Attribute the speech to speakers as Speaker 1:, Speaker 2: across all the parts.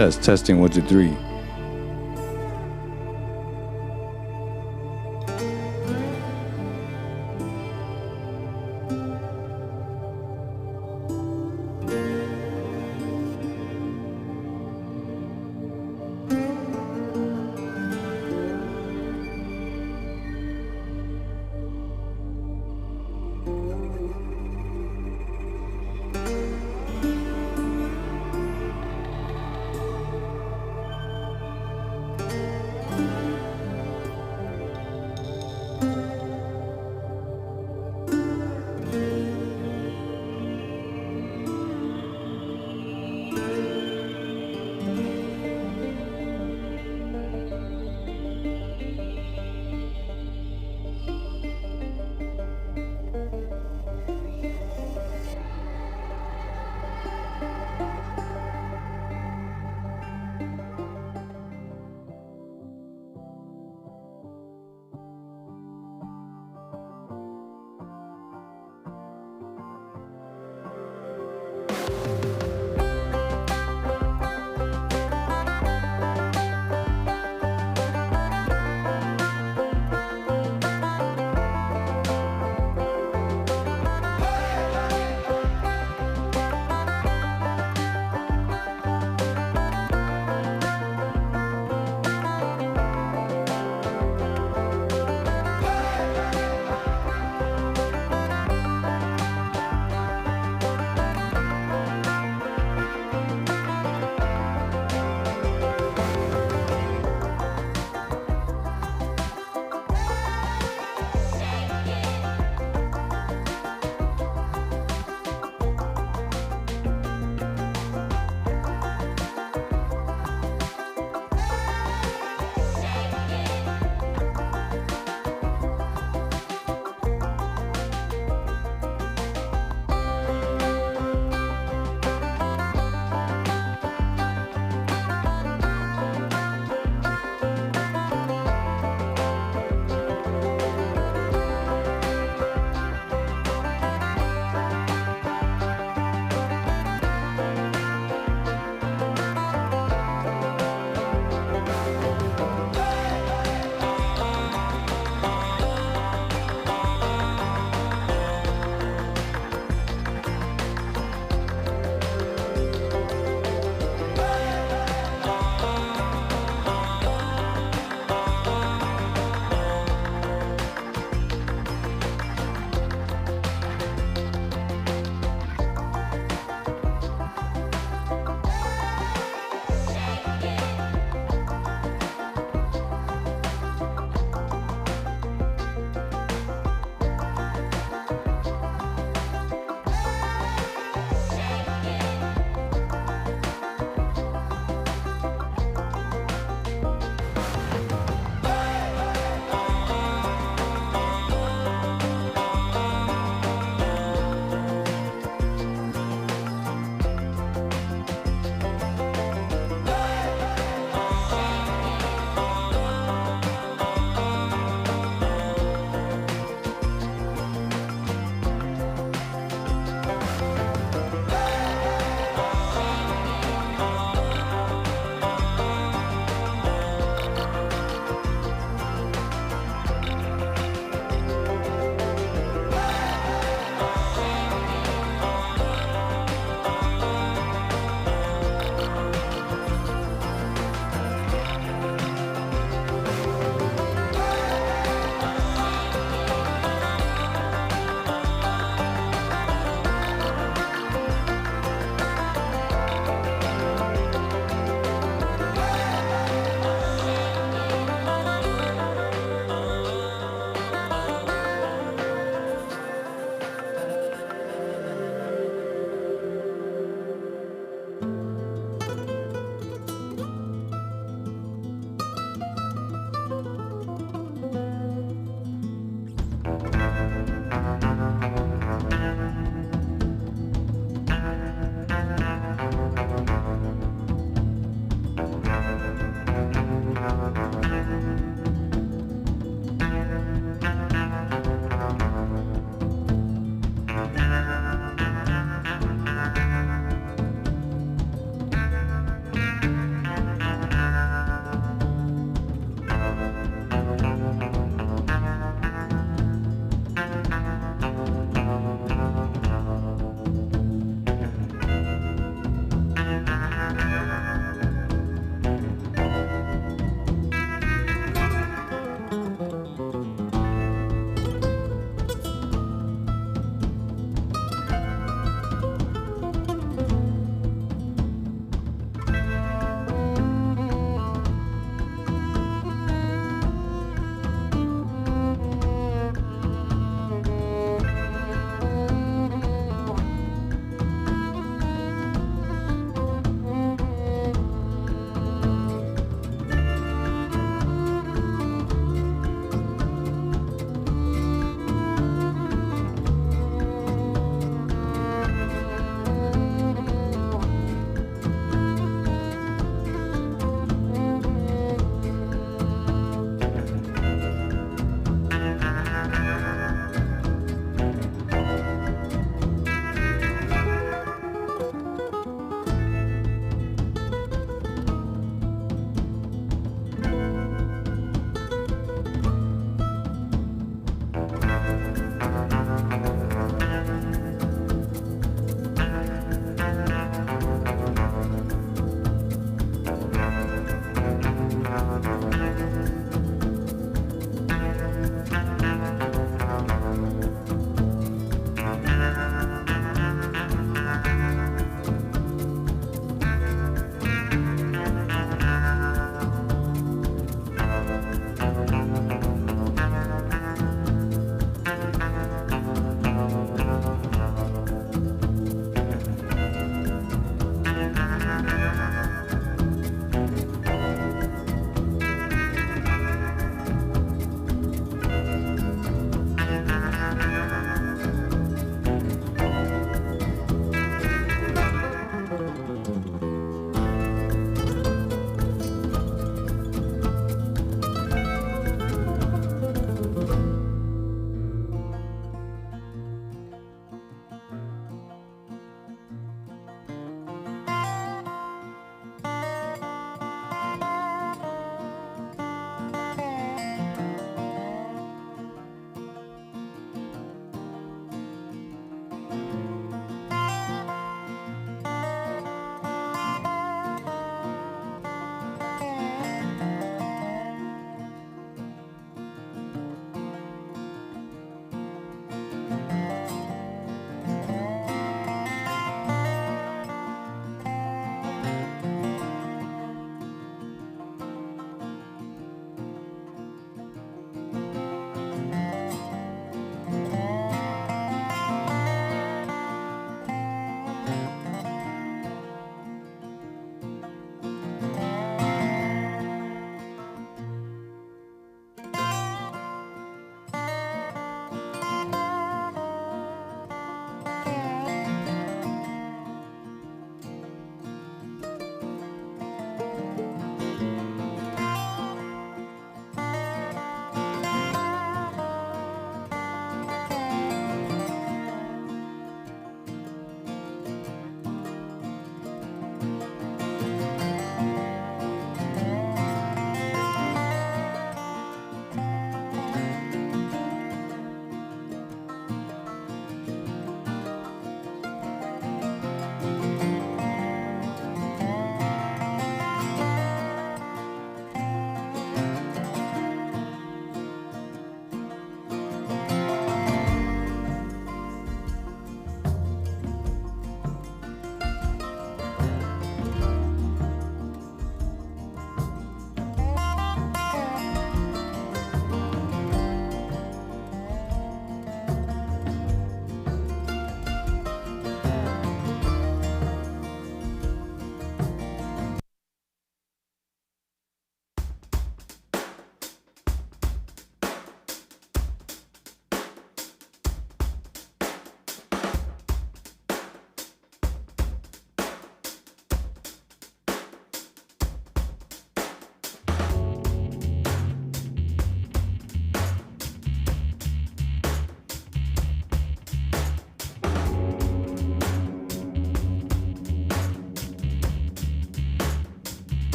Speaker 1: Testing 1 2 3.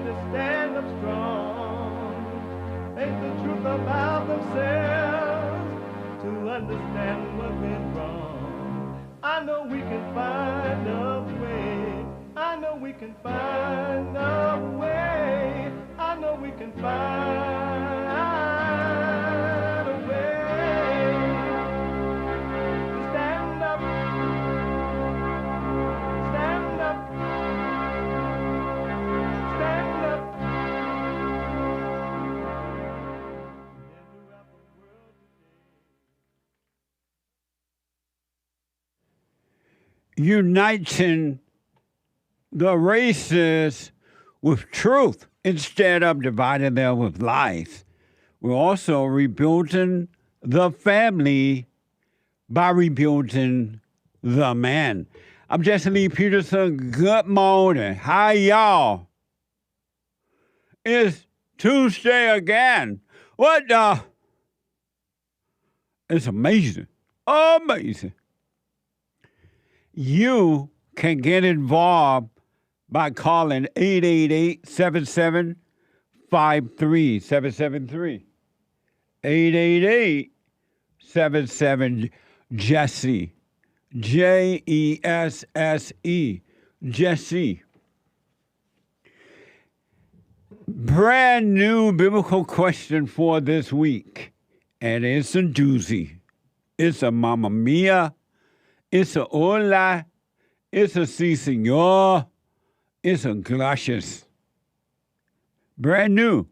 Speaker 1: to stand up strong, face the truth about themselves, to understand what went wrong. I know we can find a way. I know we can find a way. I know we can find a way to stand up, stand up, stand up.
Speaker 2: Uniting the races with truth instead of dividing them with lies. We're also rebuilding the family by rebuilding the man. I'm JLP Peterson. Good morning. Hi, y'all. It's Tuesday again. What the? It's amazing. Amazing. You can get involved by calling 888-7753-773. 888-77-JESSE. Jesse. Jesse. Brand new biblical question for this week. And it's a doozy. It's a mamma mia. It's a hola. It's a si senor. It's a gracias. Brand new.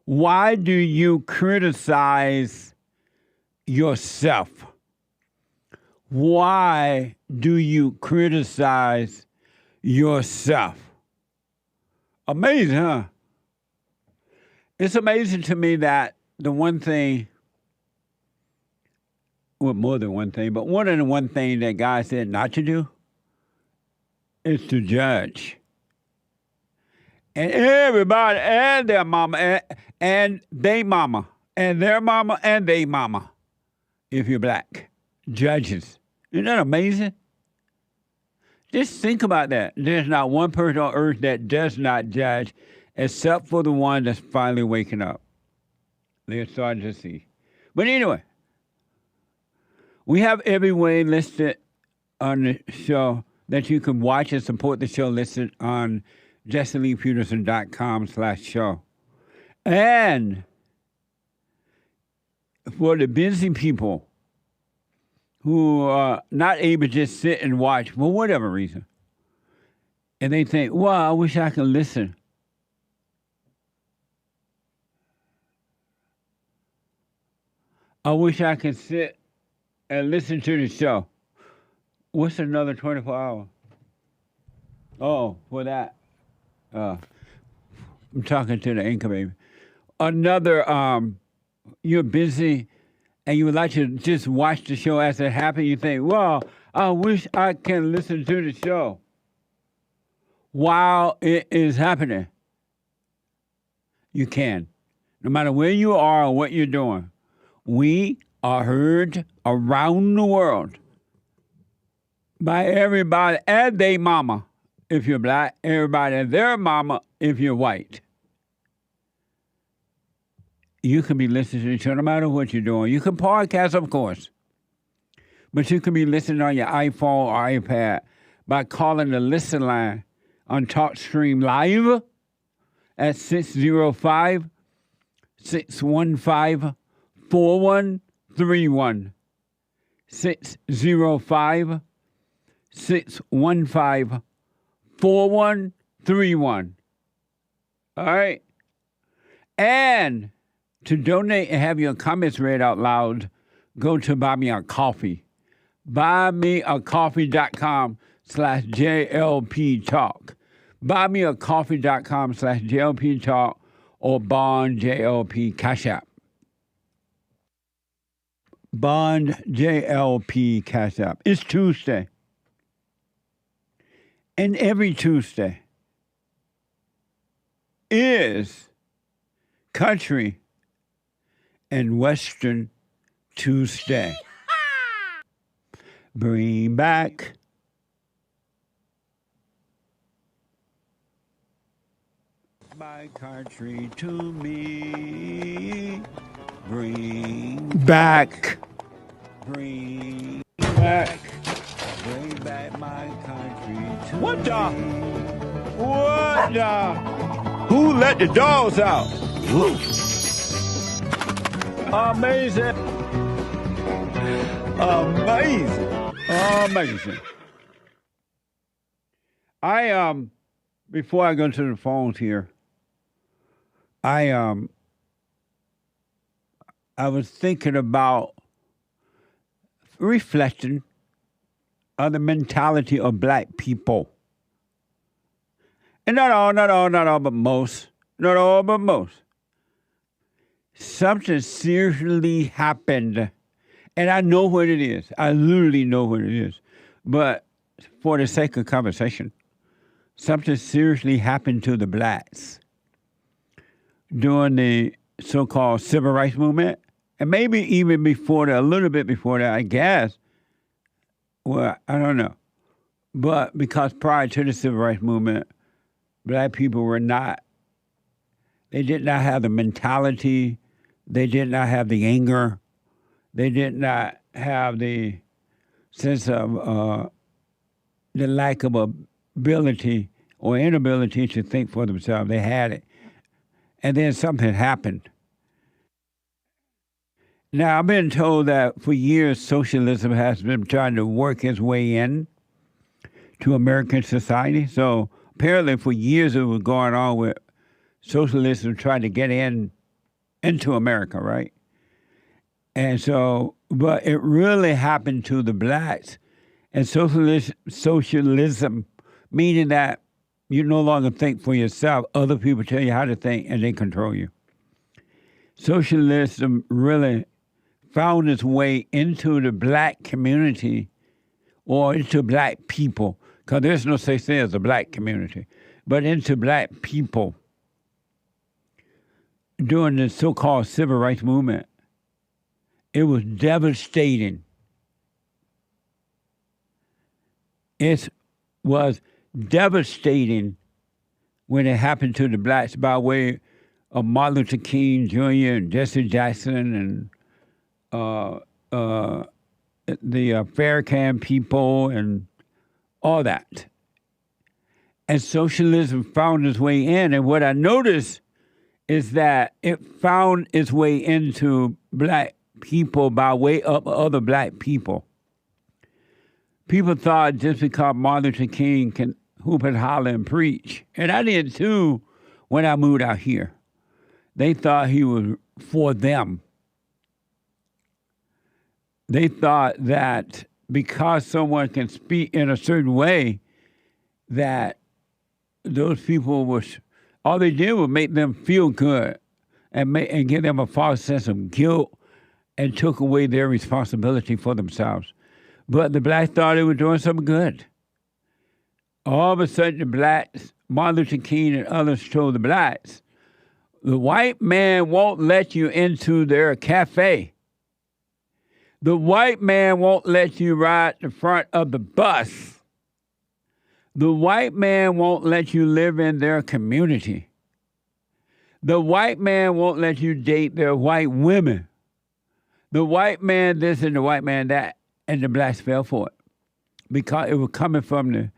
Speaker 2: Why do you criticize yourself? Why do you criticize yourself? Amazing, huh? It's amazing to me that the one thing, well, more than one thing, but one of the one thing that God said not to do is to judge. And everybody and their mama and they mama and their mama and they mama, if you're black, judges. Isn't that amazing? Just think about that. There's not one person on earth that does not judge except for the one that's finally waking up. They're starting to see. But anyway, we have every way listed on the show that you can watch and support the show listed on JLPpeterson.com/show. And for the busy people who are not able to just sit and watch for whatever reason, and they think, well, I wish I could listen. I wish I could sit and listen to the show. What's another 24 hours? Oh, for that. I'm talking to the anchor baby. Another, you're busy and you would like to just watch the show as it happens. You think, well, I wish I can listen to the show while it is happening. You can. No matter where you are or what you're doing. We are heard around the world by everybody and they mama, if you're black, everybody and their mama, if you're white. You can be listening to the show no matter what you're doing. You can podcast, of course, but you can be listening on your iPhone or iPad by calling the listen line on TalkStream Live at 605-615-4131. 605-615-4131. All right. And to donate and have your comments read out loud, go to Buy Me a Coffee. BuyMeACoffee.com/JLP Talk. BuyMeACoffee.com/JLP Talk or Bond JLP Cash App. Bond JLP Cash App. It's Tuesday. And every Tuesday is Country and Western Tuesday. Bring back my country to me. Bring
Speaker 3: Back.
Speaker 2: bring back, bring back my country to
Speaker 1: What the?
Speaker 2: me. What the? Who let the dogs out? Woo. Amazing. Amazing. Amazing. Before I go to the phones here, I was thinking about reflecting on the mentality of black people. And not all, but most. Not all, but most. Something seriously happened. And I know what it is. I literally know what it is. But for the sake of conversation, something seriously happened to the blacks during the so-called civil rights movement. And maybe even before that, a little bit before that, I guess. Well, I don't know. But because prior to the civil rights movement, black people were not, they did not have the mentality, they did not have the anger, they did not have the sense of the lack of ability or inability to think for themselves. They had it. And then something happened. Now, I've been told that for years, socialism has been trying to work its way in to American society. So apparently for years it was going on with socialism trying to get into America, right? And so, but it really happened to the blacks. And socialism, meaning that you no longer think for yourself, other people tell you how to think and they control you. Socialism really found its way into the black community or into black people, because there's no such thing as a black community, but into black people during the so-called civil rights movement. It was devastating. It was devastating when it happened to the blacks by way of Martin Luther King Jr. and Jesse Jackson and the Farrakhan people and all that. And socialism found its way in. And what I noticed is that it found its way into black people by way of other black people. People thought just because Martin Luther King can hoop and holler and preach, and I did too when I moved out here, they thought he was for them. They thought that because someone can speak in a certain way, that those people was, all they did was make them feel good and give them a false sense of guilt and took away their responsibility for themselves. But the blacks thought they were doing something good. All of a sudden, the blacks, Martin Luther King and others told the blacks, the white man won't let you into their cafe. The white man won't let you ride the front of the bus. The white man won't let you live in their community. The white man won't let you date their white women. The white man this and the white man that. And the blacks fell for it because it was coming from the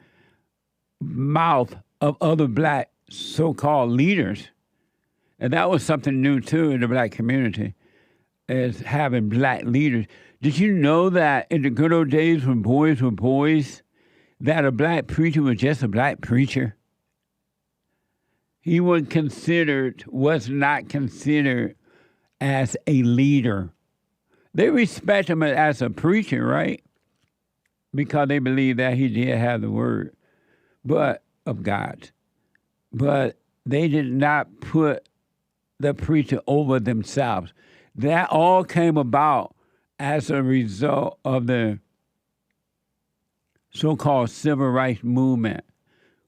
Speaker 2: mouth of other black so-called leaders. And that was something new, too, in the black community, is having black leaders. Did you know that in the good old days when boys were boys, that a black preacher was just a black preacher? He was not considered as a leader. They respect him as a preacher, right? Because they believe that he did have the word of God. But they did not put the preacher over themselves. That all came about as a result of the so-called civil rights movement,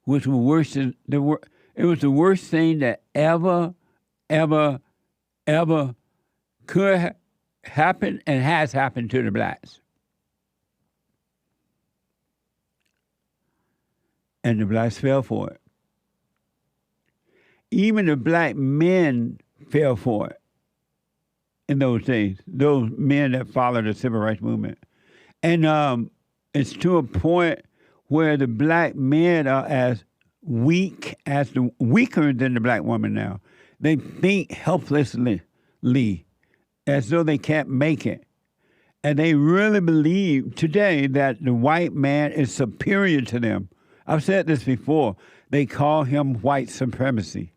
Speaker 2: which was worse than it was the worst thing that ever could happen and has happened to the blacks. And the blacks fell for it. even the black men fell for it in those days, those men that followed the civil rights movement. And it's to a point where the black men are as weaker than the black woman now. They think helplessly, as though they can't make it. And they really believe today that the white man is superior to them. I've said this before. They call him white supremacy.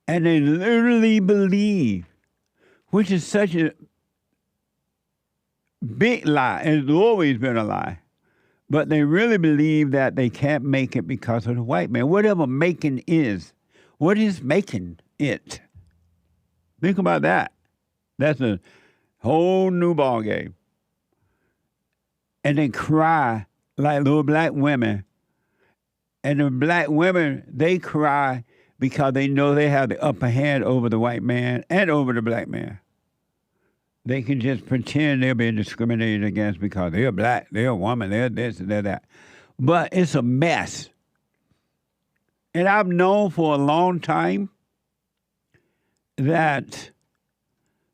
Speaker 2: And they literally believe, which is such a big lie. It's always been a lie. But they really believe that they can't make it because of the white man. Whatever making is, what is making it? Think about that. That's a whole new ball game. And they cry like little black women. And the black women, they cry because they know they have the upper hand over the white man and over the black man. They can just pretend they're being discriminated against because they're black, they're a woman, they're this, they're that. But it's a mess. And I've known for a long time that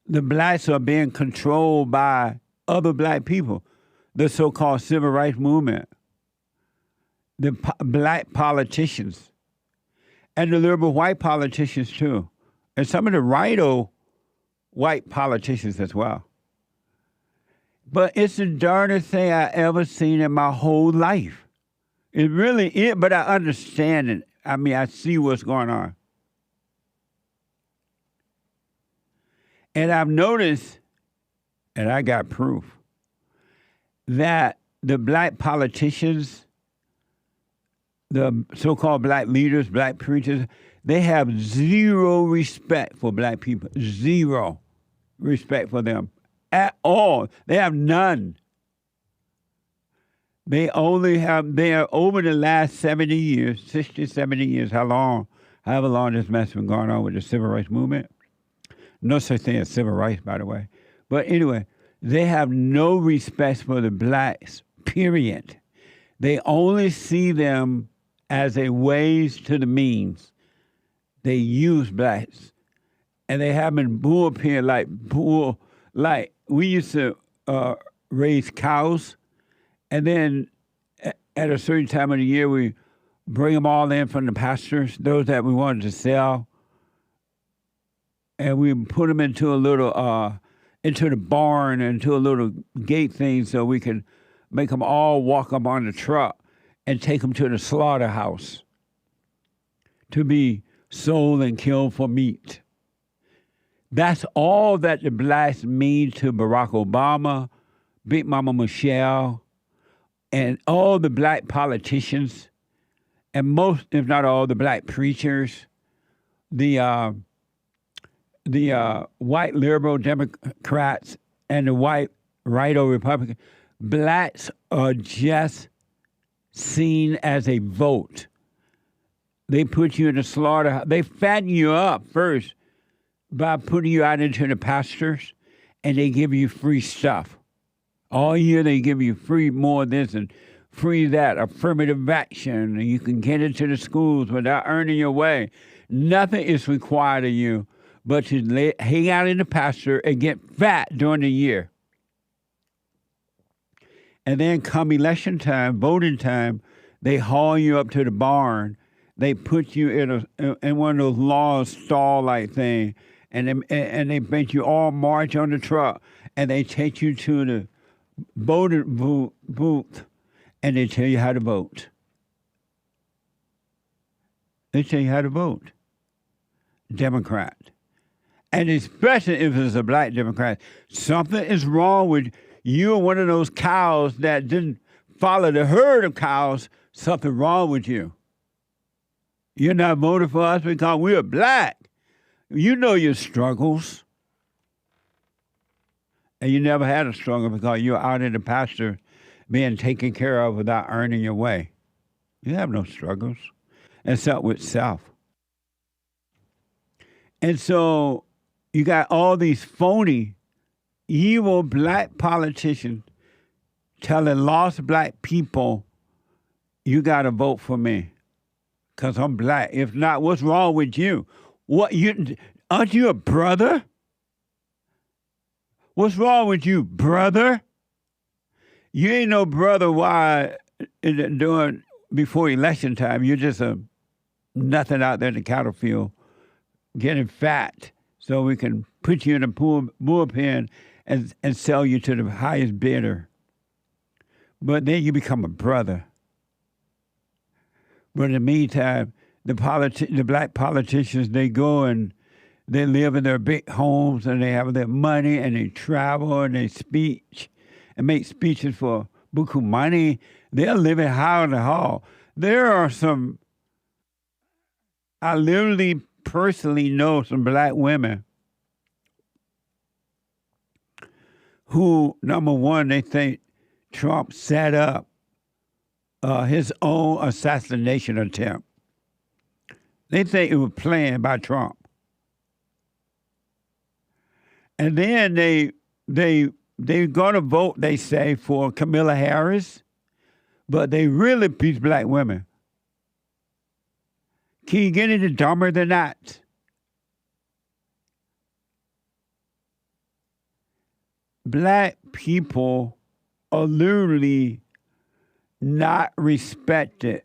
Speaker 2: the blacks are being controlled by other black people, the so-called civil rights movement, the black politicians, and the liberal white politicians too, and some of the righto white politicians as well. But it's the darndest thing I ever seen in my whole life. It really is, but I understand it. I mean, I see what's going on. And I've noticed, and I got proof, that the black politicians, the so-called black leaders, black preachers, they have zero respect for black people. Zero respect for them at all. They have none. They only have, they are over the last 70 years, 60, 70 years, however long this mess has been going on with the civil rights movement. No such thing as civil rights, by the way. But anyway, they have no respect for the blacks, period. They only see them as a ways to the means. They use blacks. And they have been bullpen like we used to raise cows, and then at a certain time of the year, we bring them all in from the pastures, those that we wanted to sell, and we put them into a little, into the barn, into a little gate thing so we can make them all walk up on the truck and take them to the slaughterhouse to be sold and killed for meat. That's all that the blacks mean to Barack Obama, Big Mama Michelle, and all the black politicians, and most, if not all, the black preachers, the white liberal Democrats, and the white righto Republicans. Blacks are just seen as a vote. They put you in the slaughterhouse. They fatten you up first by putting you out into the pastures, and they give you free stuff. All year they give you free more of this and free that, affirmative action, and you can get into the schools without earning your way. Nothing is required of you but to hang out in the pasture and get fat during the year. And then come election time, voting time, they haul you up to the barn. They put you in one of those long stall-like things, and they make you all march on the truck, and they take you to the voting booth, and they tell you how to vote. They tell you how to vote. Democrat. And especially if it's a black Democrat, something is wrong with you. One of those cows that didn't follow the herd of cows. Something wrong with you. You're not voting for us because we're black. You know your struggles. And you never had a struggle because you're out in the pasture being taken care of without earning your way. You have no struggles except with self. And so you got all these phony, evil black politicians telling lost black people, you got to vote for me. because I'm black. If not, what's wrong with you? Aren't you a brother? What's wrong with you, brother? You ain't no brother. Why doing before election time? You're just nothing out there in the cattle field, getting fat, so we can put you in a bullpen and sell you to the highest bidder. But then you become a brother. But in the meantime, the black politicians, they go and they live in their big homes and they have their money and they travel and they speak and make speeches for buku money. They're living high on the hall. There are some, I literally personally know some black women who, number one, they think Trump set up his own assassination attempt. They think it was planned by Trump. And then they're going to vote, they say, for Kamala Harris, but they really these black women. Can you get any dumber than that? Black people are literally not respected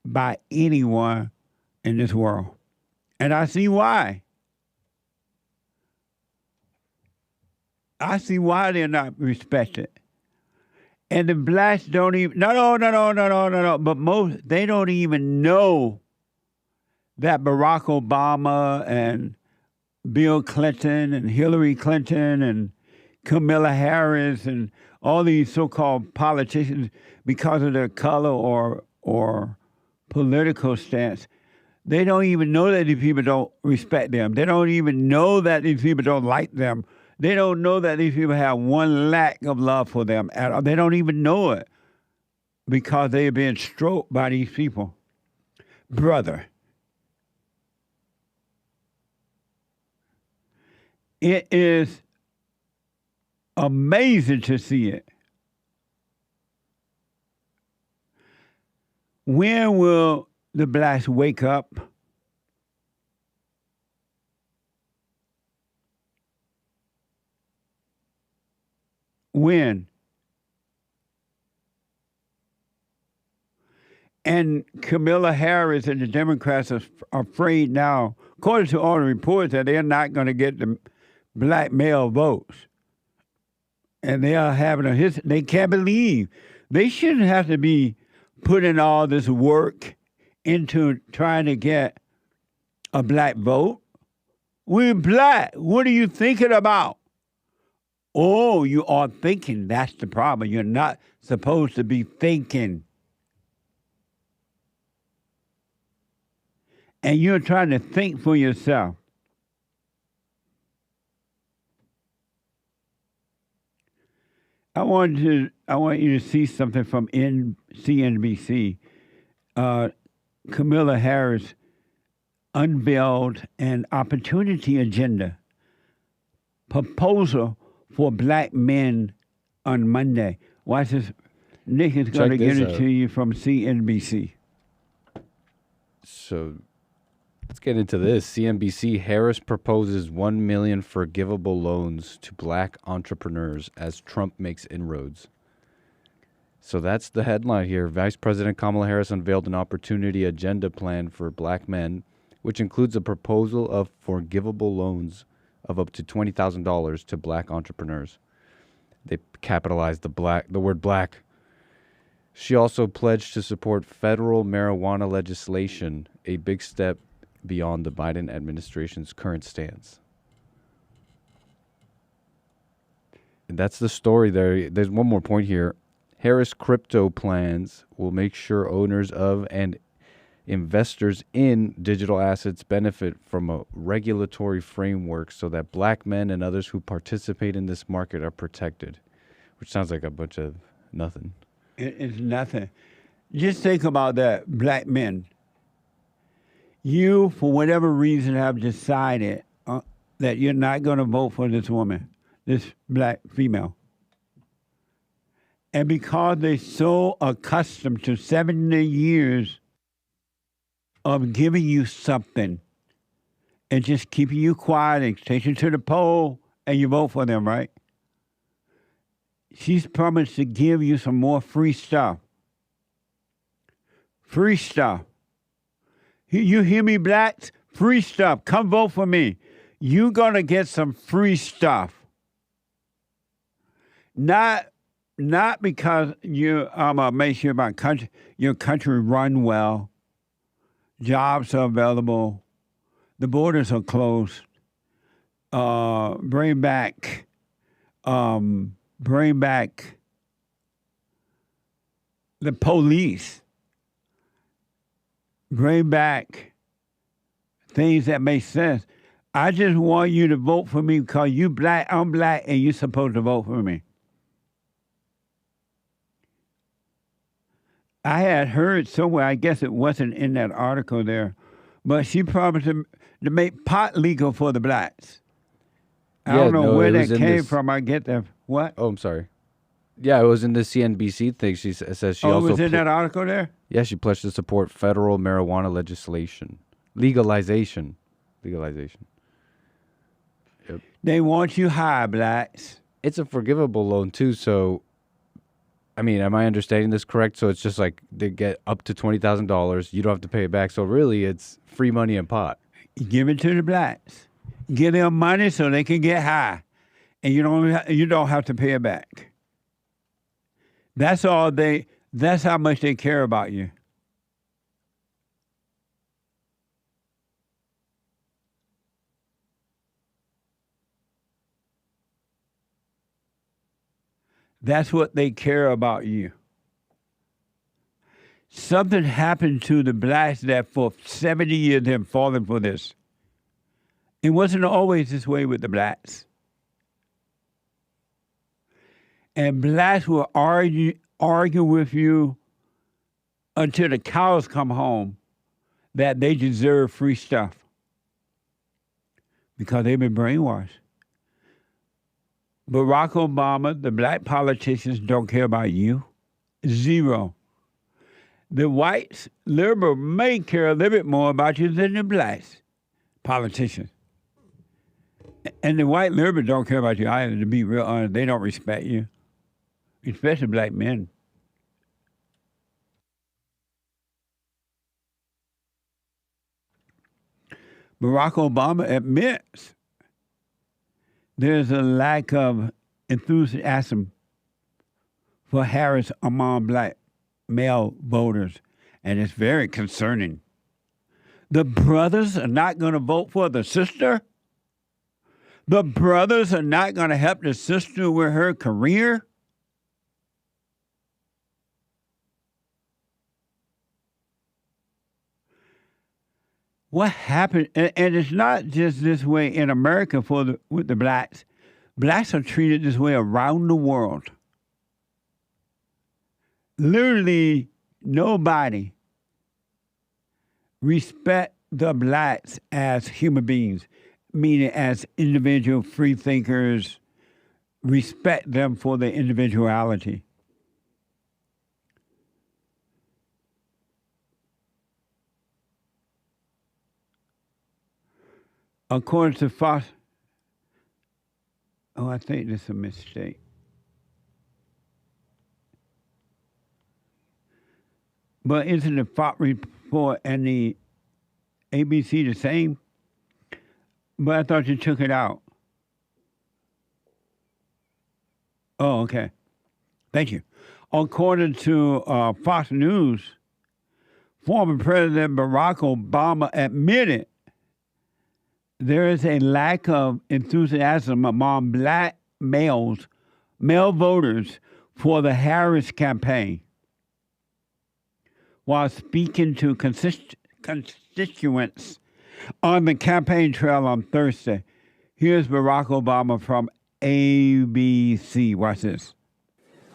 Speaker 2: by anyone in this world. And I see why. I see why they're not respected. And the blacks don't even, no, but they don't even know that Barack Obama and Bill Clinton and Hillary Clinton and Kamala Harris and all these so-called politicians, because of their color or political stance, they don't even know that these people don't respect them. They don't even know that these people don't like them. They don't know that these people have one lack of love for them at all. They don't even know it because they're being stroked by these people. Brother, it is amazing to see it. When will the blacks wake up? When? And Kamala Harris and the Democrats are afraid now, according to all the reports, that they're not going to get the black male votes. And they are having they can't believe. They shouldn't have to be putting all this work into trying to get a black vote. We're black. What are you thinking about? Oh, you are thinking. That's the problem. You're not supposed to be thinking. And you're trying to think for yourself. I want you to see something from CNBC. Kamala Harris unveiled an opportunity agenda proposal for black men on Monday. Watch this. Nick is going to get it to you from CNBC.
Speaker 3: So let's get into this. CNBC, Harris proposes 1 million forgivable loans to black entrepreneurs as Trump makes inroads. So that's the headline here. Vice President Kamala Harris unveiled an opportunity agenda plan for black men, which includes a proposal of forgivable loans of up to $20,000 to black entrepreneurs. They capitalized the word black. She also pledged to support federal marijuana legislation, a big step beyond the Biden administration's current stance. And that's the story there. There's one more point here. Harris crypto plans will make sure owners of and investors in digital assets benefit from a regulatory framework so that black men and others who participate in this market are protected, which sounds like a bunch of nothing.
Speaker 2: It's nothing. Just think about that, black men. You, for whatever reason, have decided that you're not going to vote for this woman, this black female. And because they're so accustomed to 70 years of giving you something and just keeping you quiet and take you to the poll and you vote for them, right? She's promised to give you some more free stuff. Free stuff. You hear me, blacks? Free stuff. Come vote for me. You're going to get some free stuff. Not because I'm going to make sure your country run well, jobs are available, the borders are closed, bring back the police, bring back things that make sense. I just want you to vote for me because you black, I'm black, and you're supposed to vote for me. I had heard somewhere, I guess it wasn't in that article there, but she promised to make pot legal for the blacks. I don't know where that came from. I get that. What?
Speaker 3: Oh, I'm sorry. Yeah, it was in the CNBC thing. She says she also...
Speaker 2: was in that article there?
Speaker 3: Yeah, she pledged to support federal marijuana legislation. Legalization. Yep.
Speaker 2: They want you high, blacks.
Speaker 3: It's a forgivable loan, too, so... I mean, am I understanding this correct? So it's just like they get up to $20,000. You don't have to pay it back. So really, it's free money and pot.
Speaker 2: You give it to the blacks. Give them money so they can get high, and you don't have to pay it back. That's all they. That's how much they care about you. That's what they care about you. Something happened to the blacks that for 70 years they've fallen for this. It wasn't always this way with the blacks. And blacks will argue with you until the cows come home that they deserve free stuff because they've been brainwashed. Barack Obama, the black politicians don't care about you. Zero. The whites, liberal, may care a little bit more about you than the blacks politicians. And the white liberals don't care about you either, to be real honest. They don't respect you, especially black men. Barack Obama admits there's a lack of enthusiasm for Harris among black male voters, and it's very concerning. The brothers are not going to vote for the sister? The brothers are not going to help the sister with her career? What happened? And it's not just this way in America with the blacks. Blacks are treated this way around the world. Literally, nobody respect the blacks as human beings, meaning as individual free thinkers, respect them for their individuality. According to Fox, I think this is a mistake. But isn't the Fox report and the ABC the same? But I thought you took it out. Oh, okay. Thank you. According to Fox News, former President Barack Obama admitted there is a lack of enthusiasm among black male voters for the Harris campaign. While speaking to constituents on the campaign trail on Thursday, here's Barack Obama from ABC. Watch this.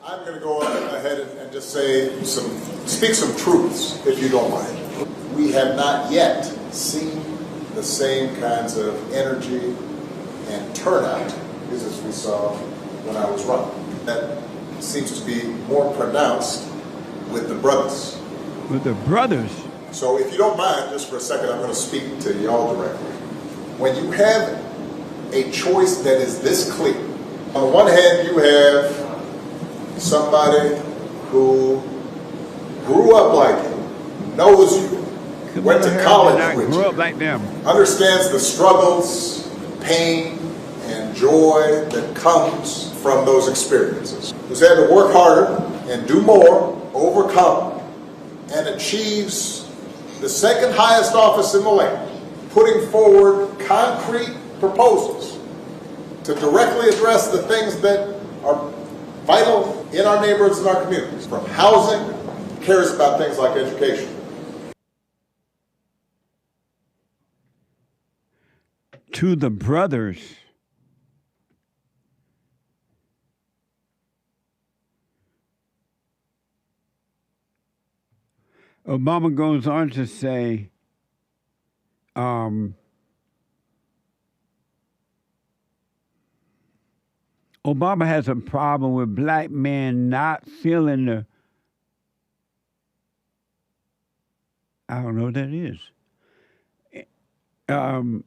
Speaker 4: I'm going to go ahead and just speak some truths, if you don't mind. We have not yet seen the same kinds of energy and turnout as we saw when I was running. That seems to be more pronounced with the brothers.
Speaker 2: With the brothers?
Speaker 4: So if you don't mind, just for a second, I'm going to speak to y'all directly. When you have a choice that is this clear, on the one hand, you have somebody who grew up like you, knows you, went to college with
Speaker 2: grew
Speaker 4: you,
Speaker 2: up like them.
Speaker 4: understands the struggles, pain, and joy that comes from those experiences, who's had to work harder and do more, overcome, and achieves the second highest office in the land, putting forward concrete proposals to directly address the things that are vital in our neighborhoods and our communities, from housing, cares about things like education.
Speaker 2: To the brothers, Obama goes on to say, Obama has a problem with black men not feeling the, I don't know what that is. I'm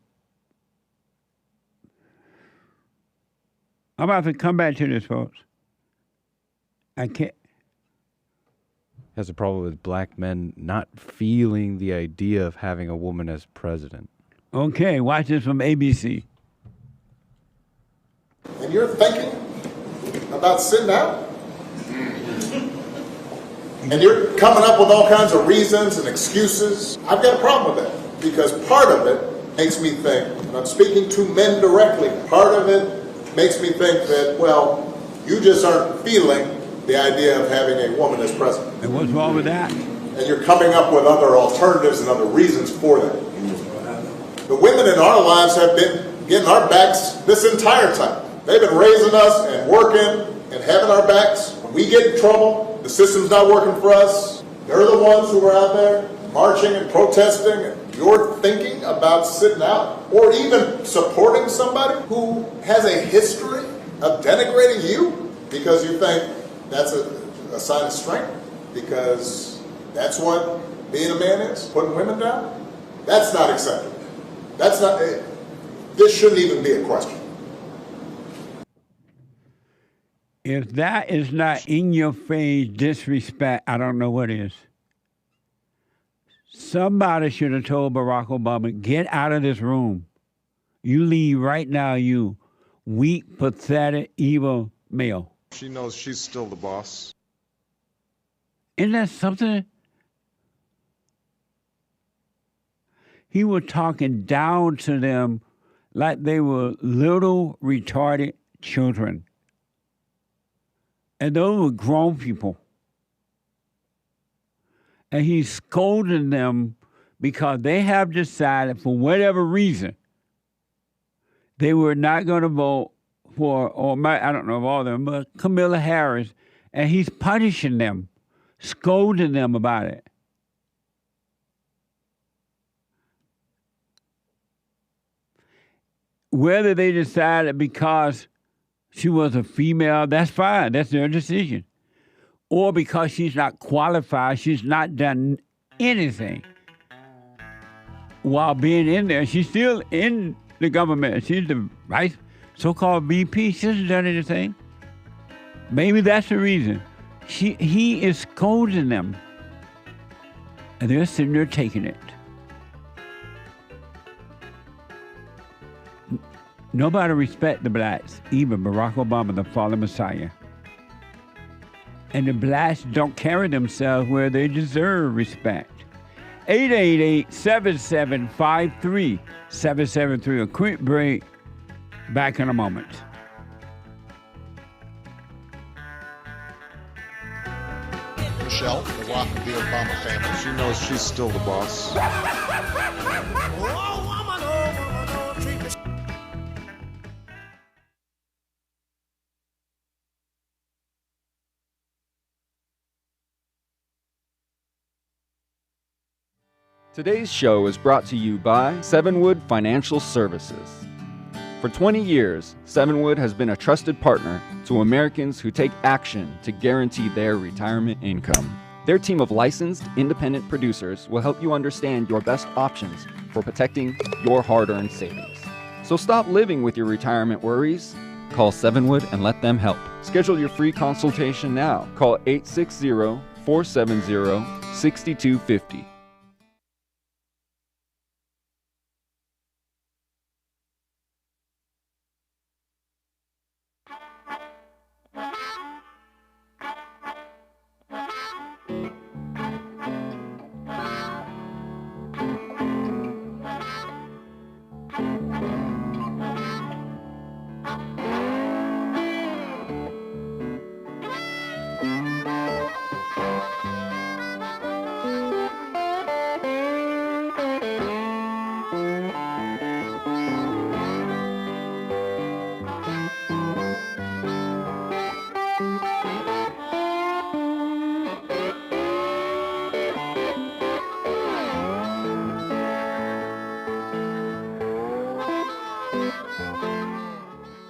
Speaker 2: about to come back to this, folks. I can't.
Speaker 3: Has a problem with black men not feeling the idea of having a woman as president.
Speaker 2: Okay, watch this from ABC.
Speaker 4: And you're thinking about sitting out? And you're coming up with all kinds of reasons and excuses. I've got a problem with that, because part of it makes me think, and I'm speaking to men directly, part of it makes me think that, well, you just aren't feeling the idea of having a woman as president.
Speaker 2: And what's wrong with that?
Speaker 4: And you're coming up with other alternatives and other reasons for that. The women in our lives have been getting our backs this entire time. They've been raising us and working and having our backs. When we get in trouble, the system's not working for us. They're the ones who are out there marching and protesting, and you're thinking about sitting out or even supporting somebody who has a history of denigrating you because you think that's a sign of strength, because that's what being a man is, putting women down. That's not acceptable. That's not, this shouldn't even be a question.
Speaker 2: If that is not in your face disrespect, I don't know what is. Somebody should have told Barack Obama, get out of this room. You leave right now, you weak, pathetic, evil male.
Speaker 5: She knows she's still the boss.
Speaker 2: Isn't that something? He was talking down to them like they were little retarded children. And those were grown people. And he's scolding them because they have decided, for whatever reason, they were not going to vote for, I don't know of all of them, but Kamala Harris. And he's punishing them, scolding them about it. Whether they decided because she was a female, that's fine. That's their decision. Or because she's not qualified, she's not done anything. While being in there, she's still in the government. She's the vice, so-called VP. She hasn't done anything. Maybe that's the reason. He is scolding them. And they're sitting there taking it. Nobody respect the blacks, even Barack Obama, the fallen messiah. And the blacks don't carry themselves where they deserve respect. 888-7753-773. A quick break. Back in a moment.
Speaker 5: Michelle, the rock of the Obama family. She knows she's still the boss.
Speaker 6: Today's show is brought to you by SEVENWOOD Financial Services. For 20 years, SEVENWOOD has been a trusted partner to Americans who take action to guarantee their retirement income. Their team of licensed, independent producers will help you understand your best options for protecting your hard-earned savings. So stop living with your retirement worries. Call 7wood and let them help. Schedule your free consultation now. Call 860-470-6250.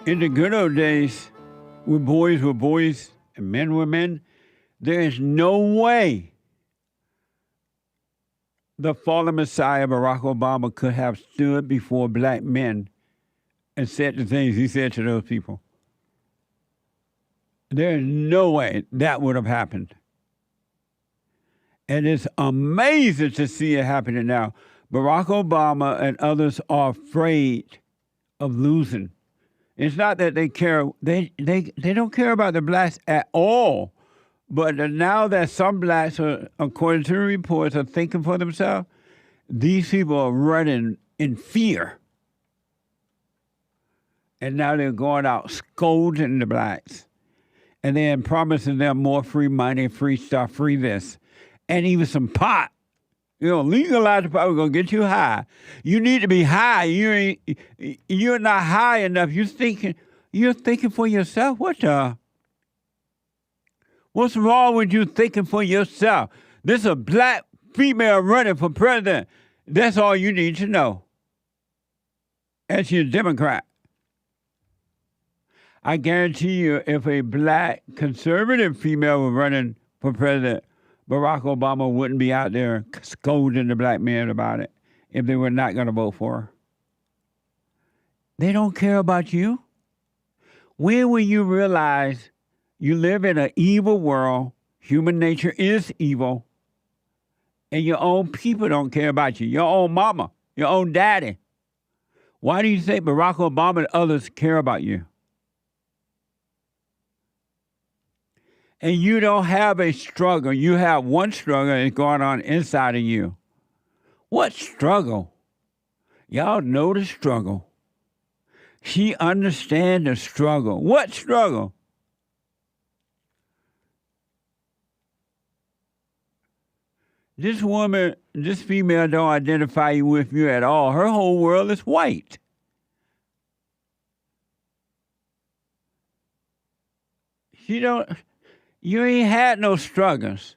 Speaker 2: In the good old days, when boys were boys and men were men, there is no way the fallen Messiah, Barack Obama, could have stood before black men and said the things he said to those people. There is no way that would have happened. And it's amazing to see it happening now. Barack Obama and others are afraid of losing. It's not that they care, they don't care about the blacks at all. But now that some blacks, are, according to the reports, are thinking for themselves, these people are running in fear. And now they're going out scolding the blacks. And then promising them more free money, free stuff, free this. And even some pot. You know, legalize the pot, we're going to get you high. You need to be high. You're not high enough. You're thinking for yourself. What's wrong with you thinking for yourself? This is a black female running for president. That's all you need to know. And she's a Democrat. I guarantee you, if a black conservative female were running for president, Barack Obama wouldn't be out there scolding the black men about it if they were not going to vote for her. They don't care about you. When will you realize you live in an evil world, human nature is evil, and your own people don't care about you, your own mama, your own daddy? Why do you think Barack Obama and others care about you? And you don't have a struggle. You have one struggle that's going on inside of you. What struggle? Y'all know the struggle. She understands the struggle. What struggle? This woman, this female don't identify with you at all. Her whole world is white. You ain't had no struggles.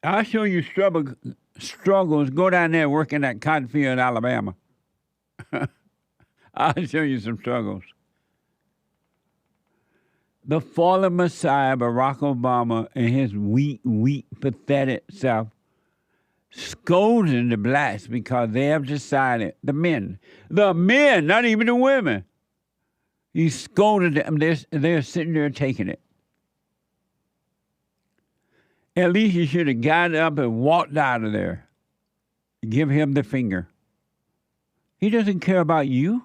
Speaker 2: I'll show you struggles. Go down there and work in that cotton field in Alabama. I'll show you some struggles. The fallen Messiah, Barack Obama, and his weak, pathetic self, scolding the blacks because they have decided, the men, not even the women, he scolded them. They're sitting there taking it. At least you should have gotten up and walked out of there. Give him the finger. He doesn't care about you.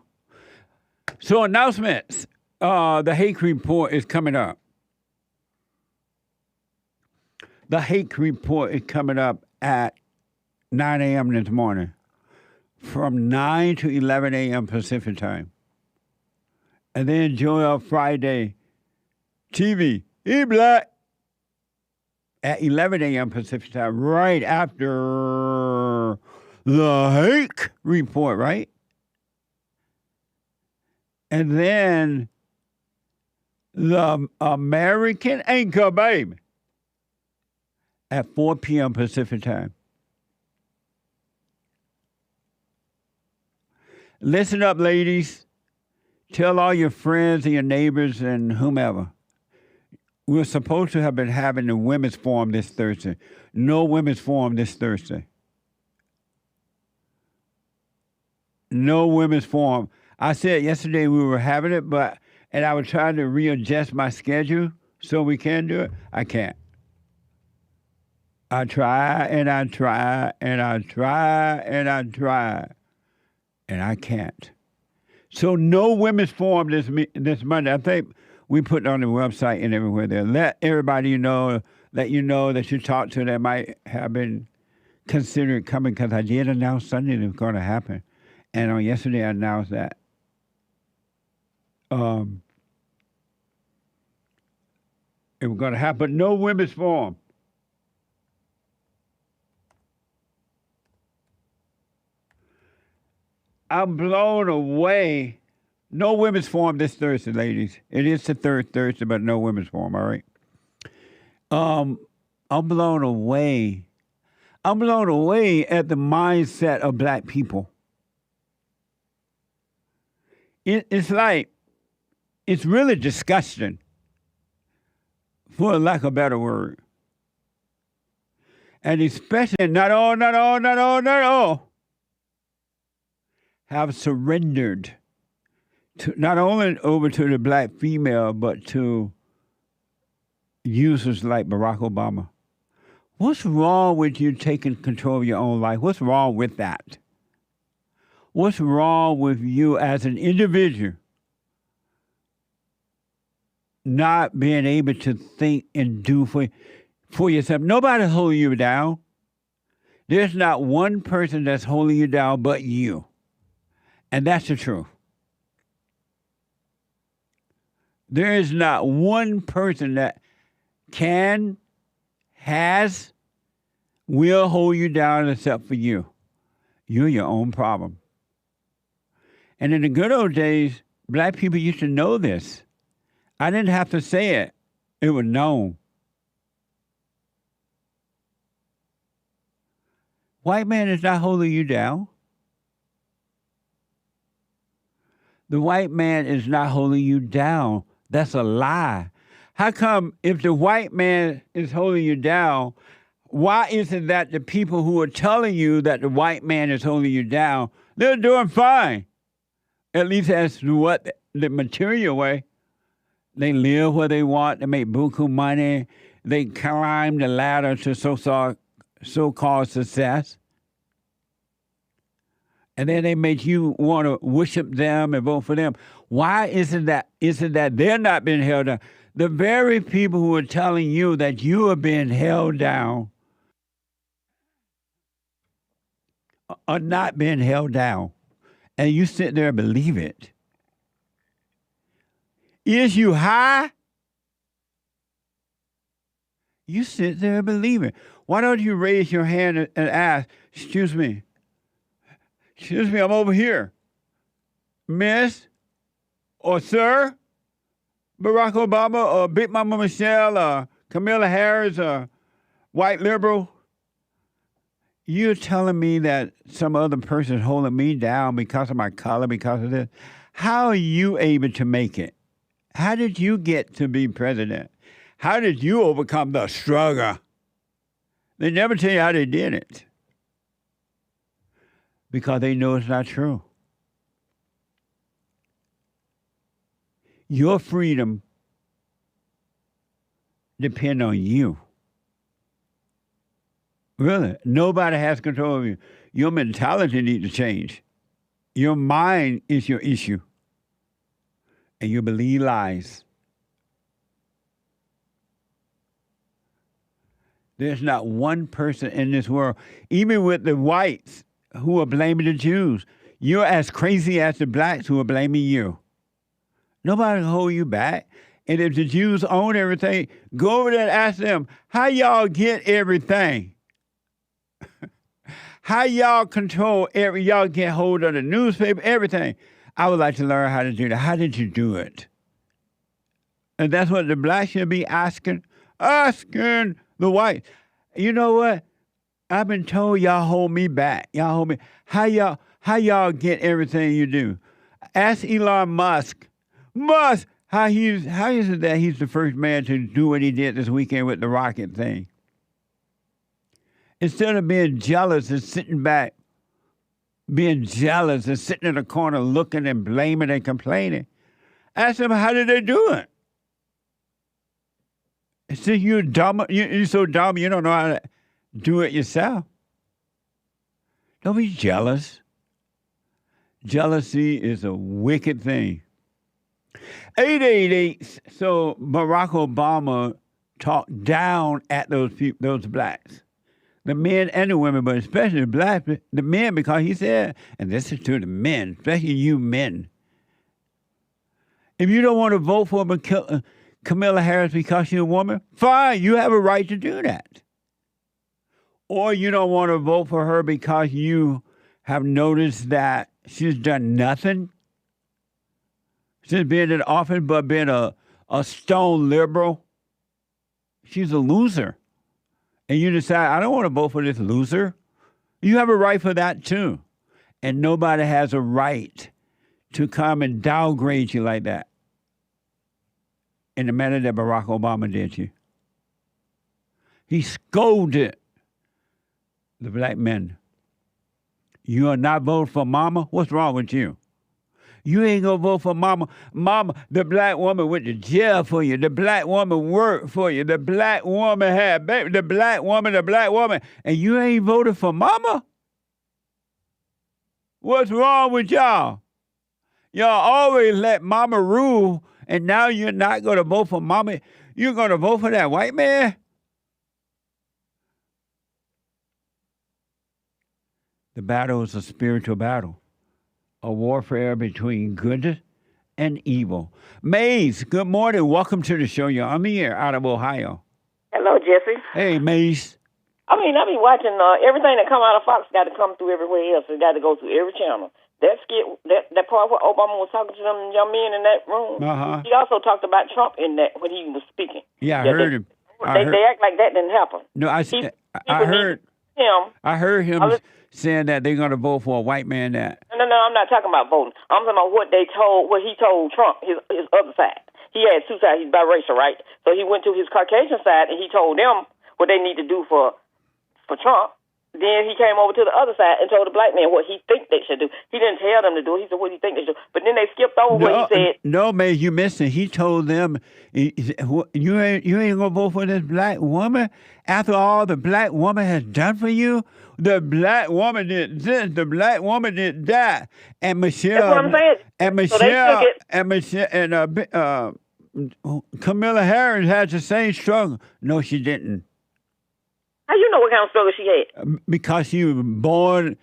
Speaker 2: So announcements. The hate report is coming up. The hate report is coming up at 9 a.m. this morning. From 9 to 11 a.m. Pacific time. And then Joel Friday TV, E-Black, at 11 a.m. Pacific time, right after the hate report, right? And then the American Anchor Baby at 4 p.m. Pacific time. Listen up, ladies. Tell all your friends and your neighbors and whomever. We're supposed to have been having the women's forum this Thursday. No women's forum this Thursday. No women's forum. I said yesterday we were having it, and I was trying to readjust my schedule so we can do it. I can't. I try and I try and I try and I try, and I can't. So no women's forum this Monday. I think we put it on the website and everywhere there. Let everybody know, that you talked to that might have been considered coming, because I did announce Sunday it was going to happen. And on yesterday I announced that it was going to happen, but no women's forum. I'm blown away. No women's forum this Thursday, ladies. It is the third Thursday, but no women's forum, all right? I'm blown away. I'm blown away at the mindset of black people. It's really disgusting, for lack of a better word. And especially not all have surrendered to not only over to the black female, but to users like Barack Obama. What's wrong with you taking control of your own life? What's wrong with that? What's wrong with you as an individual not being able to think and do for yourself? Nobody's holding you down. There's not one person that's holding you down but you. And that's the truth. There is not one person that can, has, will hold you down except for you. You're your own problem. And in the good old days, black people used to know this. I didn't have to say it. It was known. White man is not holding you down. The white man is not holding you down. That's a lie. How come if the white man is holding you down, why is it that the people who are telling you that the white man is holding you down, they're doing fine? At least as to what the material way. They live where they want. They make buku money. They climb the ladder to so-called success. And then they make you want to worship them and vote for them. Why is it that they're not being held down? The very people who are telling you that you are being held down are not being held down. And you sit there and believe it. Is you high? You sit there and believe it. Why don't you raise your hand and ask, excuse me, I'm over here. Miss or sir, Barack Obama or Big Mama Michelle or Kamala Harris or white liberal, you're telling me that some other person is holding me down because of my color, because of this. How are you able to make it? How did you get to be president? How did you overcome the struggle? They never tell you how they did it. Because they know it's not true. Your freedom depends on you. Really. Nobody has control of you. Your mentality needs to change. Your mind is your issue. And you believe lies. There's not one person in this world, even with the whites who are blaming the Jews, you're as crazy as the blacks who are blaming you. Nobody can hold you back. And if the Jews own everything, go over there and ask them, how y'all get everything? How y'all control y'all get hold of the newspaper, everything. I would like to learn how to do that. How did you do it? And that's what the blacks should be asking the whites. You know what? I've been told y'all hold me back. Y'all hold me. How y'all get everything you do? Ask Elon Musk. How is it that he's the first man to do what he did this weekend with the rocket thing? Instead of being jealous and sitting back, being jealous and sitting in a corner looking and blaming and complaining, ask him, how did they do it? See, you're dumb. You're so dumb you don't know how to do it yourself. Don't be jealous. Jealousy is a wicked thing. 888. So Barack Obama talked down at those blacks, the men and the women, but especially the men, because he said, and this is to the men, especially you men, if you don't want to vote for Kamala Harris because you're a woman, fine, you have a right to do that. Or you don't want to vote for her because you have noticed that she's done nothing since being in office but being a stone liberal. She's a loser. And you decide, I don't want to vote for this loser. You have a right for that too. And nobody has a right to come and downgrade you like that in the manner that Barack Obama did you. He scolded the black men. You are not voting for mama? What's wrong with you? You ain't gonna vote for mama. Mama, the black woman went to jail for you. The black woman worked for you. The black woman had baby. The black woman. And you ain't voted for mama? What's wrong with y'all? Y'all always let mama rule, and now you're not gonna vote for mama. You're gonna vote for that white man? The battle is a spiritual battle, a warfare between good and evil. Maze, good morning. Welcome to the show. You're on the air out of Ohio.
Speaker 7: Hello, Jesse.
Speaker 2: Hey, Maze.
Speaker 7: I be watching everything that come out of Fox got to come through everywhere else. It got to go through every channel. That skit, that part where Obama was talking to them young men in that room, he also talked about Trump in that when he was speaking.
Speaker 2: Yeah, I heard him.
Speaker 7: They act like that didn't happen.
Speaker 2: No, I heard him saying that they're going to vote for a white man. No,
Speaker 7: I'm not talking about voting. I'm talking about what he told Trump, his other side. He had two sides. He's biracial, right? So he went to his Caucasian side and he told them what they need to do for Trump. Then he came over to the other side and told the black man what he think they should do. He didn't tell them to do it. He said what he think they should do. But then they skipped over what he said.
Speaker 2: No, man, you missed it. He told them, you ain't going to vote for this black woman after all the black woman has done for you? The black woman did this. The black woman did that. And Michelle.
Speaker 7: That's what I'm saying.
Speaker 2: And Michelle and Kamala Harris had the same struggle. No, she didn't.
Speaker 7: How you know what kind of struggle she had?
Speaker 2: Because she was born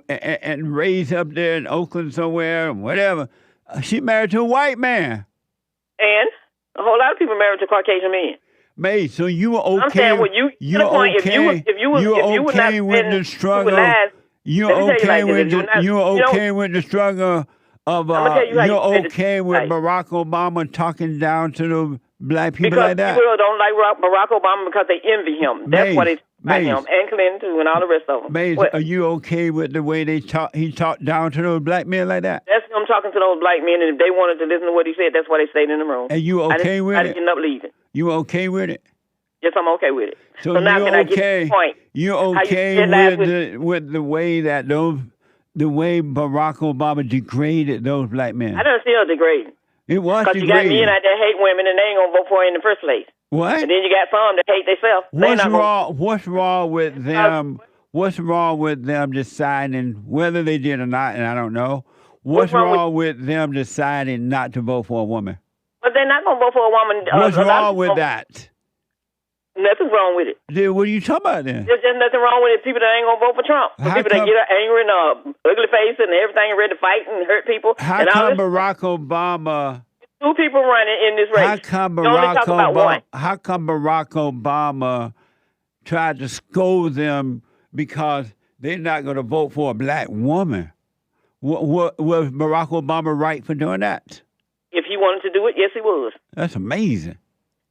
Speaker 2: and raised up there in Oakland somewhere, whatever. She married to a white man.
Speaker 7: And a whole lot of people married to Caucasian men.
Speaker 2: May, so you were okay.
Speaker 7: I'm saying, well, if you were
Speaker 2: okay with the struggle. You're okay with the struggle of. You're okay with Barack Obama talking down to the black people
Speaker 7: because
Speaker 2: like that.
Speaker 7: People don't like Barack Obama because they envy him. That's what it's about him and Clinton too and all the rest of them.
Speaker 2: Maze, are you okay with the way he talked down to those black men like that?
Speaker 7: That's him talking to those black men, and if they wanted to listen to what he said, that's why they stayed in the room.
Speaker 2: And you okay with it?
Speaker 7: I didn't end up leaving.
Speaker 2: You okay with it?
Speaker 7: Yes, I'm okay with it.
Speaker 2: So
Speaker 7: now
Speaker 2: you're
Speaker 7: can I get to the point?
Speaker 2: You're okay with the way that the way Barack Obama degraded those black men?
Speaker 7: I don't see her degrading.
Speaker 2: It was
Speaker 7: because you got men out there hate women and they ain't gonna vote for her in the first place.
Speaker 2: What?
Speaker 7: And then you got some that hate themselves.
Speaker 2: What's wrong with them? What's wrong with them deciding whether they did or not? And I don't know. What's wrong with them deciding not to vote for a woman?
Speaker 7: But they're not gonna vote for a woman.
Speaker 2: What's wrong with that?
Speaker 7: Nothing's wrong with it.
Speaker 2: Then what are you talking about then?
Speaker 7: There's just nothing wrong with it. People that ain't gonna vote for Trump. People that get angry and ugly face and everything and ready to fight and hurt people.
Speaker 2: How come Barack Obama?
Speaker 7: Two people running in this race.
Speaker 2: How come Barack Obama tried to scold them because they're not going to vote for a black woman? Was Barack Obama right for doing that?
Speaker 7: If he wanted to do it, yes, he was.
Speaker 2: That's amazing.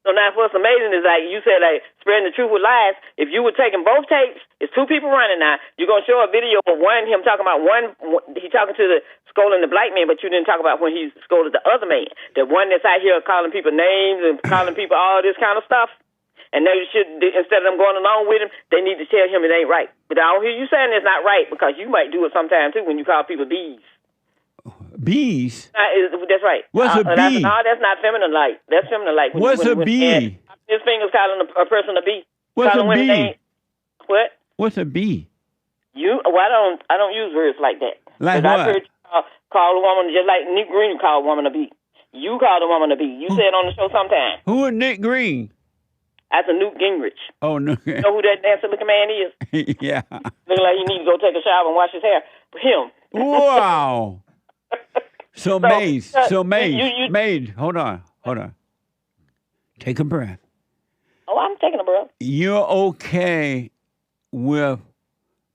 Speaker 7: So now what's amazing is like you said, like spreading the truth with lies. If you were taking both tapes, it's two people running now. You're gonna show a video of one, him talking about one. He talking to the scolding the black man, but you didn't talk about when he scolded the other man. The one that's out here calling people names and calling people all this kind of stuff. And they should, instead of them going along with him, they need to tell him it ain't right. But I don't hear you saying it's not right because you might do it sometime too when you call people bees.
Speaker 2: Bees?
Speaker 7: That's right.
Speaker 2: What's a bee?
Speaker 7: No, that's not feminine like. That's feminine like.
Speaker 2: What's a bee?
Speaker 7: His finger's calling a person a bee.
Speaker 2: What's a
Speaker 7: calling
Speaker 2: bee?
Speaker 7: What?
Speaker 2: What's a bee?
Speaker 7: Well, I don't use words like that.
Speaker 2: Like what?
Speaker 7: I heard you call a woman just like Nick Green called a woman a bee. You called a woman a bee. You said on the show sometime.
Speaker 2: Who is Nick Green?
Speaker 7: That's a Newt Gingrich.
Speaker 2: Oh, no.
Speaker 7: You know who that dancer looking man is?
Speaker 2: Yeah.
Speaker 7: Looking like he needs to go take a shower and wash his hair. Him.
Speaker 2: Wow. So Maze, hold on. Take a breath.
Speaker 7: Oh, I'm taking a breath.
Speaker 2: You're okay with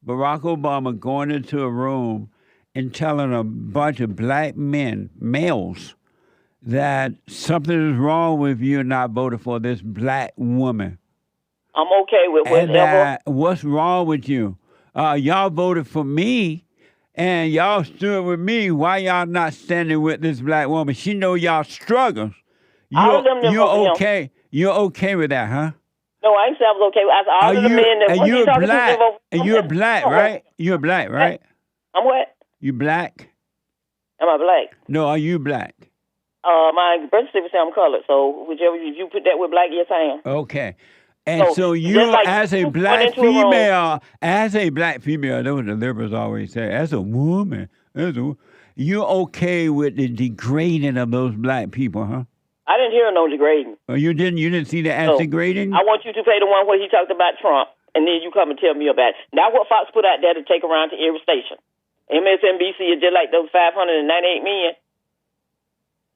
Speaker 2: Barack Obama going into a room and telling a bunch of black men, males, that something is wrong with you not voting for this black woman.
Speaker 7: I'm okay with whatever.
Speaker 2: What's wrong with you? Y'all voted for me, and y'all stood with me. Why y'all not standing with this black woman? She know y'all struggles. You're okay. You're okay with that, huh?
Speaker 7: No, I ain't say I was okay with all of the men that
Speaker 2: you're black. And you're black, right? You're black, right?
Speaker 7: I'm what?
Speaker 2: You black?
Speaker 7: Am I black?
Speaker 2: No, are you black?
Speaker 7: My birth certificate says I'm colored, so whichever you put that with black, yes I am.
Speaker 2: Okay. And so you, like, as a black female, those are the liberals always say, as a woman, you're okay with the degrading of those black people, huh?
Speaker 7: I didn't hear no degrading.
Speaker 2: Oh, you didn't see the as degrading?
Speaker 7: I want you to play the one where he talked about Trump, and then you come and tell me about it. Now what Fox put out there to take around to every station. MSNBC is just like those 598 men.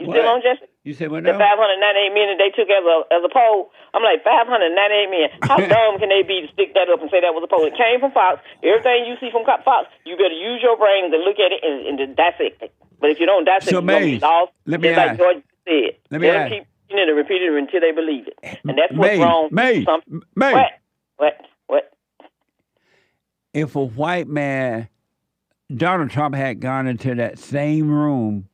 Speaker 7: You still on, Jesse?
Speaker 2: You said what
Speaker 7: now? The 598 men that they took as a poll. I'm like, 598 men. How dumb can they be to stick that up and say that was a poll? It came from Fox. Everything you see from Fox, you better use your brain to look at it and dissect it. But if you don't dissect it, you're going to be lost. Like George said. Let them keep repeating it and repeating it until they believe it. And that's what's wrong. What?
Speaker 2: If a white man, Donald Trump had gone into that same room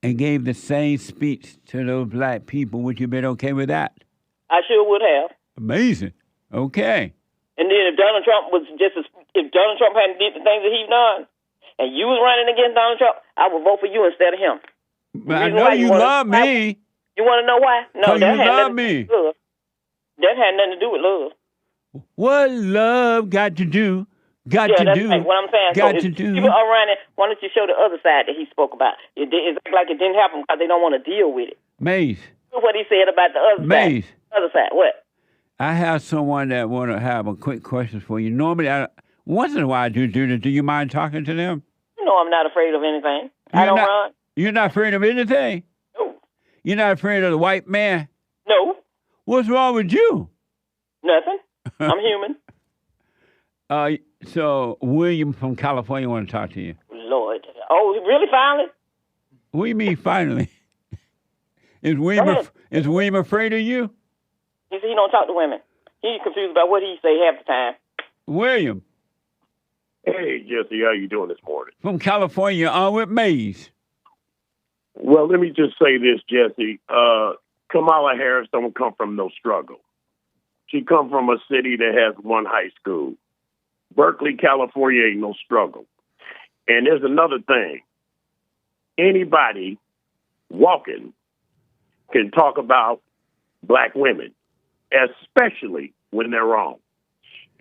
Speaker 2: and gave the same speech to those black people, would you been okay with that?
Speaker 7: I sure would have.
Speaker 2: Amazing. Okay.
Speaker 7: And then if Donald Trump hadn't did the things that he's done, and you was running against Donald Trump, I would vote for you instead of him.
Speaker 2: But I know you love me.
Speaker 7: You want to know why? No,
Speaker 2: that had nothing to do with love.
Speaker 7: That had nothing to do with love.
Speaker 2: What love got to do? What I'm saying. People are running. Why don't you show the other side that he spoke about? It's like it didn't happen because they don't want to deal with it. Maze.
Speaker 7: What he said about the other side. Other side. What?
Speaker 2: I have someone that want to have a quick question for you. Normally, once in a while I do this. Do you mind talking to them?
Speaker 7: You know I'm not afraid of anything. I don't run.
Speaker 2: You're not afraid of anything?
Speaker 7: No.
Speaker 2: You're not afraid of the white man?
Speaker 7: No.
Speaker 2: What's wrong with you?
Speaker 7: Nothing. I'm human.
Speaker 2: So William from California want to talk to you.
Speaker 7: Lord. Oh, really, finally?
Speaker 2: What do you mean, finally? Is William afraid of you?
Speaker 7: He said he don't talk to women. He's confused about what he say half the time.
Speaker 2: William.
Speaker 8: Hey, Jesse, how you doing this morning?
Speaker 2: From California, on with Maze.
Speaker 8: Well, let me just say this, Jesse. Kamala Harris don't come from no struggle. She come from a city that has one high school. Berkeley, California ain't no struggle. And there's another thing. Anybody walking can talk about black women, especially when they're wrong.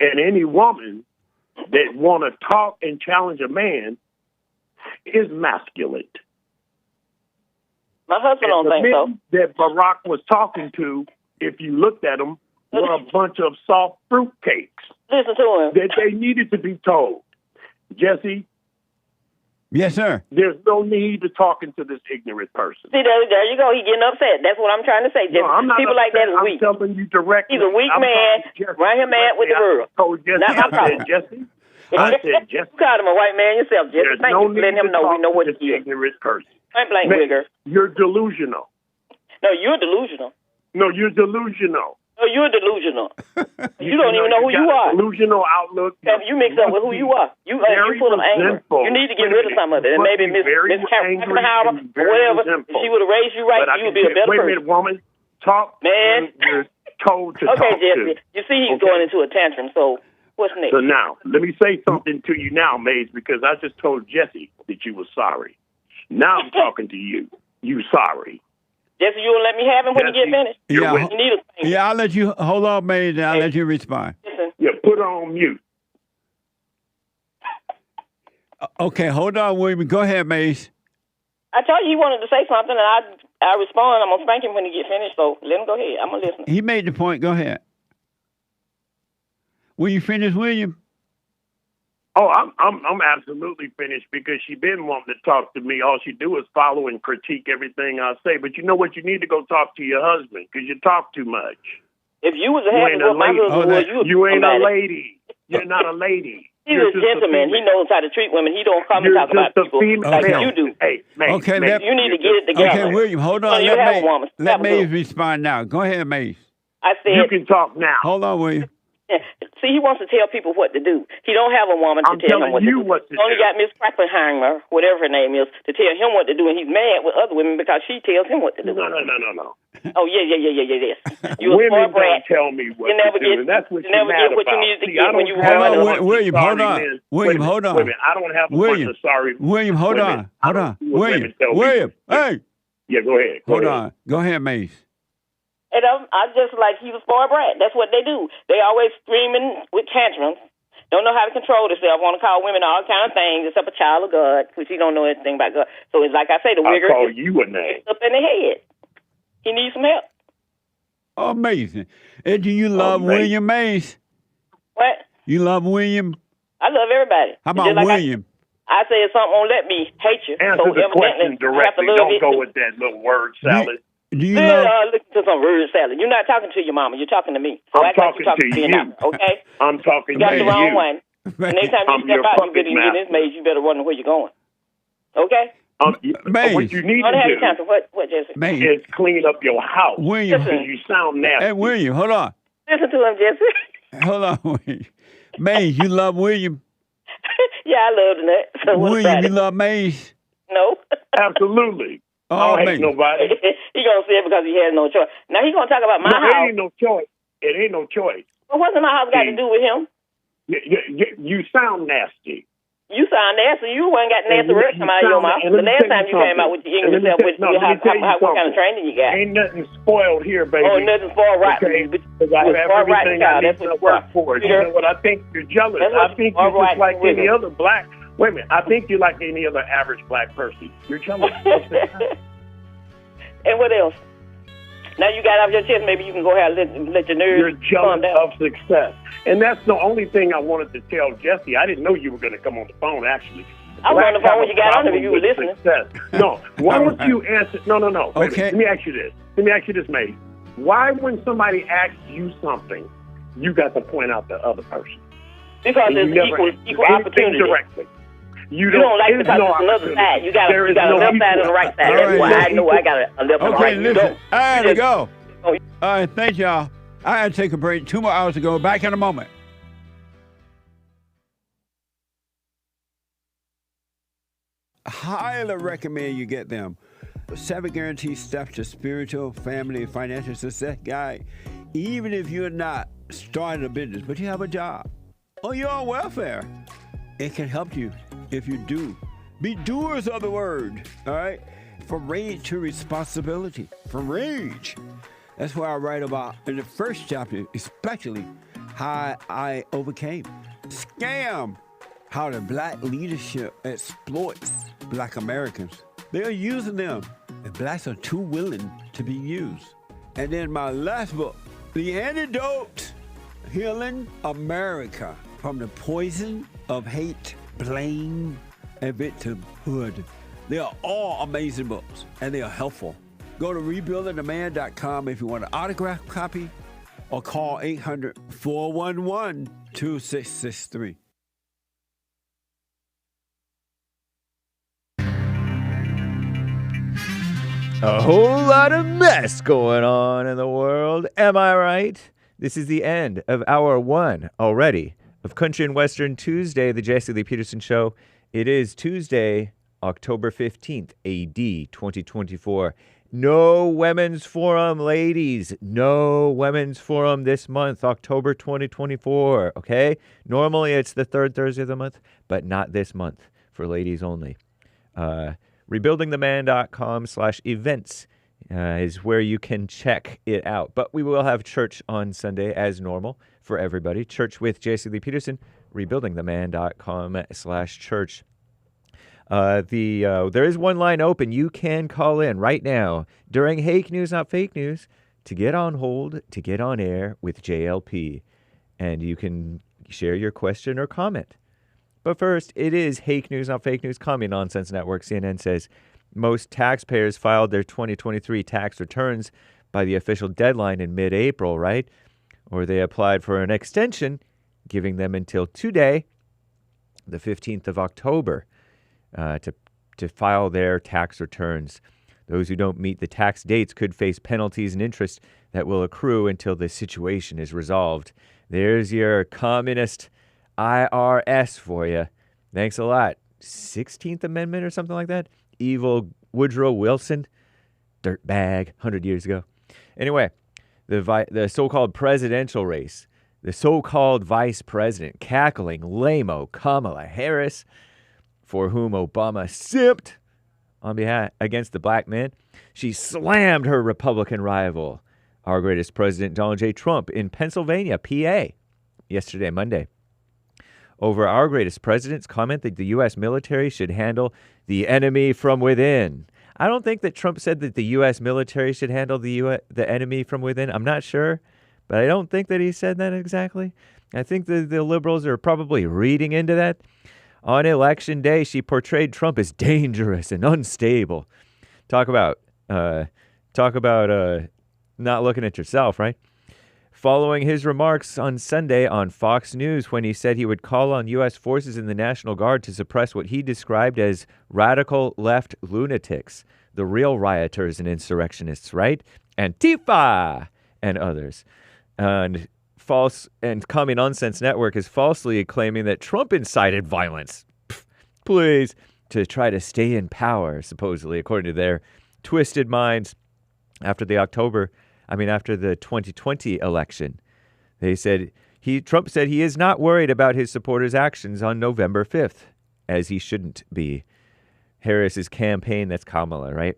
Speaker 8: And any woman that want to talk and challenge a man is masculine.
Speaker 7: My husband don't think so.
Speaker 8: That Barack was talking to, if you looked at them, were a bunch of soft fruitcakes.
Speaker 7: Listen to him.
Speaker 8: That they needed to be told. Jesse?
Speaker 2: Yes, sir.
Speaker 8: There's no need to talking to this ignorant person.
Speaker 7: See, there you go. He getting upset. That's what I'm trying to say.
Speaker 8: No, I'm not
Speaker 7: people
Speaker 8: upset.
Speaker 7: Like that is weak.
Speaker 8: I'm telling you directly.
Speaker 7: He's a weak man. Run him mad with the world.
Speaker 8: Jesse. I said, Jesse.
Speaker 7: You called him a white man yourself, Jesse. Thank you for letting him know we know what he is.
Speaker 8: Ignorant person.
Speaker 7: I'm blank wigger.
Speaker 8: You're delusional.
Speaker 7: No, you're delusional.
Speaker 8: No, you're delusional.
Speaker 7: No, you're delusional. You don't even know who you are.
Speaker 8: Delusional outlook.
Speaker 7: You mix up with who you are. You're full of anger. You need to get rid of some of it. And maybe Miss Kamala or whatever, if she would have raised you right, you would be a better person.
Speaker 8: Wait a minute, woman. Talk.
Speaker 7: Man.
Speaker 8: You're told to talk
Speaker 7: Okay, Jesse.
Speaker 8: to.
Speaker 7: You see he's going into a tantrum, so what's next?
Speaker 8: So now, let me say something to you now, Maze, because I just told Jesse that you were sorry. Now I'm talking to you. You sorry.
Speaker 7: Jesse, you will let me have him when you get finished?
Speaker 2: Yeah,
Speaker 7: you need a
Speaker 2: yeah, I'll let you, hold on, Maze, and I'll let you respond.
Speaker 7: Listen.
Speaker 8: Yeah, put her on mute.
Speaker 2: Okay, hold on, William. Go ahead, Maze.
Speaker 7: I told you he wanted to say something, and I respond. I'm going to spank him when he get finished, so let him go ahead. I'm going to listen.
Speaker 2: He made the point. Go ahead. Will you finish, William?
Speaker 8: Oh, I'm absolutely finished because she been wanting to talk to me. All she do is follow and critique everything I say. But you know what? You need to go talk to your husband because you talk too much.
Speaker 7: If you was a happy what my husband was,
Speaker 8: you ain't a lady. You're not a lady.
Speaker 7: He's a gentleman. He knows how to treat women. He don't come and talk about people like you do.
Speaker 8: Hey, man.
Speaker 2: Okay,
Speaker 7: you need to get it together.
Speaker 2: Okay, William, hold on. Let Maze respond now. Go ahead, Maze.
Speaker 7: I said
Speaker 8: you can talk now.
Speaker 2: Hold on, William.
Speaker 7: See, he wants to tell people what to do. He don't have a woman to tell him what to do. He only got Miss Krackenheimer, whatever her name is, to tell him what to do, and he's mad with other women because she tells him what to do.
Speaker 8: No.
Speaker 7: Oh, yes. You a
Speaker 8: women
Speaker 7: smart brat.
Speaker 8: don't tell me what
Speaker 7: you never
Speaker 8: to do,
Speaker 7: get,
Speaker 8: and that's what
Speaker 7: you never
Speaker 8: mad
Speaker 7: get what you
Speaker 8: about.
Speaker 7: needed to
Speaker 8: See,
Speaker 7: get when you were
Speaker 2: Hold
Speaker 7: growing up.
Speaker 2: on, William, hold on. William, hold on.
Speaker 8: Wait a minute. I don't have a bunch of sorry
Speaker 2: William, hold
Speaker 8: women.
Speaker 2: on. Hold on. William, hey.
Speaker 8: Yeah, go ahead.
Speaker 2: Hold on. Go ahead, Maze.
Speaker 7: And I just like he's a spoiled brat. That's what they do. They always screaming with tantrums. Don't know how to control themselves. Want to call women all kind of things except a child of God, which he don't know anything about God. So it's like I say, the wigger
Speaker 8: call you a name.
Speaker 7: Up in the head. He needs some help.
Speaker 2: Amazing. And do you love William Maze?
Speaker 7: What?
Speaker 2: You love William?
Speaker 7: I love everybody.
Speaker 2: How about William?
Speaker 7: I say if something won't let me hate you.
Speaker 8: Answer the question directly. Don't go with that little word salad.
Speaker 2: Do you love...
Speaker 7: listen to some word salad. You're not talking to your mama. You're talking to me. So
Speaker 8: I'm talking to you.
Speaker 7: Okay?
Speaker 8: I'm talking to you.
Speaker 7: You got the wrong one. Next time you step out, you get this maze, you better wonder where you're going. Okay?
Speaker 8: What you need to do
Speaker 7: what, Jesse?
Speaker 8: is clean up your house.
Speaker 2: William.
Speaker 8: Because you sound nasty.
Speaker 2: Hey, William, hold on.
Speaker 7: Listen to him, Jesse.
Speaker 2: Hold on, William. Maze, you love William?
Speaker 7: Yeah, I love that. So
Speaker 2: William, you love Maze?
Speaker 7: No.
Speaker 8: Absolutely.
Speaker 2: Oh,
Speaker 8: I don't hate nobody.
Speaker 7: He gonna say it because he has no choice. Now he gonna talk about my house.
Speaker 8: It ain't no choice. It ain't no choice.
Speaker 7: Well, what's my house got to do with him?
Speaker 8: You sound nasty.
Speaker 7: You sound nasty. You ain't got nasty words come out of your mouth. The last time you came out with your English self, what kind of training you got?
Speaker 8: Ain't nothing spoiled here, baby.
Speaker 7: Oh, nothing spoiled right.
Speaker 8: Okay, because I have everything I need to work for. You know what? I think you're jealous. I think you're just like any other black. Wait a minute. I think you're like any other average black person. You're jealous.
Speaker 7: And what else? Now you got off your chest, maybe you can go ahead and let your nerves
Speaker 8: You're jealous of success. And that's the only thing I wanted to tell Jesse. I didn't know you were going to come on the phone, actually.
Speaker 7: I was on the phone when you got on it, you were listening.
Speaker 8: No, why don't you answer? No.
Speaker 2: Okay.
Speaker 8: Let me ask you this, mate. Why when somebody asks you something, you got to point out the other person?
Speaker 7: Because it's equal opportunity.
Speaker 8: Directly. You
Speaker 7: don't like because it's another side. You got a left side and a right side. That's why I know I got a left and right.
Speaker 2: Okay, listen. I had to go. All right, thank y'all. I had to take a break. 2 more hours to go. Back in a moment. I highly recommend you get them. 7 guaranteed steps to spiritual, family, and financial success guide. Even if you're not starting a business, but you have a job or you're on welfare, it can help you if you do. Be doers of the word, all right? From rage to responsibility. From rage. That's what I write about in the first chapter, especially how I overcame. Scam. How the black leadership exploits black Americans. They're using them, and blacks are too willing to be used. And then my last book, The Antidote, Healing America from the Poison of Hate, Blame, and Victimhood. They are all amazing books, and they are helpful. Go to rebuildingtheman.com if you want an autographed copy, or call 800-411-2663.
Speaker 9: A whole lot of mess going on in the world. Am I right? This is the end of hour one already of Country and Western Tuesday, the JLP Peterson Show. It is Tuesday, October 15th, AD 2024. No Women's Forum, ladies. No Women's Forum this month, October 2024, okay? Normally it's the third Thursday of the month, but not this month, for ladies only. Rebuildingtheman.com/events is where you can check it out. But we will have church on Sunday as normal for everybody. Church with JLP Peterson, rebuildingtheman.com/church. There is one line open. You can call in right now during Hake News, Not Fake News, to get on hold, to get on air with JLP. And you can share your question or comment. But first, it is Hake News, Not Fake News. Call me Nonsense Network. CNN says most taxpayers filed their 2023 tax returns by the official deadline in mid-April, right? Or they applied for an extension, giving them until today, the 15th of October, to file their tax returns. Those who don't meet the tax dates could face penalties and interest that will accrue until the situation is resolved. There's your communist IRS for you. Thanks a lot. 16th Amendment or something like that? Evil Woodrow Wilson, dirtbag, 100 years ago. Anyway, the so-called presidential race, the so-called vice president, cackling lame-o Kamala Harris, for whom Obama simped on behalf against the black man. She slammed her Republican rival, our greatest president, Donald J. Trump, in Pennsylvania, PA, yesterday, Monday, over our greatest president's comment that the U.S. military should handle the enemy from within. I don't think that Trump said that the U.S. military should handle the enemy from within. I'm not sure, but I don't think that he said that exactly. I think the liberals are probably reading into that. On Election Day, she portrayed Trump as dangerous and unstable. Talk about not looking at yourself, right? Following his remarks on Sunday on Fox News when he said he would call on U.S. forces in the National Guard to suppress what he described as radical left lunatics, the real rioters and insurrectionists, right? Antifa and others. And Commie Nonsense Network is falsely claiming that Trump incited violence. Please, to try to stay in power, supposedly, according to their twisted minds after the 2020 election. They said Trump said he is not worried about his supporters' actions on November 5th, as he shouldn't be. Harris's campaign, that's Kamala, right?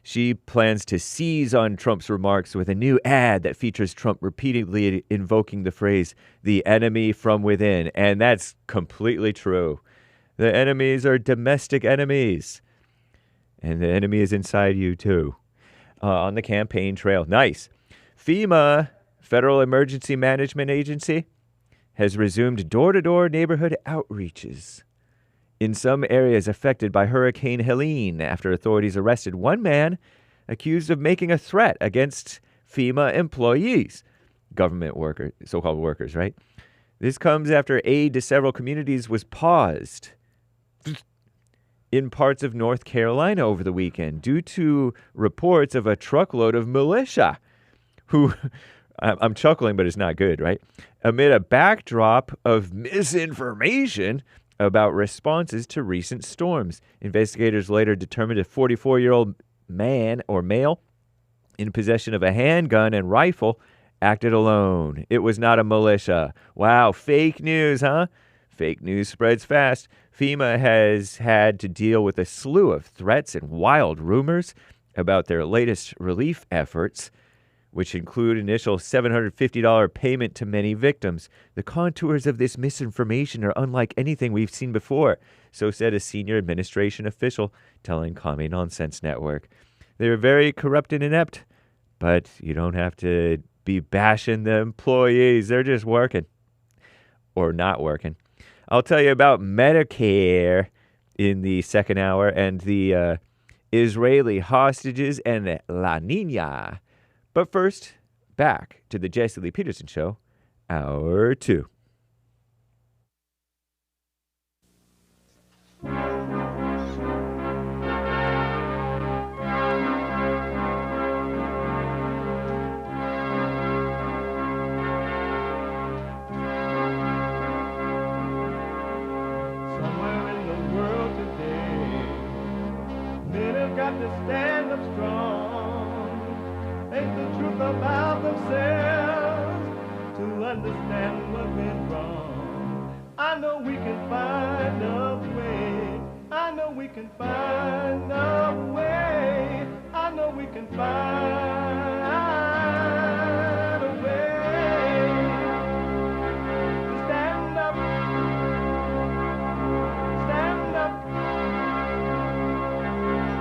Speaker 9: She plans to seize on Trump's remarks with a new ad that features Trump repeatedly invoking the phrase, the enemy from within. And that's completely true. The enemies are domestic enemies. And the enemy is inside you, too. On the campaign trail. Nice. FEMA, Federal Emergency Management Agency, has resumed door-to-door neighborhood outreaches in some areas affected by Hurricane Helene after authorities arrested one man accused of making a threat against FEMA employees, government workers, so-called workers, right? This comes after aid to several communities was paused in parts of North Carolina over the weekend due to reports of a truckload of militia who, I'm chuckling, but it's not good, right? Amid a backdrop of misinformation about responses to recent storms. Investigators later determined a 44-year-old man or male in possession of a handgun and rifle acted alone. It was not a militia. Wow, fake news, huh? Fake news spreads fast. FEMA has had to deal with a slew of threats and wild rumors about their latest relief efforts, which include initial $750 payment to many victims. The contours of this misinformation are unlike anything we've seen before, so said a senior administration official telling Commie Nonsense Network. They're very corrupt and inept, but you don't have to be bashing the employees. They're just working. Or not working. I'll tell you about Medicare in the second hour and the Israeli hostages and La Niña. But first, back to the JLP Peterson Show, Hour 2.
Speaker 1: to stand up strong, face the truth about themselves, to understand what went wrong. I know we can find a way. I know we can find a way. I know we can find a way to stand up, stand up,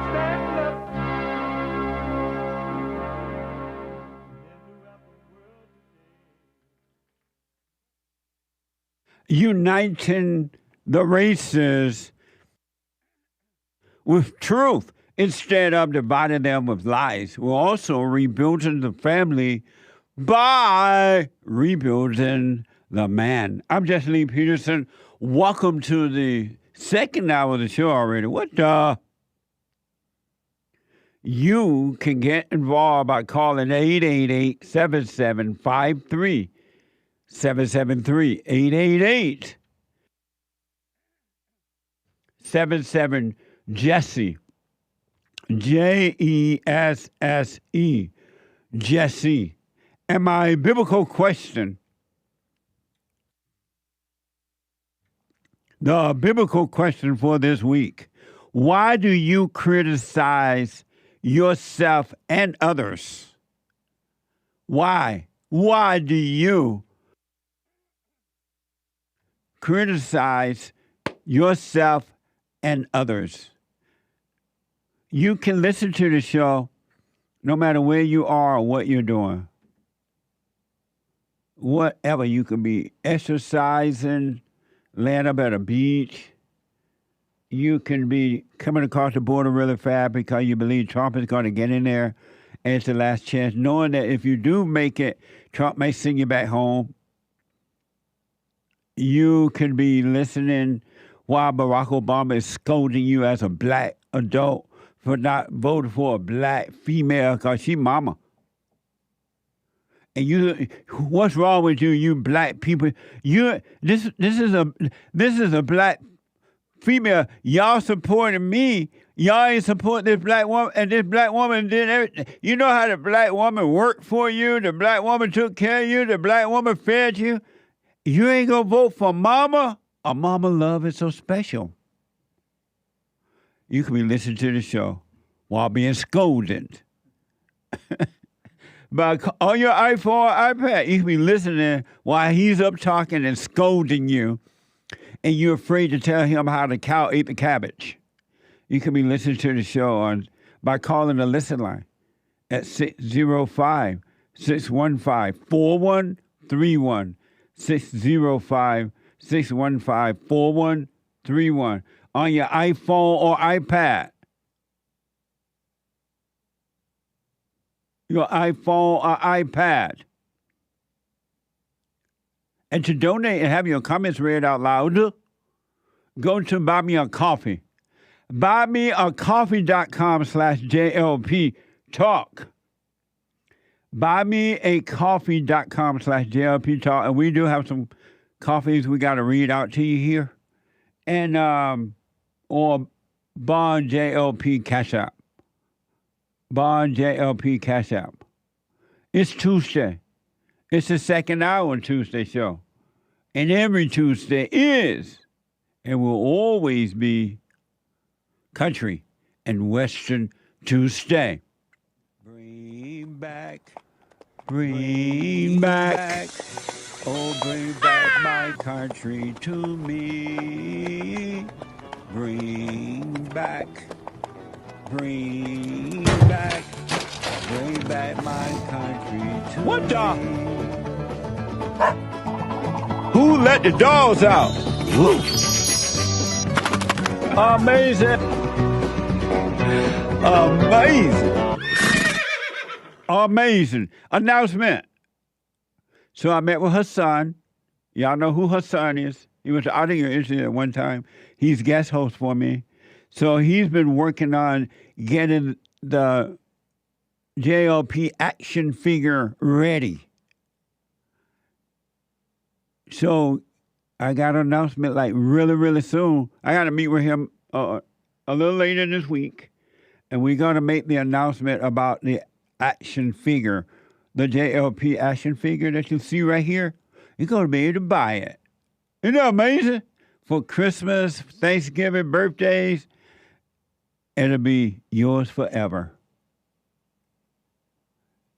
Speaker 1: stand up.
Speaker 2: Uniting the races with truth instead of dividing them with lies. We're also rebuilding the family by rebuilding the man. I'm Jesse Lee Peterson. Welcome to the second hour of the show already. What the? You can get involved by calling 888-7753. 773-888. 77 Jesse. Jesse. Jesse. And my biblical question. The biblical question for this week. Why do you criticize yourself and others? Why? Why do you criticize yourself and others? You can listen to the show no matter where you are or what you're doing. Whatever, you could be exercising, laying up at a beach. You can be coming across the border really fast because you believe Trump is going to get in there and it's the last chance, knowing that if you do make it, Trump may send you back home. You could be listening while Barack Obama is scolding you as a black adult for not voting for a black female because she mama. And you, what's wrong with you black people? This is a black female. Y'all supporting me. Y'all ain't supporting this black woman, and this black woman did everything. You know how the black woman worked for you. The black woman took care of you. The black woman fed you. You ain't gonna vote for mama? Or mama love is so special. You can be listening to the show while being scolded. But on your iPhone or iPad, you can be listening while he's up talking and scolding you, and you're afraid to tell him how the cow ate the cabbage. You can be listening to the show by calling the listen line at 605-615-4131. 605-615-4131 on your iPhone or iPad. Your iPhone or iPad. And to donate and have your comments read out loud, go to Buy Me a Coffee. BuyMeACoffee.com/JLP Talk. BuyMeACoffee.com/JLP Talk. And we do have some coffees we got to read out to you here. And, or Bond JLP Cash App. Bond JLP Cash App. It's Tuesday. It's the second hour on Tuesday show. And every Tuesday is and will always be Country and Western Tuesday. Bring back, oh, bring back my country to me. Bring back my country to me. What the? Who let the dogs out? Woo. Amazing. Amazing. Announcement. So I met with her son. Y'all know who her son is. He was out of your Israel at one time. He's guest host for me. So he's been working on getting the JLP Action figure ready. So I got an announcement like really, really soon. I got to meet with him a little later this week. and we're going to make the announcement about the action figure, the JLP action figure that you see right here. You're going to be able to buy it. Isn't that amazing? For Christmas, Thanksgiving, birthdays, it'll be yours forever.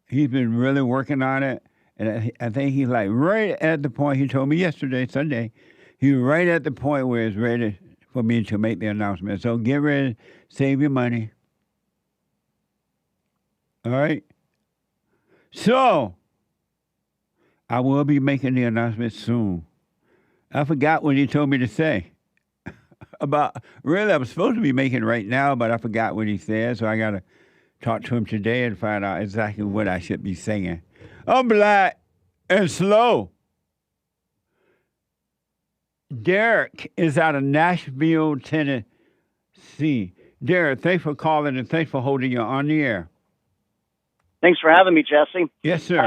Speaker 2: He's been really working on it, and I think he's like right at the point, he told me yesterday, Sunday, he's right at the point where it's ready for me to make the announcement. So get ready, save your money. All right? So, I will be making the announcement soon. I forgot what he told me to say. Really, I'm supposed to be making it right now, but I forgot what he said, so I got to talk to him today and find out exactly what I should be saying. I'm black and slow. Derek is out of Nashville, Tennessee. Derek, thanks for calling and thanks for holding you on the air.
Speaker 10: Thanks for having me, Jesse.
Speaker 2: Yes, sir.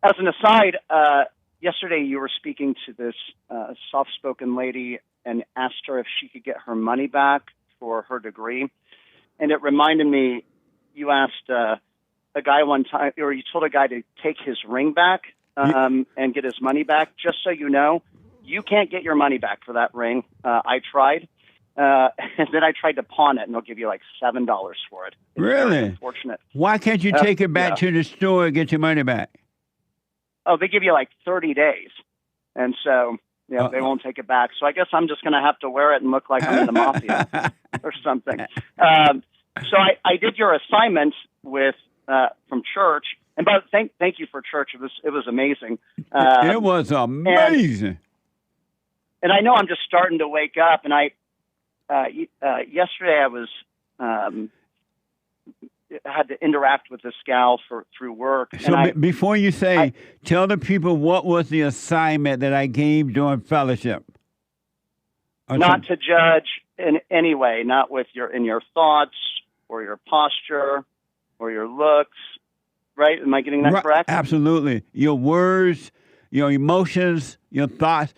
Speaker 10: As an aside, yesterday you were speaking to this soft-spoken lady and asked her if she could get her money back for her degree. And it reminded me, you asked a guy one time, or you told a guy to take his ring back and get his money back. Just so you know, you can't get your money back for that ring. I tried. And then I tried to pawn it, and they'll give you like $7 for it. It's
Speaker 2: really?
Speaker 10: Unfortunate.
Speaker 2: Why can't you take it back to the store and get your money back?
Speaker 10: Oh, they give you like 30 days. And so, they won't take it back. So I guess I'm just going to have to wear it and look like I'm in the mafia or something. So I did your assignment with from church. And thank you for church. It was amazing.
Speaker 2: It was amazing.
Speaker 10: And I know I'm just starting to wake up, and yesterday I was had to interact with this gal through work.
Speaker 2: So before you say, tell the people what was the assignment that I gave during fellowship.
Speaker 10: Not to judge in any way, not with in your thoughts or your posture or your looks. Right? Am I getting that correct?
Speaker 2: Absolutely. Your words, your emotions, your thoughts.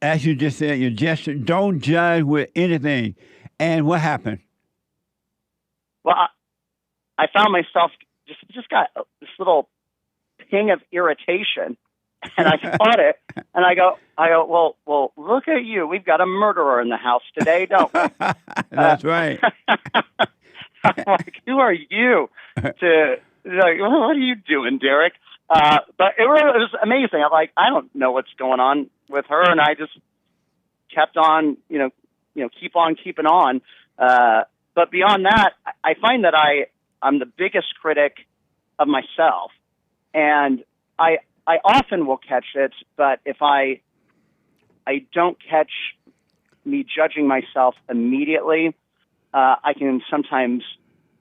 Speaker 2: As you just said, your gesture, don't judge with anything. And what happened?
Speaker 10: Well, I found myself just got this little ping of irritation, and I caught it, and I go, well, look at you. We've got a murderer in the house today, don't we?
Speaker 2: That's right.
Speaker 10: I'm like, who are you to, like, what are you doing, Derek? But it was amazing. I'm like, I don't know what's going on with her, and I just kept on, keep on keeping on. But beyond that, I find that I'm the biggest critic of myself, and I often will catch it. But if I don't catch me judging myself immediately, I can sometimes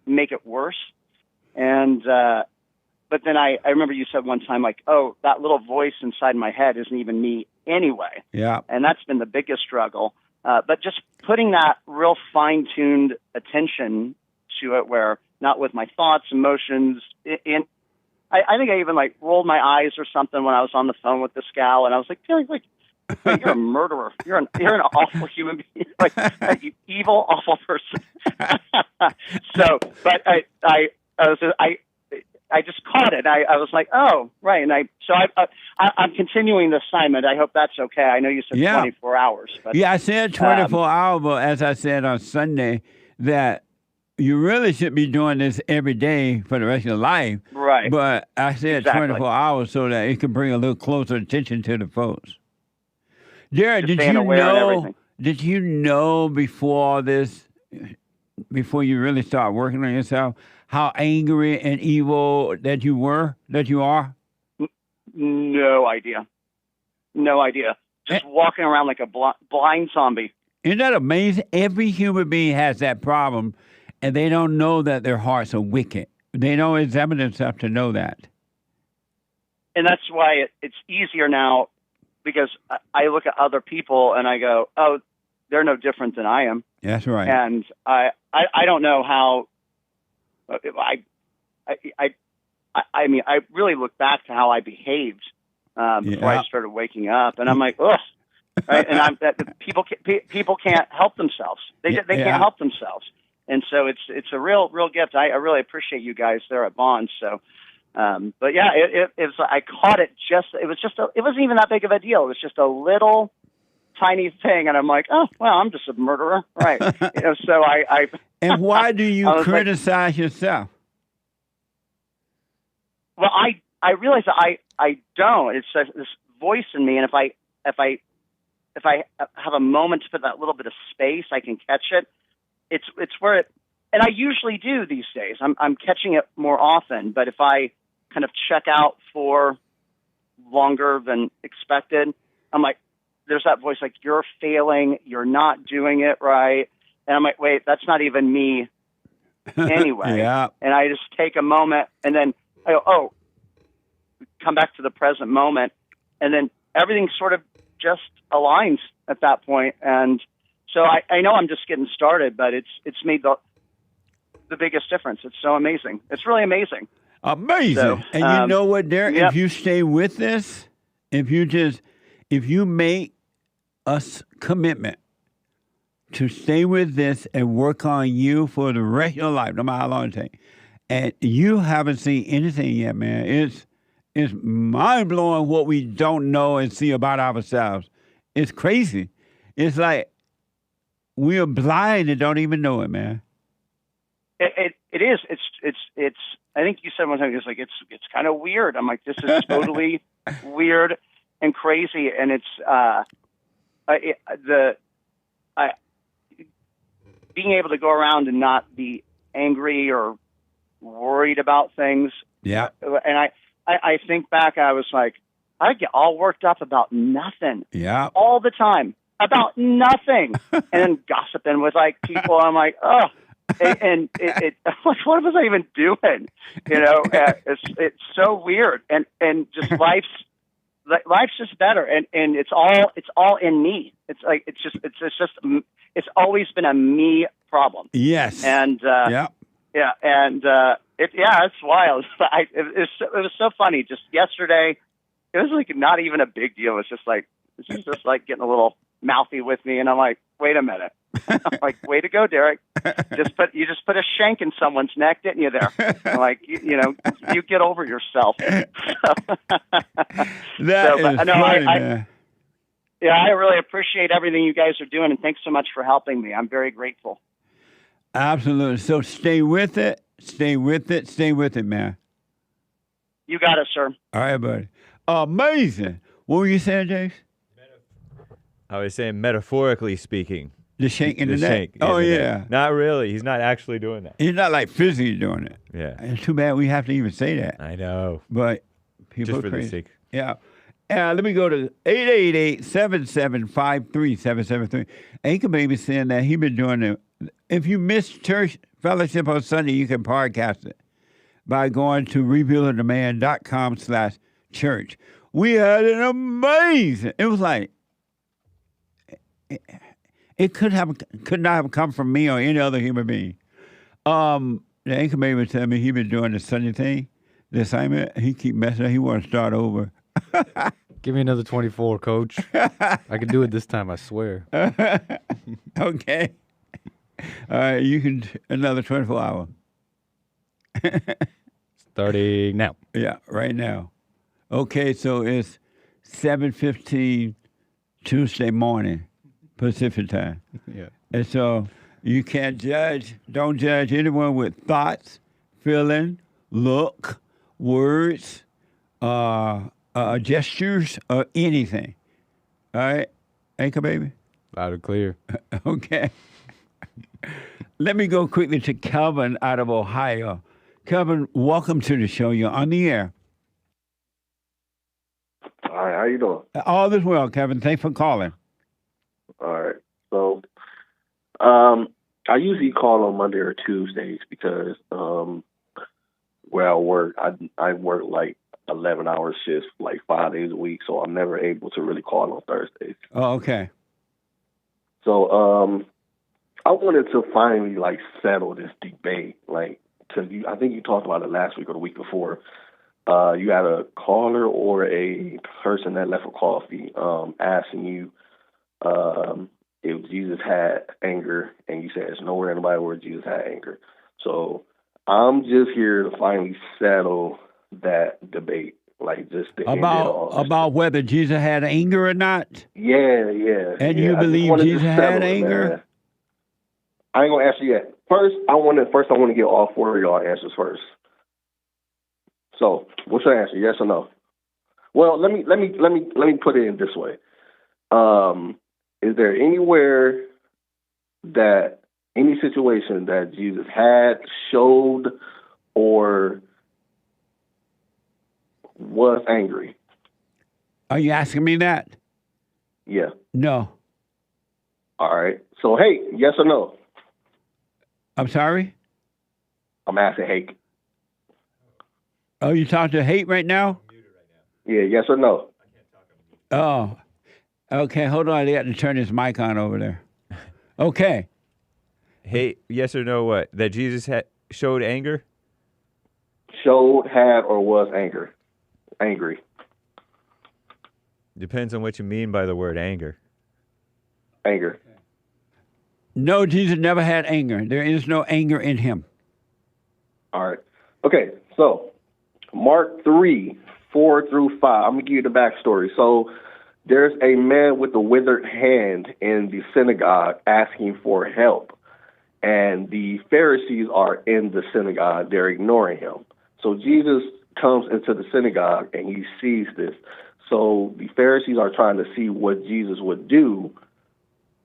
Speaker 10: make it worse. And but then I remember you said one time, like, oh, that little voice inside my head isn't even me anyway.
Speaker 2: Yeah. And
Speaker 10: that's been the biggest struggle. But just putting that real fine-tuned attention to it, where not with my thoughts, emotions. I think I even like rolled my eyes or something when I was on the phone with this gal, and I was like, like you're a murderer. You're an awful human being, like you evil, awful person. So, but I just caught it. I was like, oh, right. And I'm continuing the assignment. I hope that's okay. I know you said 24 hours. But,
Speaker 2: I said 24 hours, but as I said on Sunday, that you really should be doing this every day for the rest of your life.
Speaker 10: Right.
Speaker 2: But I said 24 hours so that it can bring a little closer attention to the folks. Jared, did you know before this, before you really start working on yourself, how angry and evil that you are?
Speaker 10: No idea. Just walking around like a blind zombie.
Speaker 2: Isn't that amazing? Every human being has that problem, and they don't know that their hearts are wicked. They don't examine themselves to know that.
Speaker 10: And that's why it's easier now, because I look at other people and I go, oh, they're no different than I am.
Speaker 2: That's right.
Speaker 10: And I don't know how. I mean, I really look back to how I behaved before I started waking up, and I'm like, ugh. Right? And people can't help themselves. They can't help themselves. And so it's a real gift. I really appreciate you guys there at Bonds. So, but yeah, it was, I caught it it wasn't even that big of a deal. It was just a little tiny thing. And I'm like, oh, well, I'm just a murderer. Right. So I
Speaker 2: And why do you criticize yourself?
Speaker 10: Well, I realize that I don't. It's this voice in me. And if I have a moment to put that little bit of space, I can catch it. It's where it, and I usually do these days. I'm catching it more often, but if I kind of check out for longer than expected, I'm like, there's that voice like, you're failing, you're not doing it right. And I'm like, wait, that's not even me anyway.
Speaker 2: Yeah.
Speaker 10: And I just take a moment and then I go, oh, come back to the present moment. And then everything sort of just aligns at that point. And so I know I'm just getting started, but it's made the biggest difference. It's so amazing. It's really amazing.
Speaker 2: Amazing.
Speaker 10: So,
Speaker 2: and you know what, Derek?
Speaker 10: Yep.
Speaker 2: If you stay with this, if you make a commitment to stay with this and work on you for the rest of your life, no matter how long it takes, and you haven't seen anything yet, man, it's mind-blowing what we don't know and see about ourselves. It's crazy. It's like we are blind and don't even know it, man.
Speaker 10: It is. It's. I think you said one time it's like it's kind of weird. I'm like, this is totally weird and crazy, and it's being able to go around and not be angry or worried about things.
Speaker 2: Yeah.
Speaker 10: And I think back, I was like, I get all worked up about nothing.
Speaker 2: Yeah.
Speaker 10: All the time about nothing, and then gossiping with like people. I'm like, oh. And what was I even doing? It's so weird, and just life's just better, and it's all in me. It's like it's always been a me problem.
Speaker 2: Yes.
Speaker 10: And it's wild. It was so funny. Just yesterday, it was like not even a big deal. It's just like getting a little mouthy with me, and I'm like, wait a minute. I'm like, way to go, Derek. You just put a shank in someone's neck, didn't you? There, I'm like, you get over yourself.
Speaker 2: That is funny, man.
Speaker 10: Yeah, I really appreciate everything you guys are doing, and thanks so much for helping me. I'm very grateful.
Speaker 2: Absolutely. So stay with it. Stay with it. Stay with it, man.
Speaker 10: You got it, sir.
Speaker 2: All right, buddy. Amazing. What were you saying, James?
Speaker 9: I was saying, metaphorically speaking.
Speaker 2: The shank in the neck?
Speaker 9: Shank.
Speaker 2: Oh, yeah.
Speaker 9: Not really. He's not actually doing that.
Speaker 2: He's not like physically doing it.
Speaker 9: Yeah.
Speaker 2: It's too bad we have to even say that.
Speaker 9: I know.
Speaker 2: But people
Speaker 9: Just
Speaker 2: are
Speaker 9: for
Speaker 2: crazy.
Speaker 9: the sake.
Speaker 2: Yeah. Let me go to 888-775-3773. Anchor Baby saying that he been doing it. If you missed church fellowship on Sunday, you can podcast it by going to rebuildingtheman.com/church. We had an amazing. It was like it could not have come from me or any other human being. The Anchor Baby was telling me he been doing the Sunday thing, the assignment. He keep messing up. He want to start over.
Speaker 3: Give me another 24, Coach. I can do it this time, I swear.
Speaker 2: Okay. All right, you can another 24 hours.
Speaker 3: Starting now.
Speaker 2: Yeah, right now. Okay, so it's 7:15 Tuesday morning, Pacific time.
Speaker 3: Yeah.
Speaker 2: And so you can't don't judge anyone with thoughts, feeling, look, words, gestures, or anything. All right, Anchor Baby?
Speaker 3: Loud and clear.
Speaker 2: Okay. Let me go quickly to Kelvin out of Ohio. Kelvin, welcome to the show. You're on the air.
Speaker 11: Hi, how you doing?
Speaker 2: All is well, Kevin. Thanks for calling.
Speaker 11: All right. So, I usually call on Monday or Tuesdays because where I work, I work like 11-hour shifts, like 5 days a week, so I'm never able to really call on Thursdays.
Speaker 2: Oh, okay.
Speaker 11: So, I wanted to finally like settle this debate. Like, I think you talked about it last week or the week before. You had a caller or a person that left a coffee asking you if Jesus had anger, and you said it's nowhere in the Bible where Jesus had anger. So I'm just here to finally settle that debate, like just to end it all.
Speaker 2: About whether Jesus had anger or not.
Speaker 11: Yeah.
Speaker 2: And
Speaker 11: yeah.
Speaker 2: you believe Jesus had anger?
Speaker 11: Man. I ain't gonna answer yet. First, I want to get all four of y'all answers first. So, what's your answer? Yes or no? Well, let me put it in this way. Is there anywhere that any situation that Jesus had, showed, or was angry?
Speaker 2: Are you asking me that?
Speaker 11: Yeah.
Speaker 2: No.
Speaker 11: All right. So, hey, yes or no?
Speaker 2: I'm sorry?
Speaker 11: I'm asking Hake.
Speaker 2: Oh, you talking to Hate right now?
Speaker 11: Yeah, yes or no?
Speaker 2: Oh, okay. Hold on. I got to turn his mic on over there. Okay.
Speaker 9: Hey, yes or no what? That Jesus showed anger?
Speaker 11: Showed, had, or was angry.
Speaker 9: Depends on what you mean by the word anger.
Speaker 11: Anger.
Speaker 2: No, Jesus never had anger. There is no anger in him.
Speaker 11: All right. Okay, so Mark 3:4-5. I'm going to give you the backstory. So there's a man with a withered hand in the synagogue asking for help. And the Pharisees are in the synagogue. They're ignoring him. So Jesus comes into the synagogue and he sees this. So the Pharisees are trying to see what Jesus would do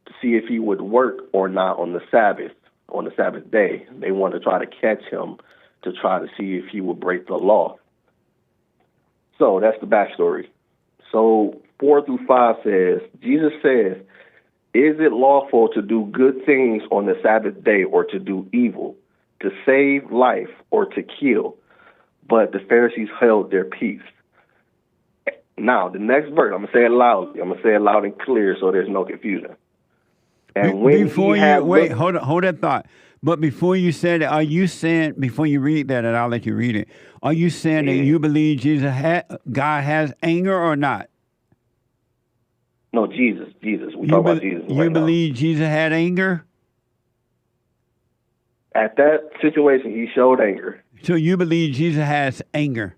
Speaker 11: to see if he would work or not on the Sabbath day. They want to try to catch him to try to see if he would break the law. So that's the backstory. So 4-5 says, Jesus says, is it lawful to do good things on the Sabbath day or to do evil, to save life or to kill? But the Pharisees held their peace. Now, the next verse, I'm going to say it loudly. I'm going to say it loud and clear so there's no confusion. And when
Speaker 2: hold that thought. But before you said it, are you saying, before you read that, and I'll let you read it, are you saying that you believe God has anger or not?
Speaker 11: No, Jesus. We talk about Jesus.
Speaker 2: You believe Jesus had anger?
Speaker 11: At that situation, he showed anger.
Speaker 2: So you believe Jesus has anger?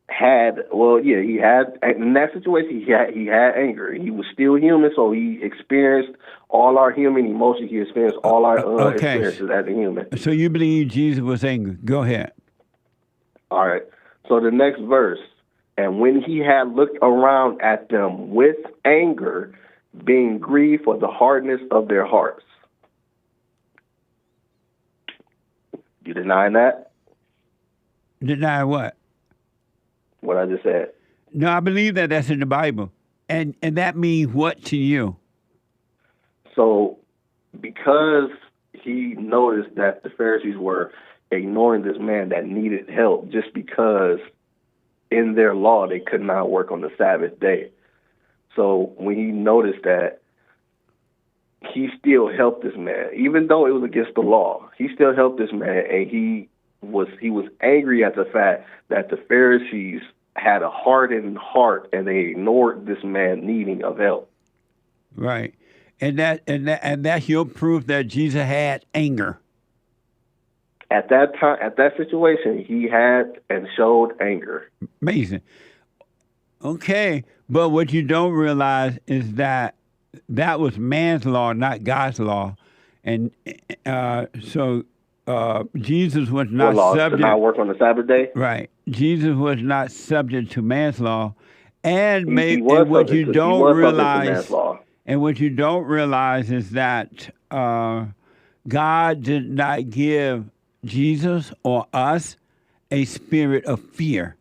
Speaker 11: He had, in that situation, he had anger. He was still human, so he experienced all our human emotions. He experienced all our experiences as a human.
Speaker 2: So you believe Jesus was angry. Go ahead.
Speaker 11: All right. So the next verse, and when he had looked around at them with anger, being grieved for the hardness of their hearts. You denying that?
Speaker 2: Deny what?
Speaker 11: What I just said.
Speaker 2: No, I believe that that's in the Bible. And that means what to you?
Speaker 11: So because he noticed that the Pharisees were ignoring this man that needed help just because in their law they could not work on the Sabbath day. So when he noticed that, he still helped this man. Even though it was against the law, he still helped this man, and he was angry at the fact that the Pharisees had a hardened heart and they ignored this man needing of help.
Speaker 2: Right. And that's your proof that Jesus had anger.
Speaker 11: At that time, at that situation, he had and showed anger.
Speaker 2: Amazing. Okay, but what you don't realize is that was man's law, not God's law, and so Jesus was not subject
Speaker 11: to not work on the Sabbath day.
Speaker 2: Right. Jesus was not subject to man's law, and what you don't realize is that God did not give Jesus or us a spirit of fear.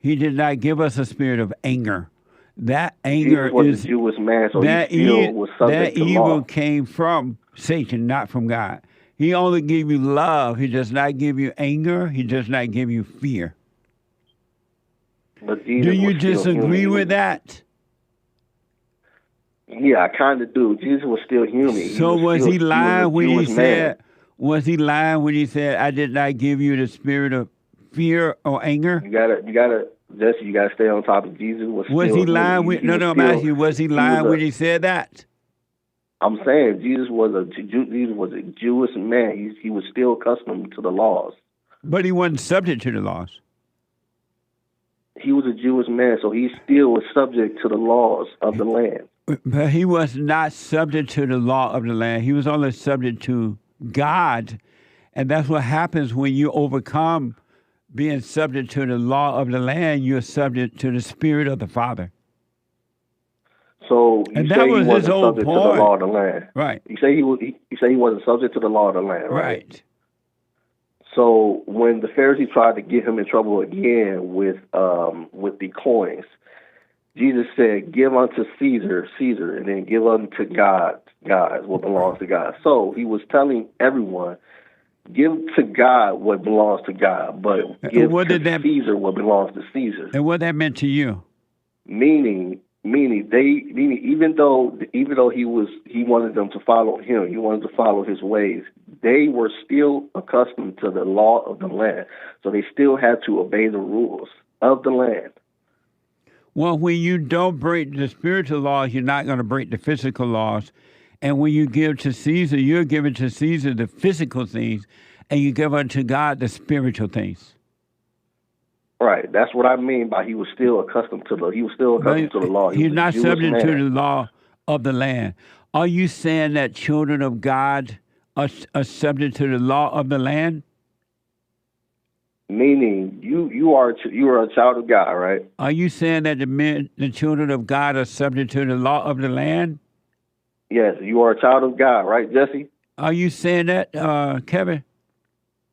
Speaker 2: He did not give us a spirit of anger. That anger
Speaker 11: is a Jewish man, so he still was subject to law. That
Speaker 2: evil came from Satan, not from God. He only gave you love. He does not give you anger. He does not give you fear.
Speaker 11: But
Speaker 2: do you disagree with that?
Speaker 11: Yeah, I kind of do. Jesus was still human.
Speaker 2: So was he lying when he said? Was he lying when he said, "I did not give you the spirit of fear or anger"?
Speaker 11: You gotta, Jesse. You gotta stay on top of Jesus.
Speaker 2: Was he lying? I'm asking you. Was he lying when he said that?
Speaker 11: I'm saying Jesus was a Jewish man. He was still accustomed to the laws.
Speaker 2: But he wasn't subject to the laws.
Speaker 11: He was a Jewish man, so he still was subject to the laws of the land.
Speaker 2: But he was not subject to the law of the land. He was only subject to God. And that's what happens when you overcome being subject to the law of the land. You're subject to the Spirit of the Father.
Speaker 11: So you say he wasn't subject to the law of the land.
Speaker 2: Right.
Speaker 11: You say he wasn't subject to the law of the land, right?
Speaker 2: Right.
Speaker 11: So when the Pharisees tried to get him in trouble again with the coins, Jesus said, "Give unto Caesar, Caesar, and then give unto God, God, what belongs to God." So he was telling everyone, give to God what belongs to God, but give to Caesar what belongs to Caesar.
Speaker 2: And what that meant to you?
Speaker 11: Meaning even though he wanted them to follow him, he wanted to follow his ways, they were still accustomed to the law of the land. So they still had to obey the rules of the land.
Speaker 2: Well, when you don't break the spiritual laws, you're not going to break the physical laws. And when you give to Caesar, you're giving to Caesar the physical things, and you give unto God the spiritual things.
Speaker 11: Right. That's what I mean by he was still accustomed to the law.
Speaker 2: He's not subject to the law of the land. Are you saying that children of God are subject to the law of the land?
Speaker 11: Meaning you are a child of God, right?
Speaker 2: Are you saying that the children of God are subject to the law of the land?
Speaker 11: Yes, you are a child of God, right, Jesse?
Speaker 2: Are you saying that, Kevin?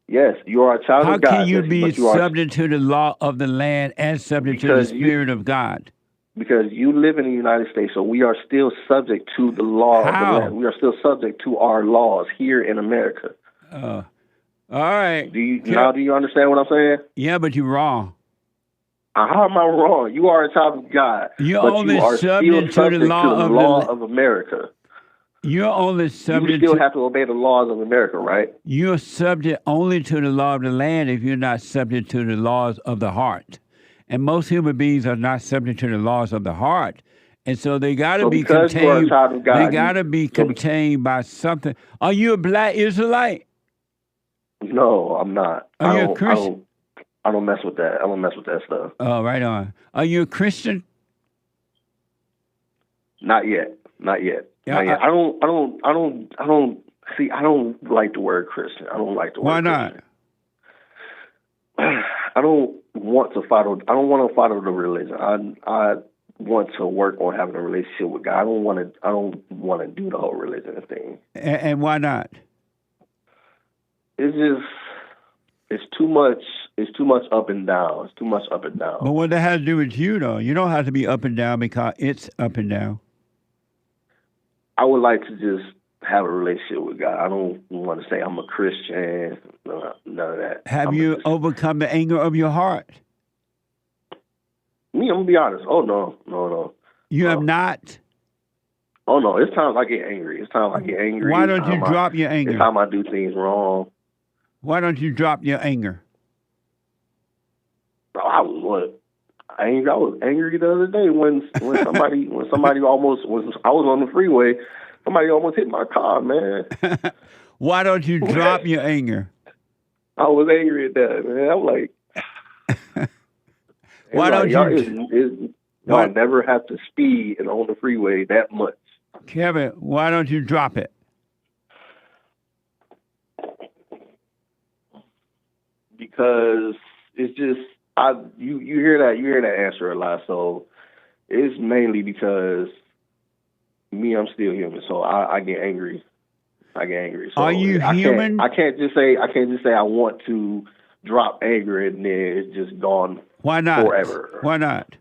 Speaker 11: Yes, you are a child of God.
Speaker 2: How can you be subject to the law of the land and subject to the Spirit of God?
Speaker 11: Because you live in the United States, so we are still subject to the law of the land. We are still subject to our laws here in America.
Speaker 2: All right.
Speaker 11: Do you understand what I'm saying?
Speaker 2: Yeah, but you're wrong.
Speaker 11: How am I wrong? You are a child of God.
Speaker 2: You're
Speaker 11: but
Speaker 2: only
Speaker 11: you are
Speaker 2: subject to the law
Speaker 11: of America.
Speaker 2: You're only subject.
Speaker 11: You still have to obey the laws of America, right?
Speaker 2: You're subject only to the law of the land if you're not subject to the laws of the heart. And most human beings are not subject to the laws of the heart. And so they got to be contained. They got to be contained by something. Are you a black Israelite?
Speaker 11: No, I'm not.
Speaker 2: Are you a Christian?
Speaker 11: I don't mess with that. I don't mess with that stuff.
Speaker 2: Oh, right on. Are you a Christian?
Speaker 11: Not yet. Not yet.
Speaker 2: Yeah,
Speaker 11: not yet. I don't like the word Christian. I don't like the word
Speaker 2: Why not?
Speaker 11: Christian. I don't want to follow the religion. I want to work on having a relationship with God. I don't want to do the whole religion thing.
Speaker 2: And why not?
Speaker 11: It's too much up and down. It's too much up and down.
Speaker 2: But what that has to do with you, though? You don't have to be up and down because it's up and down.
Speaker 11: I would like to just have a relationship with God. I don't want to say I'm a Christian, none of that.
Speaker 2: Have you overcome the anger of your heart?
Speaker 11: Me, I'm going to be honest. Oh, no.
Speaker 2: You have not?
Speaker 11: Oh, no. It's times I get angry.
Speaker 2: Why don't you drop your anger?
Speaker 11: It's time I do things wrong.
Speaker 2: Why don't you drop your anger?
Speaker 11: I was angry the other day when somebody almost was. I was on the freeway. Somebody almost hit my car, man.
Speaker 2: Why don't you drop your anger?
Speaker 11: I was angry at that, man. I'm like,
Speaker 2: why don't you?
Speaker 11: Y'all never have to speed and on the freeway that much.
Speaker 2: Kevin, why don't you drop it?
Speaker 11: Because it's just you hear that answer a lot, so it's mainly because me, I'm still human, so I get angry. So
Speaker 2: are you human?
Speaker 11: I can't just say I want to drop anger and then it's just gone.
Speaker 2: Why not?
Speaker 11: Forever.
Speaker 2: Why not?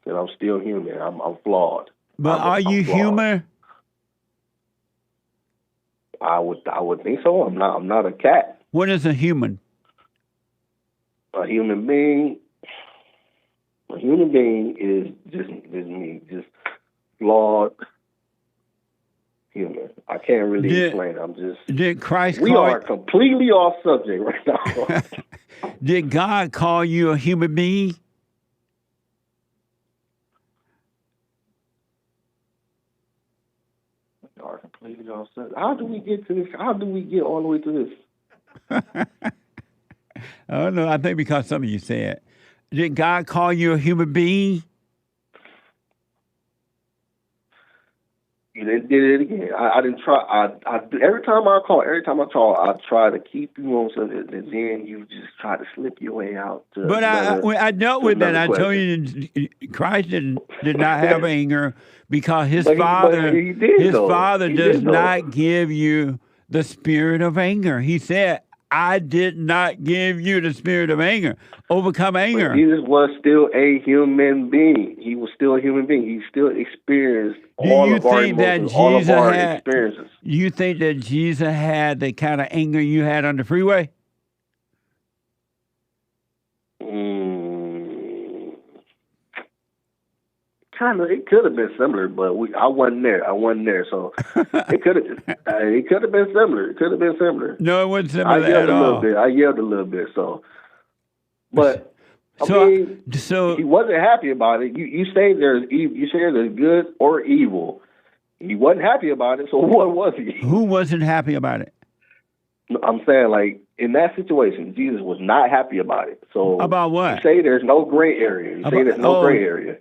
Speaker 11: Because I'm still human. I'm flawed.
Speaker 2: But are you human?
Speaker 11: I would think so. I'm not a cat.
Speaker 2: What is a human?
Speaker 11: A human being is just me, just flawed human. I can't really explain.
Speaker 2: Did Christ?
Speaker 11: We are completely off subject right now.
Speaker 2: Did God call you a human being?
Speaker 11: You know, so how do we get to this? How do we get all the way to this?
Speaker 2: I don't know. I think because some of you said, did God call you a human being?
Speaker 11: You did it again. I didn't try. I every time I call, I try to keep you on something, and then you just try to slip your way out.
Speaker 2: But I dealt with that. I told you Christ did not have anger because his father does not give you the spirit of anger. He said, I did not give you the spirit of anger. Overcome anger.
Speaker 11: But Jesus was still a human being. He was still a human being. He still experienced all of our emotions, all of our experiences.
Speaker 2: You think that Jesus had the kind of anger you had on the freeway?
Speaker 11: Kind of. It could have been similar, but I wasn't there. So it could have been similar. It could have been similar.
Speaker 2: No, it wasn't similar at all.
Speaker 11: I yelled a little bit. So, but I mean, he wasn't happy about it. You say there's good or evil. He wasn't happy about it. So what was he?
Speaker 2: Who wasn't happy about it?
Speaker 11: I'm saying, like, in that situation, Jesus was not happy about it. So
Speaker 2: about what?
Speaker 11: You say there's no gray area. Gray area.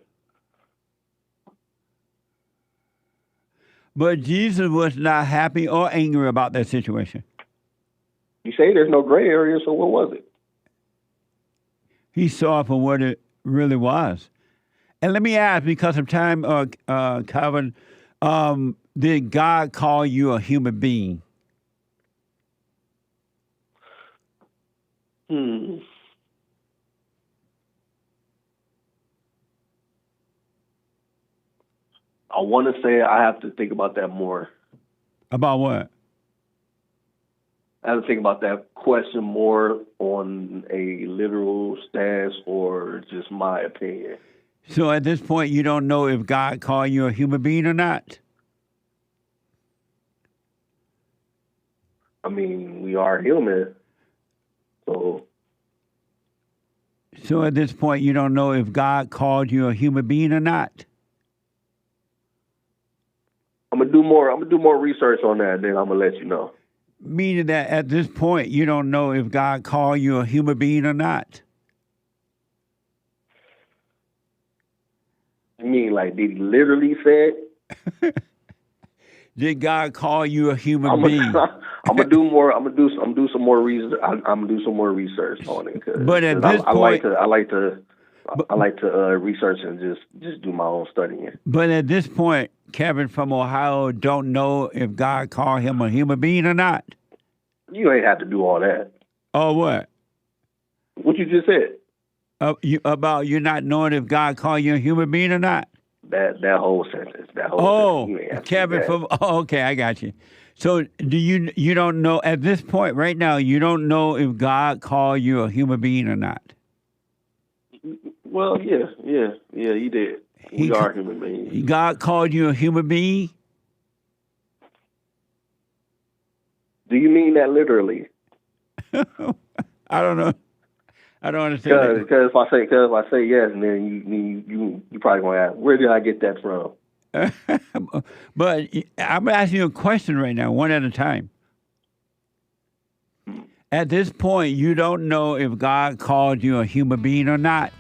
Speaker 2: But Jesus was not happy or angry about that situation.
Speaker 11: You say there's no gray area, so what was it?
Speaker 2: He saw it for what it really was. And let me ask, because of time, Calvin, did God call you a human being?
Speaker 11: I want to say I have to think about that more.
Speaker 2: About what?
Speaker 11: I have to think about that question more on a literal stance or just my opinion.
Speaker 2: So at this point, you don't know if God called you a human being or not?
Speaker 11: I mean, we are human.
Speaker 2: So at this point, you don't know if God called you a human being or not?
Speaker 11: I'm gonna do more research on that, and then I'm gonna let you know.
Speaker 2: Meaning that at this point, you don't know if God called you a human being or not.
Speaker 11: You mean like did he literally say it?
Speaker 2: Did God call you a human being?
Speaker 11: I'm gonna do some more research. I'm gonna do some more research on it.
Speaker 2: But at this point,
Speaker 11: I like to research and just do my own studying.
Speaker 2: But at this point, Kevin from Ohio don't know if God called him a human being or not.
Speaker 11: You ain't have to do all that.
Speaker 2: Oh, what?
Speaker 11: What you just said.
Speaker 2: About you not knowing if God called you a human being or not.
Speaker 11: That whole sentence.
Speaker 2: Kevin from. Oh, okay, I got you. So do you don't know at this point right now? You don't know if God called you a human being or not.
Speaker 11: Well, yeah, he did. We are human beings.
Speaker 2: God called you a human being?
Speaker 11: Do you mean that literally?
Speaker 2: I don't know. I don't understand.
Speaker 11: Because if I say yes, and then you probably gonna ask, where did I get that from?
Speaker 2: But I'm asking you a question right now, one at a time. At this point, you don't know if God called you a human being or not.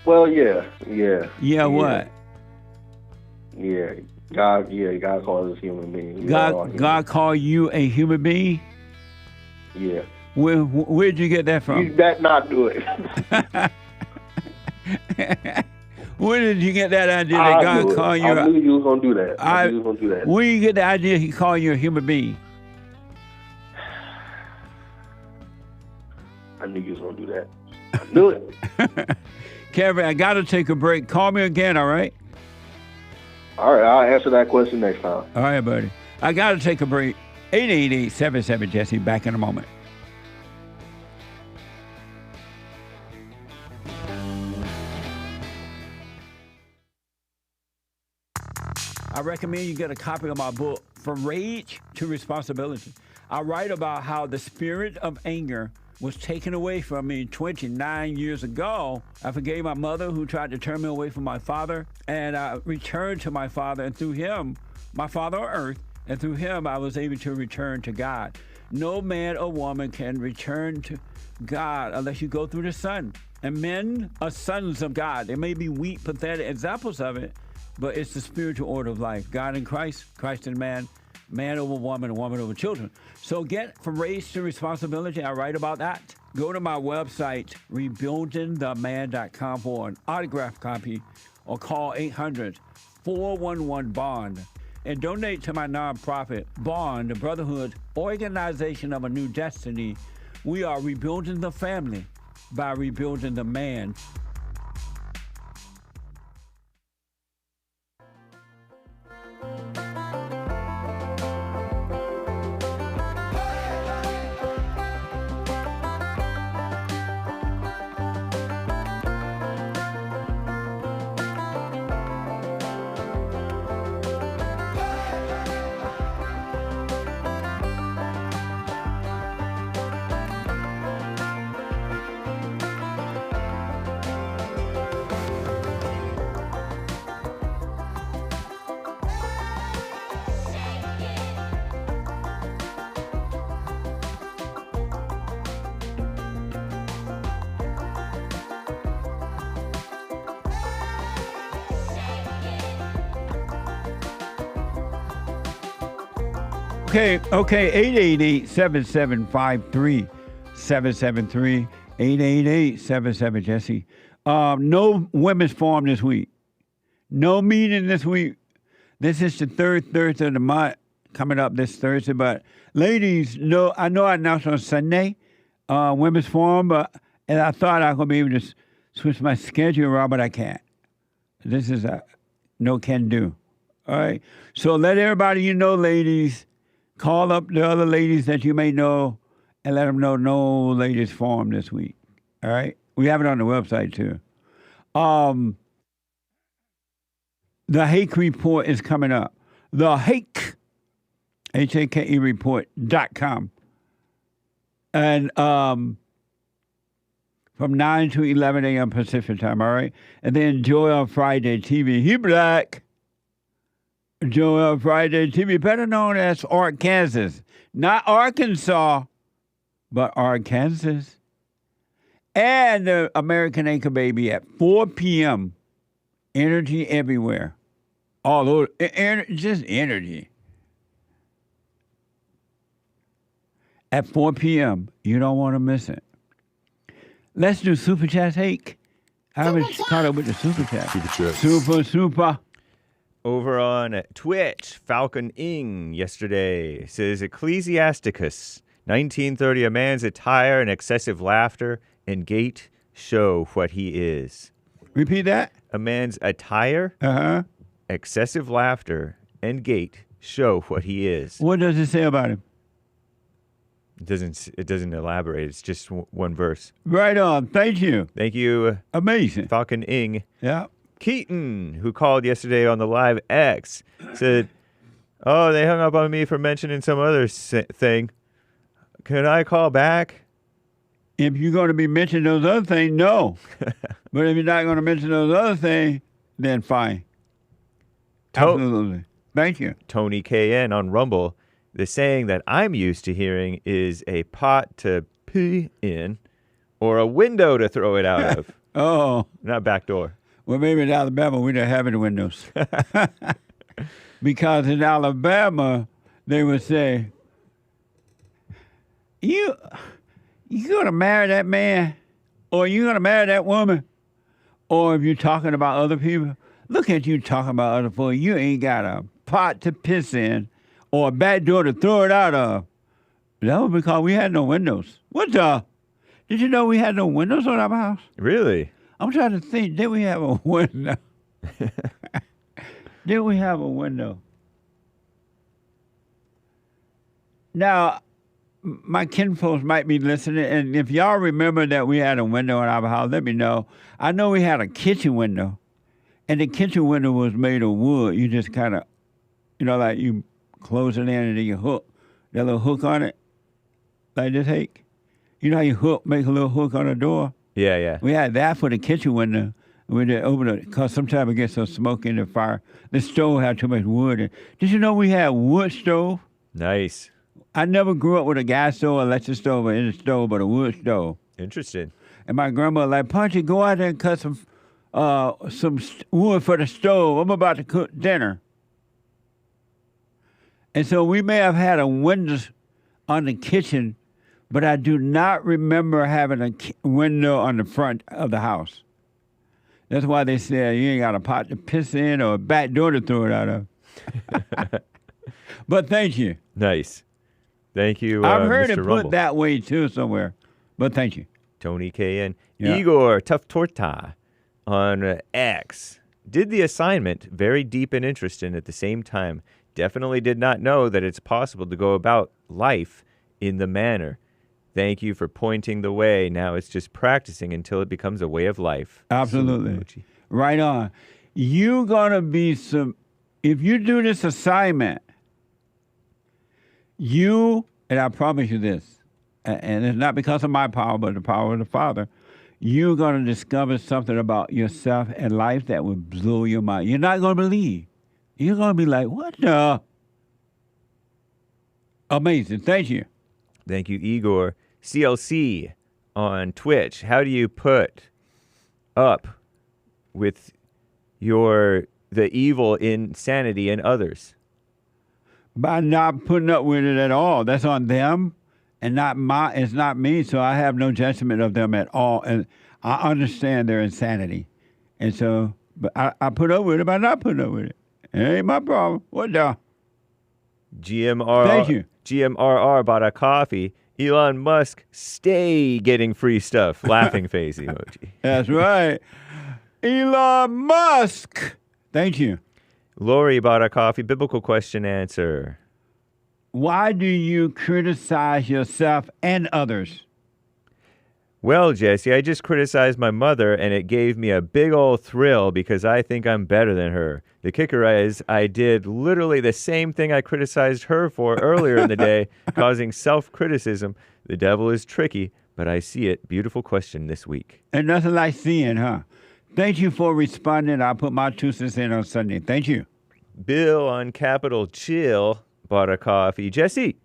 Speaker 11: Well, yeah.
Speaker 2: Yeah, what?
Speaker 11: Yeah, God calls us human beings.
Speaker 2: God called you a human being?
Speaker 11: Yeah.
Speaker 2: Where'd you get that from?
Speaker 11: You better not do it.
Speaker 2: Where did you get that idea that God called you?
Speaker 11: I knew you was gonna do that.
Speaker 2: Where did you get the idea He called you a human being?
Speaker 11: I knew you was gonna do that. I knew it.
Speaker 2: Kevin, I got to take a break. Call me again, all right?
Speaker 11: All right, I'll answer that question next time.
Speaker 2: All right, buddy. I got to take a break. 888-77-JESSE. Back in a moment. I recommend you get a copy of my book, From Rage to Responsibility. I write about how the spirit of anger was taken away from me 29 years ago. I forgave my mother who tried to turn me away from my father, and I returned to my father, and through him, my father on earth, and through him I was able to return to God. No man or woman can return to God unless you go through the Son. And men are sons of God. They may be weak, pathetic examples of it, but it's the spiritual order of life. God in Christ, Christ in man, man over woman, and woman over children. So get from race to responsibility. I write about that. Go to my website, rebuildingtheman.com for an autographed copy, or call 800-411-BOND. And donate to my nonprofit, Bond, the Brotherhood Organization of a New Destiny. We are rebuilding the family by rebuilding the man. Okay, 888-775-3773, 888-77-JESSE. No women's forum this week. No meeting this week. This is the third Thursday of the month coming up this Thursday. But ladies, I know I announced on Sunday, women's forum, and I thought I was going to be able to switch my schedule around, but I can't. This is a no can do. All right? So let everybody you know, ladies, call up the other ladies that you may know and let them know no ladies forum this week. All right? We have it on the website, too. The Hake Report is coming up. The Hake, Hake report.com. And from 9 to 11 a.m. Pacific time, all right? And then Joel Friday TV. He black. Joel Friday TV, better known as Arkansas. Not Arkansas, but Arkansas. And the American Anchor Baby at 4 p.m. Energy everywhere. All over. Just energy. At 4 p.m. You don't want to miss it. Let's do Super Chat, Hake. I was caught up with the Super Chat. Super.
Speaker 9: Over on Twitch, Falcon Ing yesterday says Ecclesiasticus, 1930, a man's attire and excessive laughter and gait show what he is.
Speaker 2: Repeat that.
Speaker 9: A man's attire, excessive laughter, and gait show what he is.
Speaker 2: What does it say about him?
Speaker 9: It doesn't elaborate. It's just one verse.
Speaker 2: Right on. Thank you.
Speaker 9: Thank you.
Speaker 2: Amazing.
Speaker 9: Falcon Ing.
Speaker 2: Yeah.
Speaker 9: Keaton, who called yesterday on the Live X, said, "Oh, they hung up on me for mentioning some other thing. Can I call back?"
Speaker 2: If you're going to be mentioning those other things, no. But if you're not going to mention those other things, then fine. Absolutely. Thank you.
Speaker 9: Tony KN on Rumble. The saying that I'm used to hearing is a pot to pee in or a window to throw it out of.
Speaker 2: Oh.
Speaker 9: Not back door.
Speaker 2: Well, maybe in Alabama, we don't have any windows. Because in Alabama, they would say, you going to marry that man? Or you going to marry that woman? Or if you're talking about other people, look at you talking about other people. You ain't got a pot to piss in or a back door to throw it out of. That was because we had no windows. What the? Did you know we had no windows on our house?
Speaker 9: Really?
Speaker 2: I'm trying to think, did we have a window? Did we have a window? Now, my kinfolks might be listening, and if y'all remember that we had a window in our house, let me know. I know we had a kitchen window, and the kitchen window was made of wood. You just kind of, like you close it in and then you hook, that little hook on it, like this, Hake. You know how you make a little hook on the door?
Speaker 9: Yeah, yeah.
Speaker 2: We had that for the kitchen window. We did open it because sometimes it gets some smoke in the fire. The stove had too much wood. Did you know we had wood stove?
Speaker 9: Nice.
Speaker 2: I never grew up with a gas stove, electric stove, or any stove, but a wood stove.
Speaker 9: Interesting.
Speaker 2: And my grandmother like, Punchy, go out there and cut some wood for the stove. I'm about to cook dinner. And so we may have had a window on the kitchen, but I do not remember having a window on the front of the house. That's why they say you ain't got a pot to piss in or a back door to throw it out of. But thank you.
Speaker 9: Nice. Thank you,
Speaker 2: I've heard
Speaker 9: Mr.
Speaker 2: it put
Speaker 9: Rumble.
Speaker 2: that way too somewhere. But thank you.
Speaker 9: Tony KN.
Speaker 2: Yeah.
Speaker 9: Igor Tough Torta on X. Did the assignment, very deep and interesting at the same time. Definitely did not know that it's possible to go about life in the manner. Thank you for pointing the way. Now it's just practicing until it becomes a way of life.
Speaker 2: Absolutely. Right on. You're going to be if you do this assignment, and I promise you this, and it's not because of my power, but the power of the Father, you're going to discover something about yourself and life that will blow your mind. You're not going to believe. You're going to be like, what the? Amazing. Thank you.
Speaker 9: Thank you, Igor. CLC on Twitch. How do you put up with the evil insanity in others?
Speaker 2: By not putting up with it at all. That's on them and it's not me, so I have no judgment of them at all. And I understand their insanity. And so, but I put up with it by not putting up with it. It ain't my problem. What the?
Speaker 9: GMRR.
Speaker 2: Thank you.
Speaker 9: GMRR bought a coffee. Elon Musk, stay getting free stuff. Laughing face emoji.
Speaker 2: That's right. Elon Musk. Thank you.
Speaker 9: Lori bought a coffee. Biblical question answer.
Speaker 2: Why do you criticize yourself and others?
Speaker 9: Well, Jesse, I just criticized my mother, and it gave me a big old thrill because I think I'm better than her. The kicker is I did literally the same thing I criticized her for earlier in the day, causing self-criticism. The devil is tricky, but I see it. Beautiful question this week.
Speaker 2: And nothing like seeing, huh? Thank you for responding. I'll put my 2 cents in on Sunday. Thank you.
Speaker 9: Bill on Capitol Chill bought a coffee. Jesse,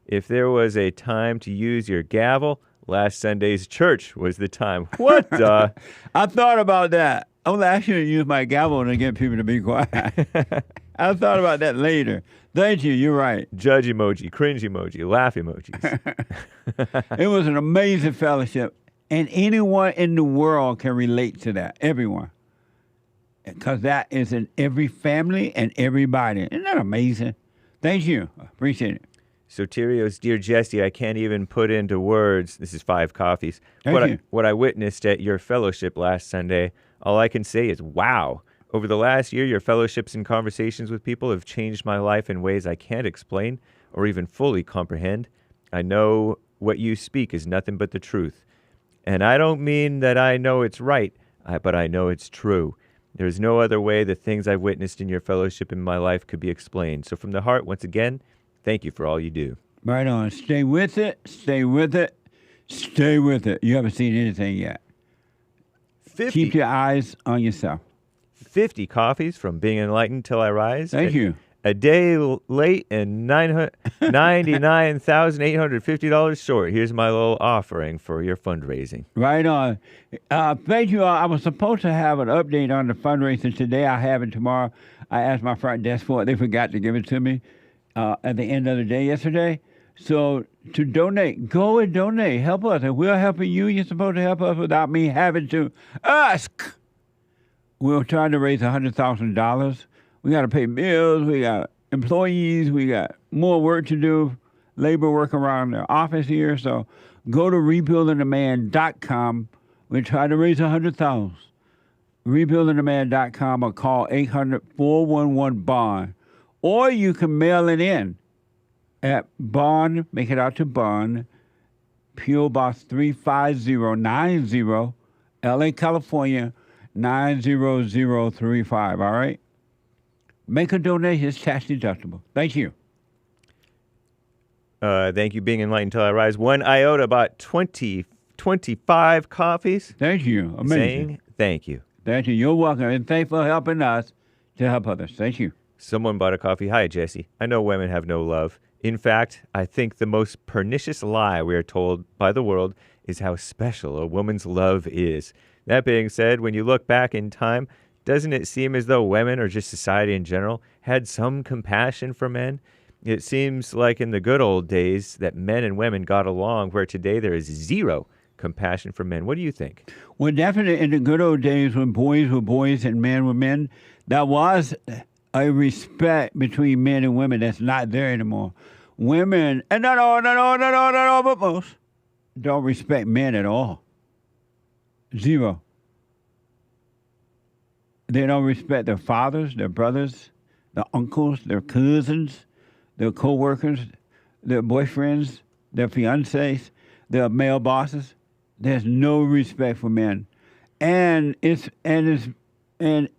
Speaker 9: if there was a time to use your gavel, last Sunday's church was the time. What the?
Speaker 2: I thought about that. I should use my gavel to get people to be quiet. I thought about that later. Thank you. You're right.
Speaker 9: Judge emoji, cringe emoji, laugh emojis.
Speaker 2: It was an amazing fellowship. And anyone in the world can relate to that. Everyone. Because that is in every family and everybody. Isn't that amazing? Thank you. Appreciate it.
Speaker 9: Soterios, dear Jesse, I can't even put into words. This is 5 coffees. What I witnessed at your fellowship last Sunday. All I can say is, wow. Over the last year, your fellowships and conversations with people have changed my life in ways I can't explain or even fully comprehend. I know what you speak is nothing but the truth. And I don't mean that I know it's right, but I know it's true. There's no other way the things I've witnessed in your fellowship in my life could be explained. So from the heart, once again, thank you for all you do.
Speaker 2: Right on. Stay with it. Stay with it. Stay with it. You haven't seen anything yet.
Speaker 9: 50.
Speaker 2: Keep your eyes on yourself.
Speaker 9: 50 coffees from Being Enlightened Till I Rise.
Speaker 2: Thank you.
Speaker 9: A day late and $99,850 short. Here's my little offering for your fundraising.
Speaker 2: Right on. Thank you all. I was supposed to have an update on the fundraising today. I have it tomorrow. I asked my front desk for it. They forgot to give it to me at the end of the day yesterday. So to donate, go and donate. Help us. If we're helping you, you're supposed to help us without me having to ask. We're trying to raise $100,000. We got to pay bills. We got employees. We got more work to do, labor work around the office here. So go to rebuildingtheman.com. We're trying to raise $100,000. Rebuildingtheman.com or call 800-411-BOND. Or you can mail it in at Bond, make it out to Bond, P.O. Box 35090, L.A., California, 90035, all right? Make a donation. It's tax deductible. Thank you.
Speaker 9: Thank you, being enlightened till I rise. 1 iota bought 25 coffees.
Speaker 2: Thank you. Amazing.
Speaker 9: Saying thank you.
Speaker 2: Thank you. You're welcome. And thanks for helping us to help others. Thank you.
Speaker 9: Someone bought a coffee. Hi, Jesse. I know women have no love. In fact, I think the most pernicious lie we are told by the world is how special a woman's love is. That being said, when you look back in time, doesn't it seem as though women, or just society in general, had some compassion for men? It seems like in the good old days that men and women got along, where today there is zero compassion for men. What do you think?
Speaker 2: Well, definitely in the good old days when boys were boys and men were men, there was a respect between men and women that's not there anymore. Women, and not all, but most, don't respect men at all. Zero. They don't respect their fathers, their brothers, their uncles, their cousins, their co-workers, their boyfriends, their fiancés, their male bosses. There's no respect for men. And it's the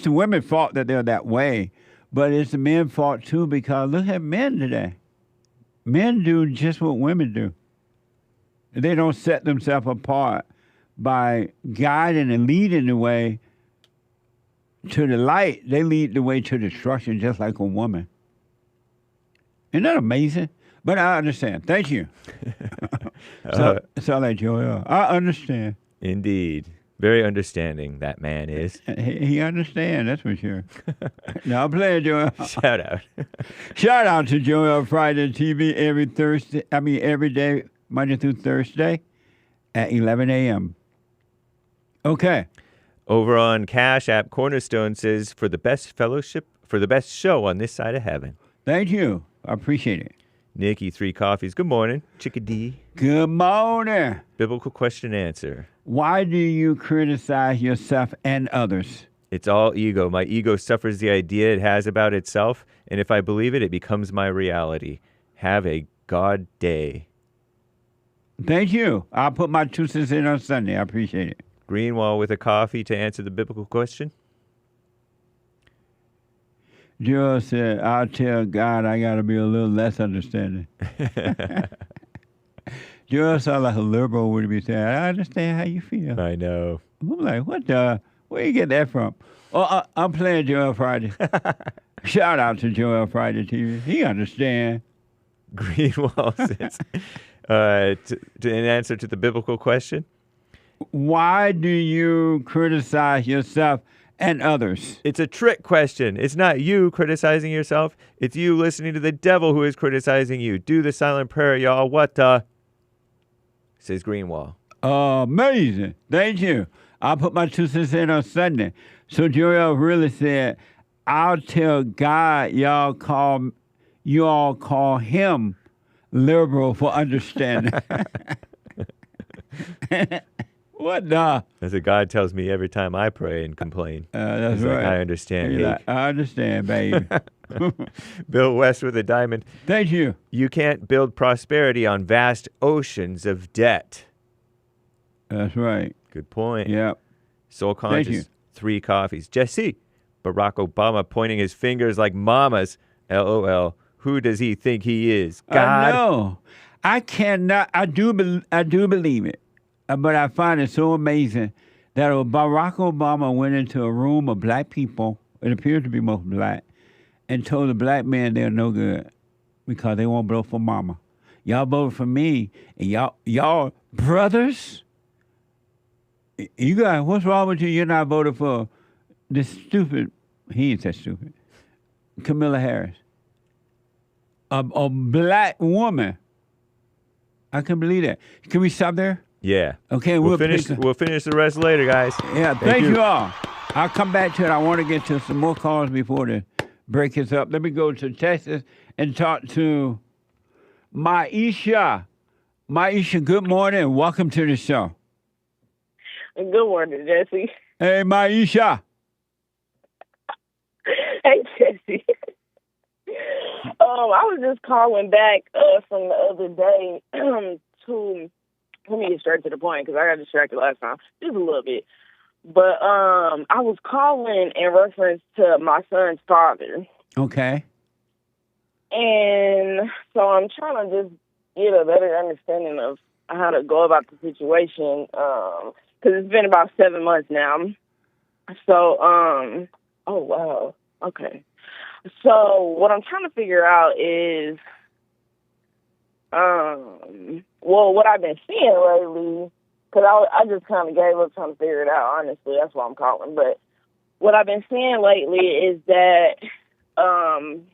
Speaker 2: women's fault that they're that way, but it's the men's fault too, because look at men today. Men do just what women do. They don't set themselves apart by guiding and leading the way to the light. They lead the way to destruction just like a woman. Isn't that amazing? But I understand. Thank you. So like Joel. I understand.
Speaker 9: Indeed. Very understanding, that man is.
Speaker 2: He understands, that's for sure. No, I'm playing Joel.
Speaker 9: Shout out.
Speaker 2: Shout out to Joel Friday TV every day, Monday through Thursday at 11 a.m. Okay.
Speaker 9: Over on Cash App, Cornerstone says, for the best fellowship, for the best show on this side of heaven.
Speaker 2: Thank you. I appreciate it.
Speaker 9: Nikki, 3 coffees. Good morning. Chickadee.
Speaker 2: Good morning.
Speaker 9: Biblical question and answer.
Speaker 2: Why do you criticize yourself and others?
Speaker 9: It's all ego. My ego suffers the idea it has about itself, and if I believe it, it becomes my reality. Have a God day.
Speaker 2: Thank you. I'll put my 2 cents in on Sunday. I appreciate it.
Speaker 9: Greenwall with a coffee to answer the biblical question.
Speaker 2: Joe said, I'll tell God I got to be a little less understanding. Joe sounds like a liberal would be saying, I understand how you feel.
Speaker 9: I know.
Speaker 2: I'm like, where you get that from? Oh, I'm playing Joel Friday. Shout out to Joel Friday TV. He understand.
Speaker 9: Greenwall says, in answer to the biblical question.
Speaker 2: Why do you criticize yourself and others?
Speaker 9: It's a trick question. It's not you criticizing yourself. It's you listening to the devil who is criticizing you. Do the silent prayer, y'all. What the? Says Greenwall.
Speaker 2: Amazing. Thank you. I'll put my 2 cents in on Sunday. So Joel really said, I'll tell God y'all call him liberal for understanding. What the?
Speaker 9: That's what God tells me every time I pray and complain.
Speaker 2: That's
Speaker 9: He's
Speaker 2: right.
Speaker 9: Like, I understand.
Speaker 2: Like, I understand, baby.
Speaker 9: Bill West with a diamond.
Speaker 2: Thank you.
Speaker 9: You can't build prosperity on vast oceans of debt.
Speaker 2: That's right.
Speaker 9: Good point.
Speaker 2: Yep.
Speaker 9: Soul Conscious,
Speaker 2: Thank you.
Speaker 9: 3 coffees. Jesse, Barack Obama pointing his fingers like mamas. LOL. Who does he think he is? God?
Speaker 2: I know. I cannot. I do believe it. But I find it so amazing that Barack Obama went into a room of black people, it appears to be most black, and told the black men they're no good because they won't vote for mama. Y'all voted for me, and y'all brothers, you guys, what's wrong with you? You're not voting for this stupid, he ain't that stupid, Kamala Harris. A black woman. I can't believe that. Can we stop there?
Speaker 9: Yeah.
Speaker 2: Okay,
Speaker 9: we'll finish the rest later, guys.
Speaker 2: Yeah, thank you all. I'll come back to it. I want to get to some more calls before the break is up. Let me go to Texas and talk to MYISHA. MYISHA, good morning and welcome to the show.
Speaker 12: Good morning, Jesse.
Speaker 2: Hey, MYISHA.
Speaker 12: Hey, Jesse. I was just calling back from the other day to... Let me get straight to the point because I got distracted last time, just a little bit. But I was calling in reference to my son's father.
Speaker 2: Okay.
Speaker 12: And so I'm trying to just get a better understanding of how to go about the situation, because it's been about 7 months now. So, oh, wow. Okay. So what I'm trying to figure out is, well, what I've been seeing lately, because I just kind of gave up trying to figure it out, honestly. That's why I'm calling. But what I've been seeing lately is that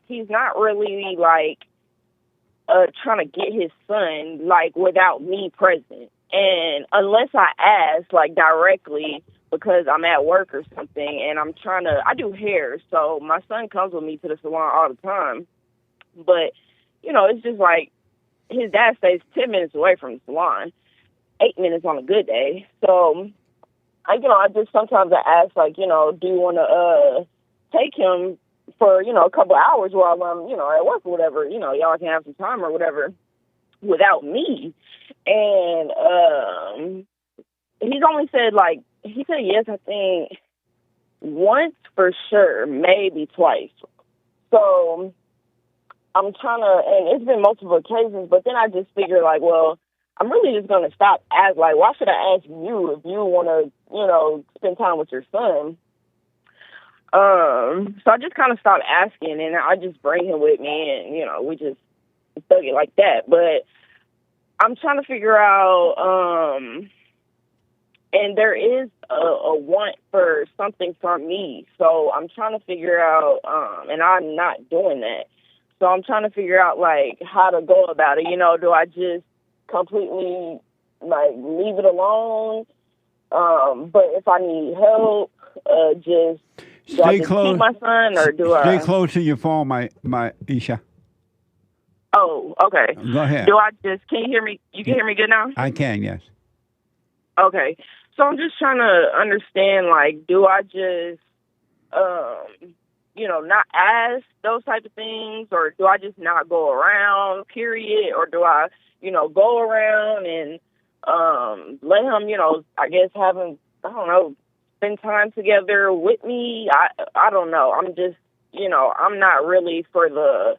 Speaker 12: he's not really, like, trying to get his son, like, without me present. And unless I ask, like, directly, because I'm at work or something, and I do hair, so my son comes with me to the salon all the time. But, you know, it's just like, his dad stays 10 minutes away from the salon, 8 minutes on a good day. So, I just sometimes I ask, like, do you want to take him for, a couple of hours while I'm, at work or whatever, y'all can have some time or whatever without me. And he's only said, like, he said yes, I think, once for sure, maybe twice. So I'm trying to, and it's been multiple occasions, but then I just figured, like, well, I'm really just going to stop like, why should I ask you if you want to, spend time with your son? So I just kind of stopped asking, and I just bring him with me, and, we just thug it like that. But I'm trying to figure out, and there is a want for something from me. So I'm trying to figure out, and I'm not doing that. So I'm trying to figure out, like, how to go about it. Do I just completely, like, leave it alone? But if I need help, do I just keep my son, or do I...
Speaker 2: Stay close to your phone, my Isha.
Speaker 12: Oh, okay.
Speaker 2: Go ahead.
Speaker 12: Do I just... Can you hear me? You can hear me good now?
Speaker 2: I can, yes.
Speaker 12: Okay. So I'm just trying to understand, like, do I just, not ask those type of things, or do I just not go around, period, or do I, go around and let him, I guess have him, I don't know, spend time together with me? I don't know. I'm just, I'm not really for the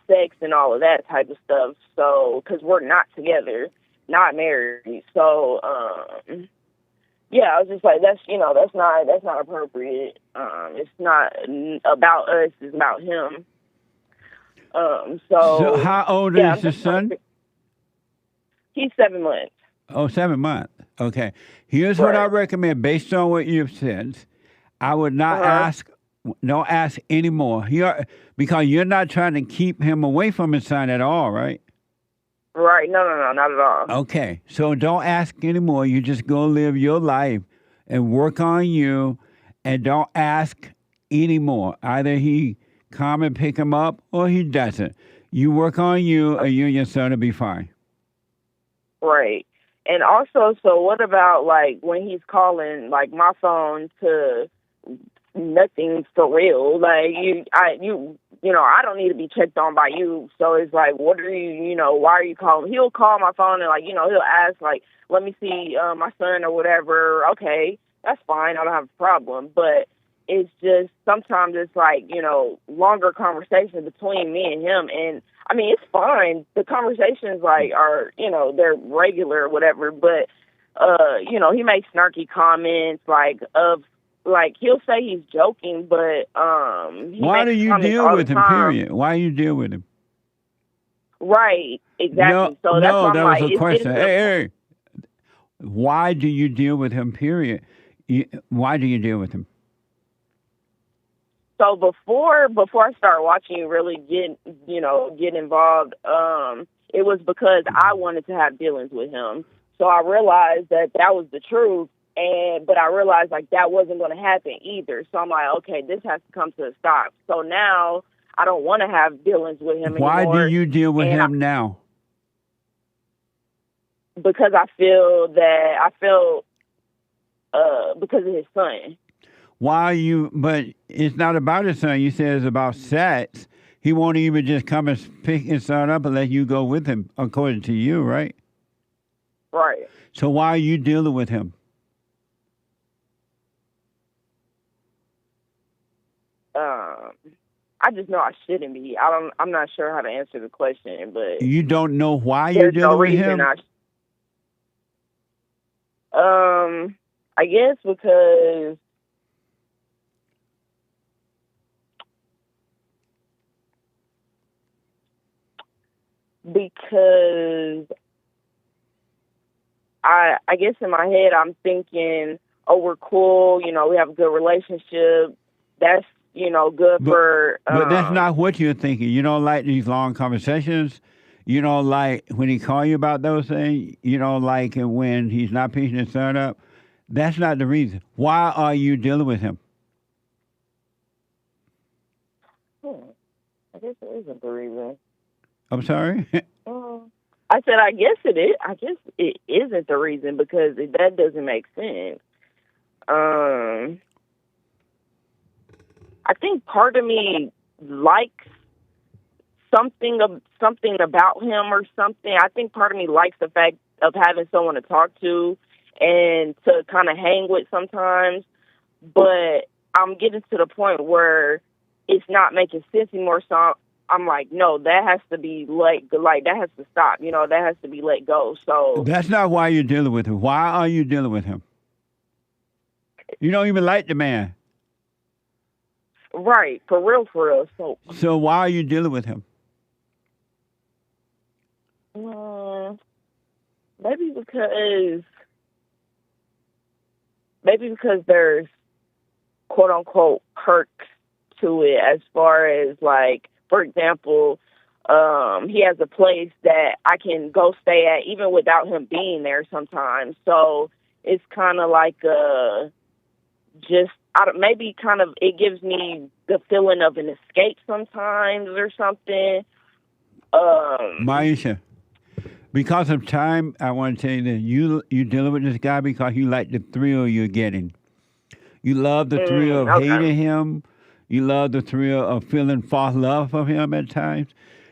Speaker 12: sex and all of that type of stuff. So, because we're not together, not married. So, yeah, I was just like, that's not appropriate. It's not about us, it's about him.
Speaker 2: So how old is the son?
Speaker 12: He's 7 months.
Speaker 2: Oh, 7 months. Okay. Here's what I recommend based on what you've said. I would not don't ask anymore. Because you're not trying to keep him away from his son at all, right?
Speaker 12: Right. No, not at all.
Speaker 2: Okay. So don't ask anymore. You just go live your life and work on you, and don't ask anymore. Either he come and pick him up or he doesn't. You work on you, and you and your son will be fine.
Speaker 12: Right. And also, so what about, like, when he's calling, like, my phone to nothing for real? Like, I don't need to be checked on by you. So it's like, what are you, why are you calling? He'll call my phone and, like, he'll ask, like, let me see my son or whatever. Okay, that's fine. I don't have a problem. But it's just sometimes it's like, longer conversations between me and him. And I mean, it's fine. The conversations, like, are, they're regular or whatever. But, he makes snarky comments, like, he'll say he's joking, but
Speaker 2: why do you deal with him, period? Why do you deal with him?
Speaker 12: Right, exactly. So that's why I'm like,
Speaker 2: was a question. Hey, why do you deal with him, period? Why do you deal with him?
Speaker 12: So before I started watching you really get involved, it was because I wanted to have dealings with him. So I realized that was the truth. But I realized, like, that wasn't going to happen either. So I'm like, okay, this has to come to a stop. So now I don't want to have dealings with him anymore.
Speaker 2: Why do you deal with him now?
Speaker 12: Because I feel because of his son.
Speaker 2: But it's not about his son. You said it's about sex. He won't even just come and pick his son up and let you go with him, according to you, right?
Speaker 12: Right.
Speaker 2: So why are you dealing with him?
Speaker 12: I just know I shouldn't be. I'm not sure how to answer the question, but
Speaker 2: You don't know why you're
Speaker 12: there's no
Speaker 2: dealing with
Speaker 12: reason
Speaker 2: him?
Speaker 12: I guess because I guess in my head I'm thinking, oh, we're cool, you know, we have a good relationship. That's, you know, good for
Speaker 2: But that's not what you're thinking. You don't like these long conversations. You don't like when he call you about those things. You don't like it when he's not picking his son up. That's not the reason. Why are you dealing with him?
Speaker 12: I guess it isn't the reason.
Speaker 2: I'm sorry?
Speaker 12: I said, I guess it is. I guess it isn't the reason because that doesn't make sense. I think part of me likes something about him or something. I think part of me likes the fact of having someone to talk to and to kind of hang with sometimes. But I'm getting to the point where it's not making sense anymore. So I'm like, no, that has to be that has to stop. You know, that has to be let go. So
Speaker 2: That's not why you're dealing with him. Why are you dealing with him? You don't even like the man.
Speaker 12: right, for real.
Speaker 2: So why are you dealing with him?
Speaker 12: Maybe because there's quote unquote perks to it, as far as like, for example, he has a place that I can go stay at even without him being there sometimes. So it's kind of like it gives me the feeling of an escape sometimes or something.
Speaker 2: MYISHA, because of time, I want to tell you that you're dealing with this guy because you like the thrill you're getting. You love the thrill of hating him. You love the thrill of feeling false love for him at times.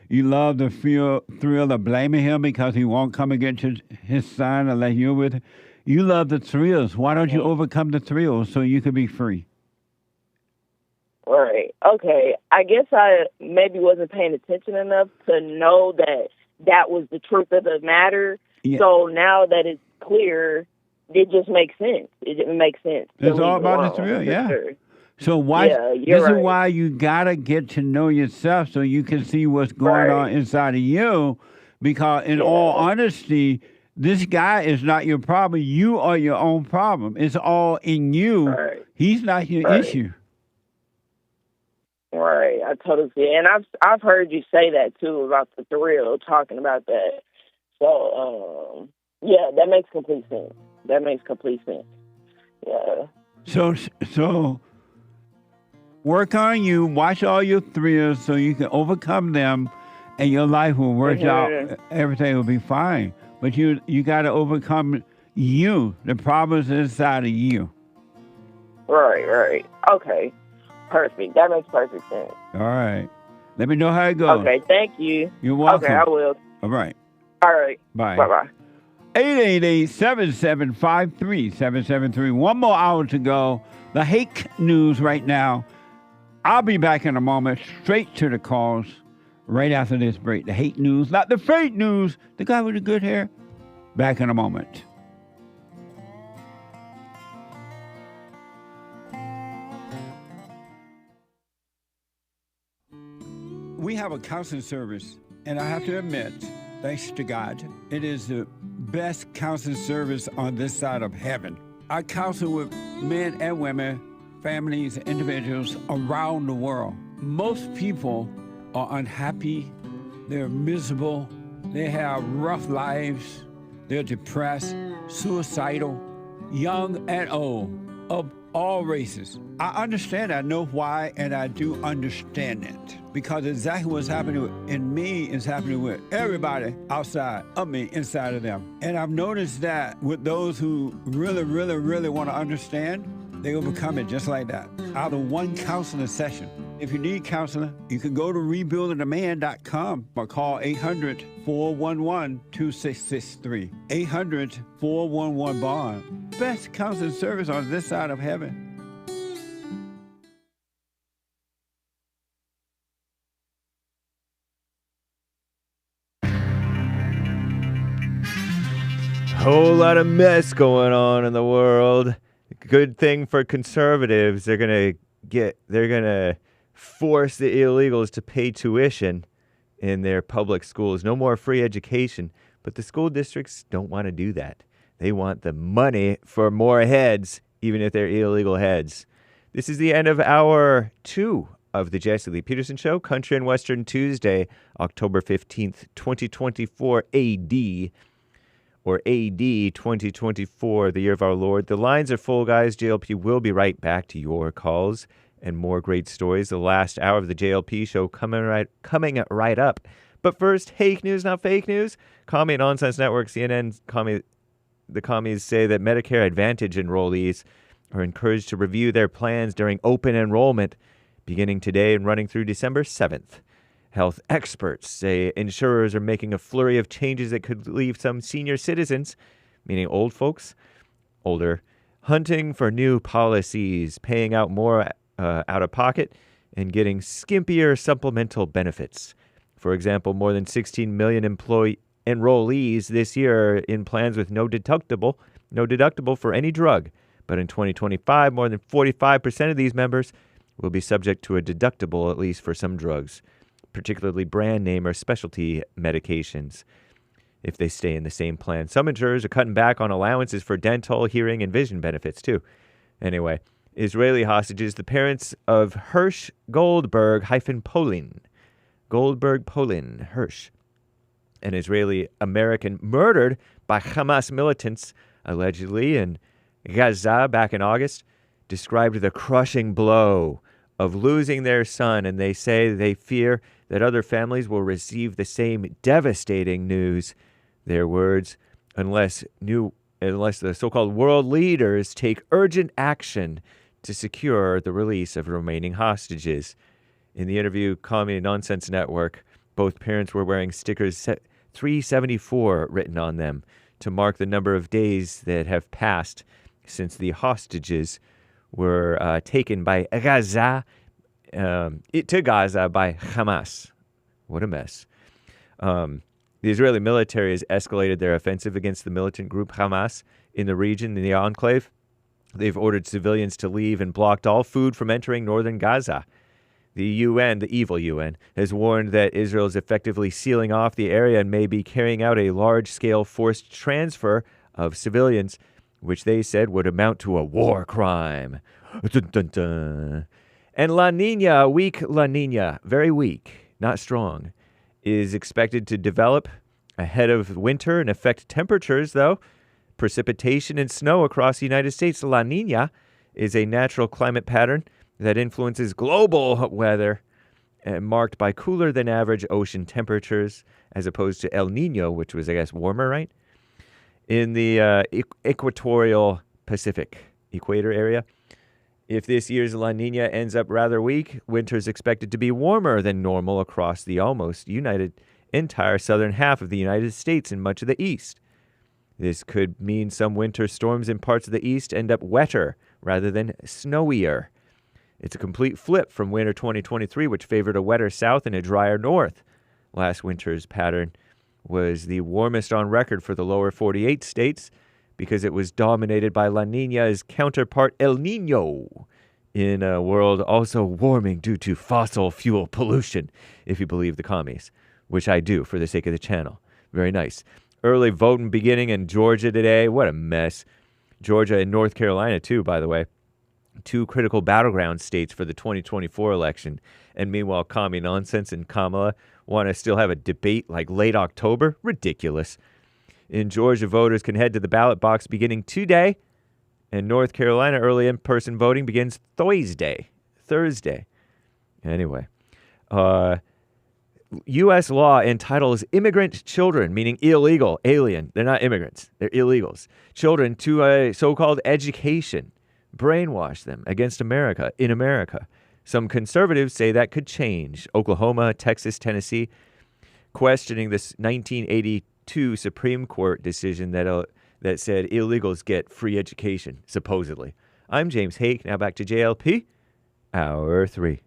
Speaker 2: You love the thrill of blaming him because he won't come and get his son unless you're with him. You love the thrills. Why don't you overcome the thrills so you can be free?
Speaker 12: Right. Okay. I guess I maybe wasn't paying attention enough to know that was the truth of the matter.
Speaker 2: Yeah.
Speaker 12: So now that it's clear, it just makes sense. It makes sense.
Speaker 2: It's all about the thrill, yeah.
Speaker 12: Sure.
Speaker 2: So this is why you gotta get to know yourself so you can see what's going on inside of you. Because in all honesty, this guy is not your problem. You are your own problem. It's all in you.
Speaker 12: Right.
Speaker 2: He's not your issue.
Speaker 12: Right. I totally see it. And I've heard you say that too about the thrill, talking about that. So yeah, that makes complete sense. Yeah.
Speaker 2: So work on you, watch all your thrills so you can overcome them and your life will work out. Everything will be fine. But you got to overcome you. The problems inside of you.
Speaker 12: Right. Okay. Perfect. That makes perfect sense.
Speaker 2: All right. Let me know how it goes.
Speaker 12: Okay, thank you.
Speaker 2: You're welcome.
Speaker 12: Okay, I will.
Speaker 2: All right.
Speaker 12: All right.
Speaker 2: Bye.
Speaker 12: Bye-bye.
Speaker 2: 888-775-3773. One more hour to go. The hate news right now. I'll be back in a moment, straight to the calls, right after this break. The hate news, not the fake news. The guy with the good hair. Back in a moment. We have a counseling service, and I have to admit, thanks to God, it is the best counseling service on this side of heaven. I counsel with men and women, families, individuals around the world. Most people are unhappy, they're miserable, they have rough lives, they're depressed, suicidal, young and old, of all races. I understand, I know why, and I do understand it. Because exactly what's happening in me is happening with everybody outside of me, inside of them. And I've noticed that with those who really, really, really want to understand, they overcome it just like that, out of one counseling session. If you need counseling, you can go to rebuildingaman.com or call 800-411-2663. 800-411-BOND. Best counseling service on this side of heaven.
Speaker 9: lot of mess going on in the world. Good thing for conservatives. They're gonna force the illegals to pay tuition in their public schools. No more free education. But the school districts don't want to do that. They want the money for more heads, even if they're illegal heads. This is the end of hour 2 of the Jesse Lee Peterson Show, Country and Western Tuesday, October 15th, 2024 AD, or AD 2024, the year of our Lord. The lines are full, guys. JLP will be right back to your calls and more great stories. The last hour of the JLP Show coming right up. But first, fake news, not fake news. Commie Nonsense Network, CNN, the commies say that Medicare Advantage enrollees are encouraged to review their plans during open enrollment beginning today and running through December 7th. Health experts say insurers are making a flurry of changes that could leave some senior citizens, meaning old folks, older, hunting for new policies, paying out more out of pocket, and getting skimpier supplemental benefits. For example, more than 16 million enrollees this year in plans with no deductible for any drug. But in 2025, more than 45% of these members will be subject to a deductible, at least for some drugs, particularly brand name or specialty medications, if they stay in the same plan. Some insurers are cutting back on allowances for dental, hearing, and vision benefits, too. Anyway, Israeli hostages, the parents of Hirsch Goldberg-Polin, Hirsch, an Israeli-American murdered by Hamas militants, allegedly in Gaza back in August, described the crushing blow of losing their son, and they say they fear that other families will receive the same devastating news, their words, unless the so-called world leaders take urgent action to secure the release of remaining hostages. In the interview, Commie Nonsense Network, both parents were wearing stickers 374 written on them to mark the number of days that have passed since the hostages were taken by Gaza to Gaza by Hamas. What a mess. The Israeli military has escalated their offensive against the militant group Hamas in the region, in the enclave. They've ordered civilians to leave and blocked all food from entering northern Gaza. The UN, the evil UN, has warned that Israel is effectively sealing off the area and may be carrying out a large-scale forced transfer of civilians, which they said would amount to a war crime. Dun, dun, dun. And La Niña, weak La Niña, very weak, not strong, is expected to develop ahead of winter and affect temperatures, though. Precipitation and snow across the United States. La Niña is a natural climate pattern that influences global weather, marked by cooler than average ocean temperatures, as opposed to El Nino, which was, I guess, warmer, right? In the equatorial Pacific equator area. If this year's La Niña ends up rather weak, winter is expected to be warmer than normal across the almost entire southern half of the United States and much of the east. This could mean some winter storms in parts of the east end up wetter rather than snowier. It's a complete flip from winter 2023, which favored a wetter south and a drier north. Last winter's pattern was the warmest on record for the lower 48 states because it was dominated by La Niña's counterpart El Nino in a world also warming due to fossil fuel pollution, if you believe the commies, which I do for the sake of the channel. Very nice. Early voting beginning in Georgia today. What a mess. Georgia and North Carolina, too, by the way. Two critical battleground states for the 2024 election. And meanwhile, Commie Nonsense and Kamala want to still have a debate like late October? Ridiculous. In Georgia, voters can head to the ballot box beginning today. In North Carolina, early in-person voting begins Thursday. Anyway. U.S. law entitles immigrant children, meaning illegal, alien, they're not immigrants, they're illegals, children to a so-called education, brainwash them against America, in America. Some conservatives say that could change. Oklahoma, Texas, Tennessee, questioning this 1982 Supreme Court decision that said illegals get free education, supposedly. I'm James Hake, now back to JLP, Hour 3.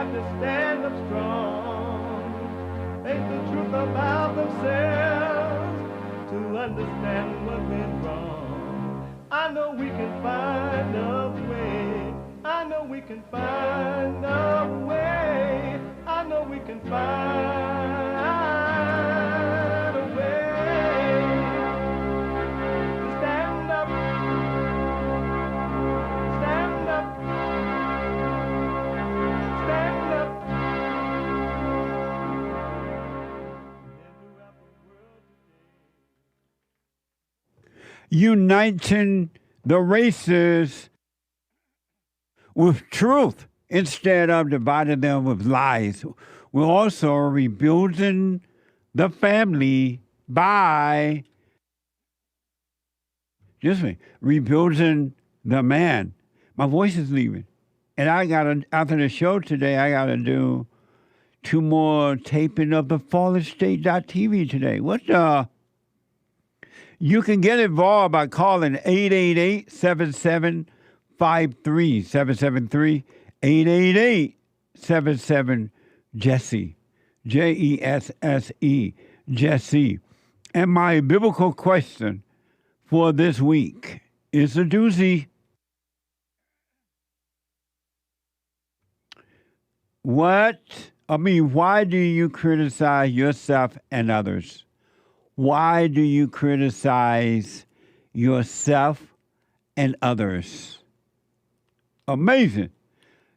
Speaker 1: have to stand up strong, face the truth about themselves, to understand what went wrong. I know we can find a way. I know we can find a way. I know we can find a way to stand up, stand up, stand up.
Speaker 2: Uniting the races with truth instead of dividing them with lies. We're also rebuilding the family by rebuilding the man. My voice is leaving. And after the show today, I got to do 2 more taping of the fallenstate.tv today. What the? You can get involved by calling 888-7753, 773-888-77-JESSE, Jesse, Jesse. And my biblical question for this week is a doozy. Why do you criticize yourself and others? Why do you criticize yourself and others? Amazing.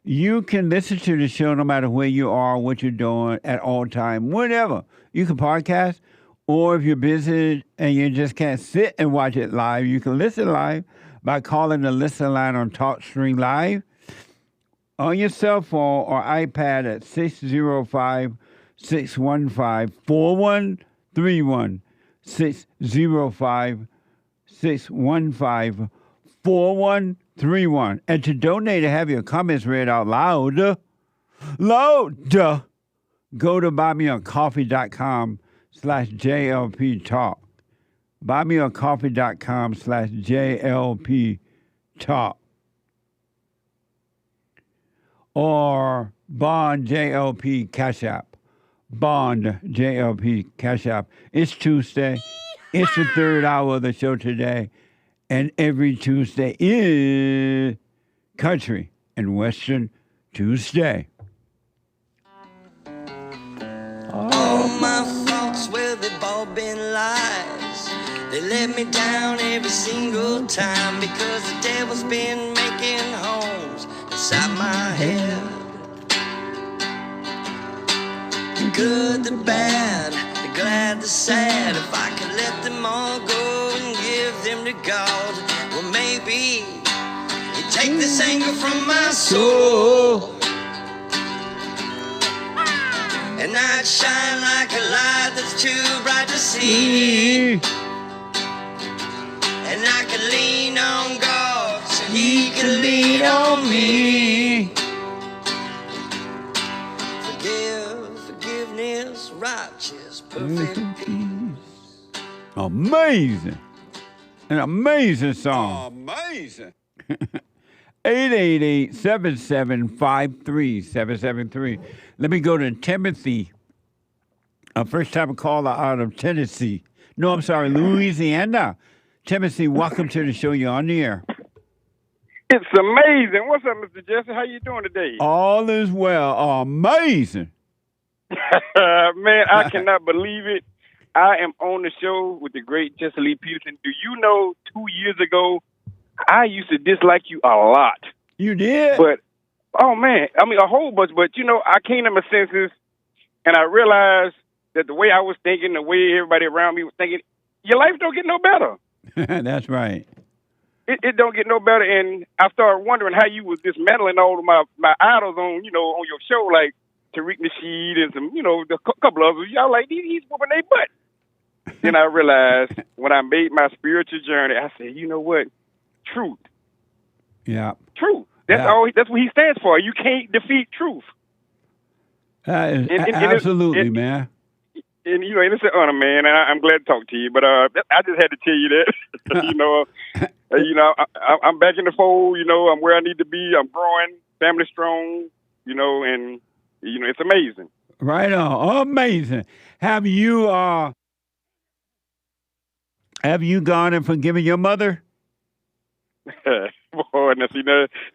Speaker 2: You can listen to the show no matter where you are, what you're doing, at all time, whatever. You can podcast, or if you're busy and you just can't sit and watch it live, you can listen live by calling the listen line on TalkStream Live on your cell phone or iPad at 605-615-4131. 605-615-4131. And to donate and have your comments read out loud, go to buymeacoffee.com/JLP Talk. Buymeacoffee.com/JLP Talk. Or Bond JLP Cash App. Bond JLP Cash App. It's Tuesday. It's the 3rd hour of the show today. And every Tuesday is Country and Western Tuesday.
Speaker 13: All my thoughts, well, they've all been lies. They let me down every single time because the devil's been making homes inside my head. The good, the bad, the glad, the sad. If I could let them all go and give them to God, well, maybe he'd take this anger from my soul. And I'd shine like a light that's too bright to see. And I could lean on God so he could lean on me. Forgiveness, righteous, perfect peace.
Speaker 2: Amazing. An amazing song.
Speaker 13: Amazing.
Speaker 2: 888-7753-773. Let me go to Timothy, a first-time caller out of Tennessee. No, I'm sorry, Louisiana. Timothy, welcome to the show. You're on the air.
Speaker 14: It's amazing. What's up, Mr. Jesse? How you doing today?
Speaker 2: All is well. Amazing.
Speaker 14: Man, I cannot believe it. I am on the show with the great Jesse Lee Peterson. Do you know 2 years ago, I used to dislike you a lot.
Speaker 2: You did?
Speaker 14: But, oh, man, I mean, a whole bunch. But, you know, I came to my senses, and I realized that the way I was thinking, the way everybody around me was thinking, your life don't get no better.
Speaker 2: That's right.
Speaker 14: It don't get no better. And I started wondering how you was dismantling all of my idols on, you know, on your show, like Tariq Nasheed and some, you know, a couple of others. Y'all like, he's whooping their butt. Then I realized when I made my spiritual journey, I said, you know what? Truth.
Speaker 2: Yeah.
Speaker 14: Truth. That's all. That's what he stands for. You can't defeat truth.
Speaker 2: Absolutely, man.
Speaker 14: And you know, it's an honor, man. And I'm glad to talk to you. But I just had to tell you that. I'm back in the fold. You know, I'm where I need to be. I'm growing, family strong. You know, and It's amazing.
Speaker 2: Right on. Amazing. Have you gone and forgiven your mother?
Speaker 14: Boy, now see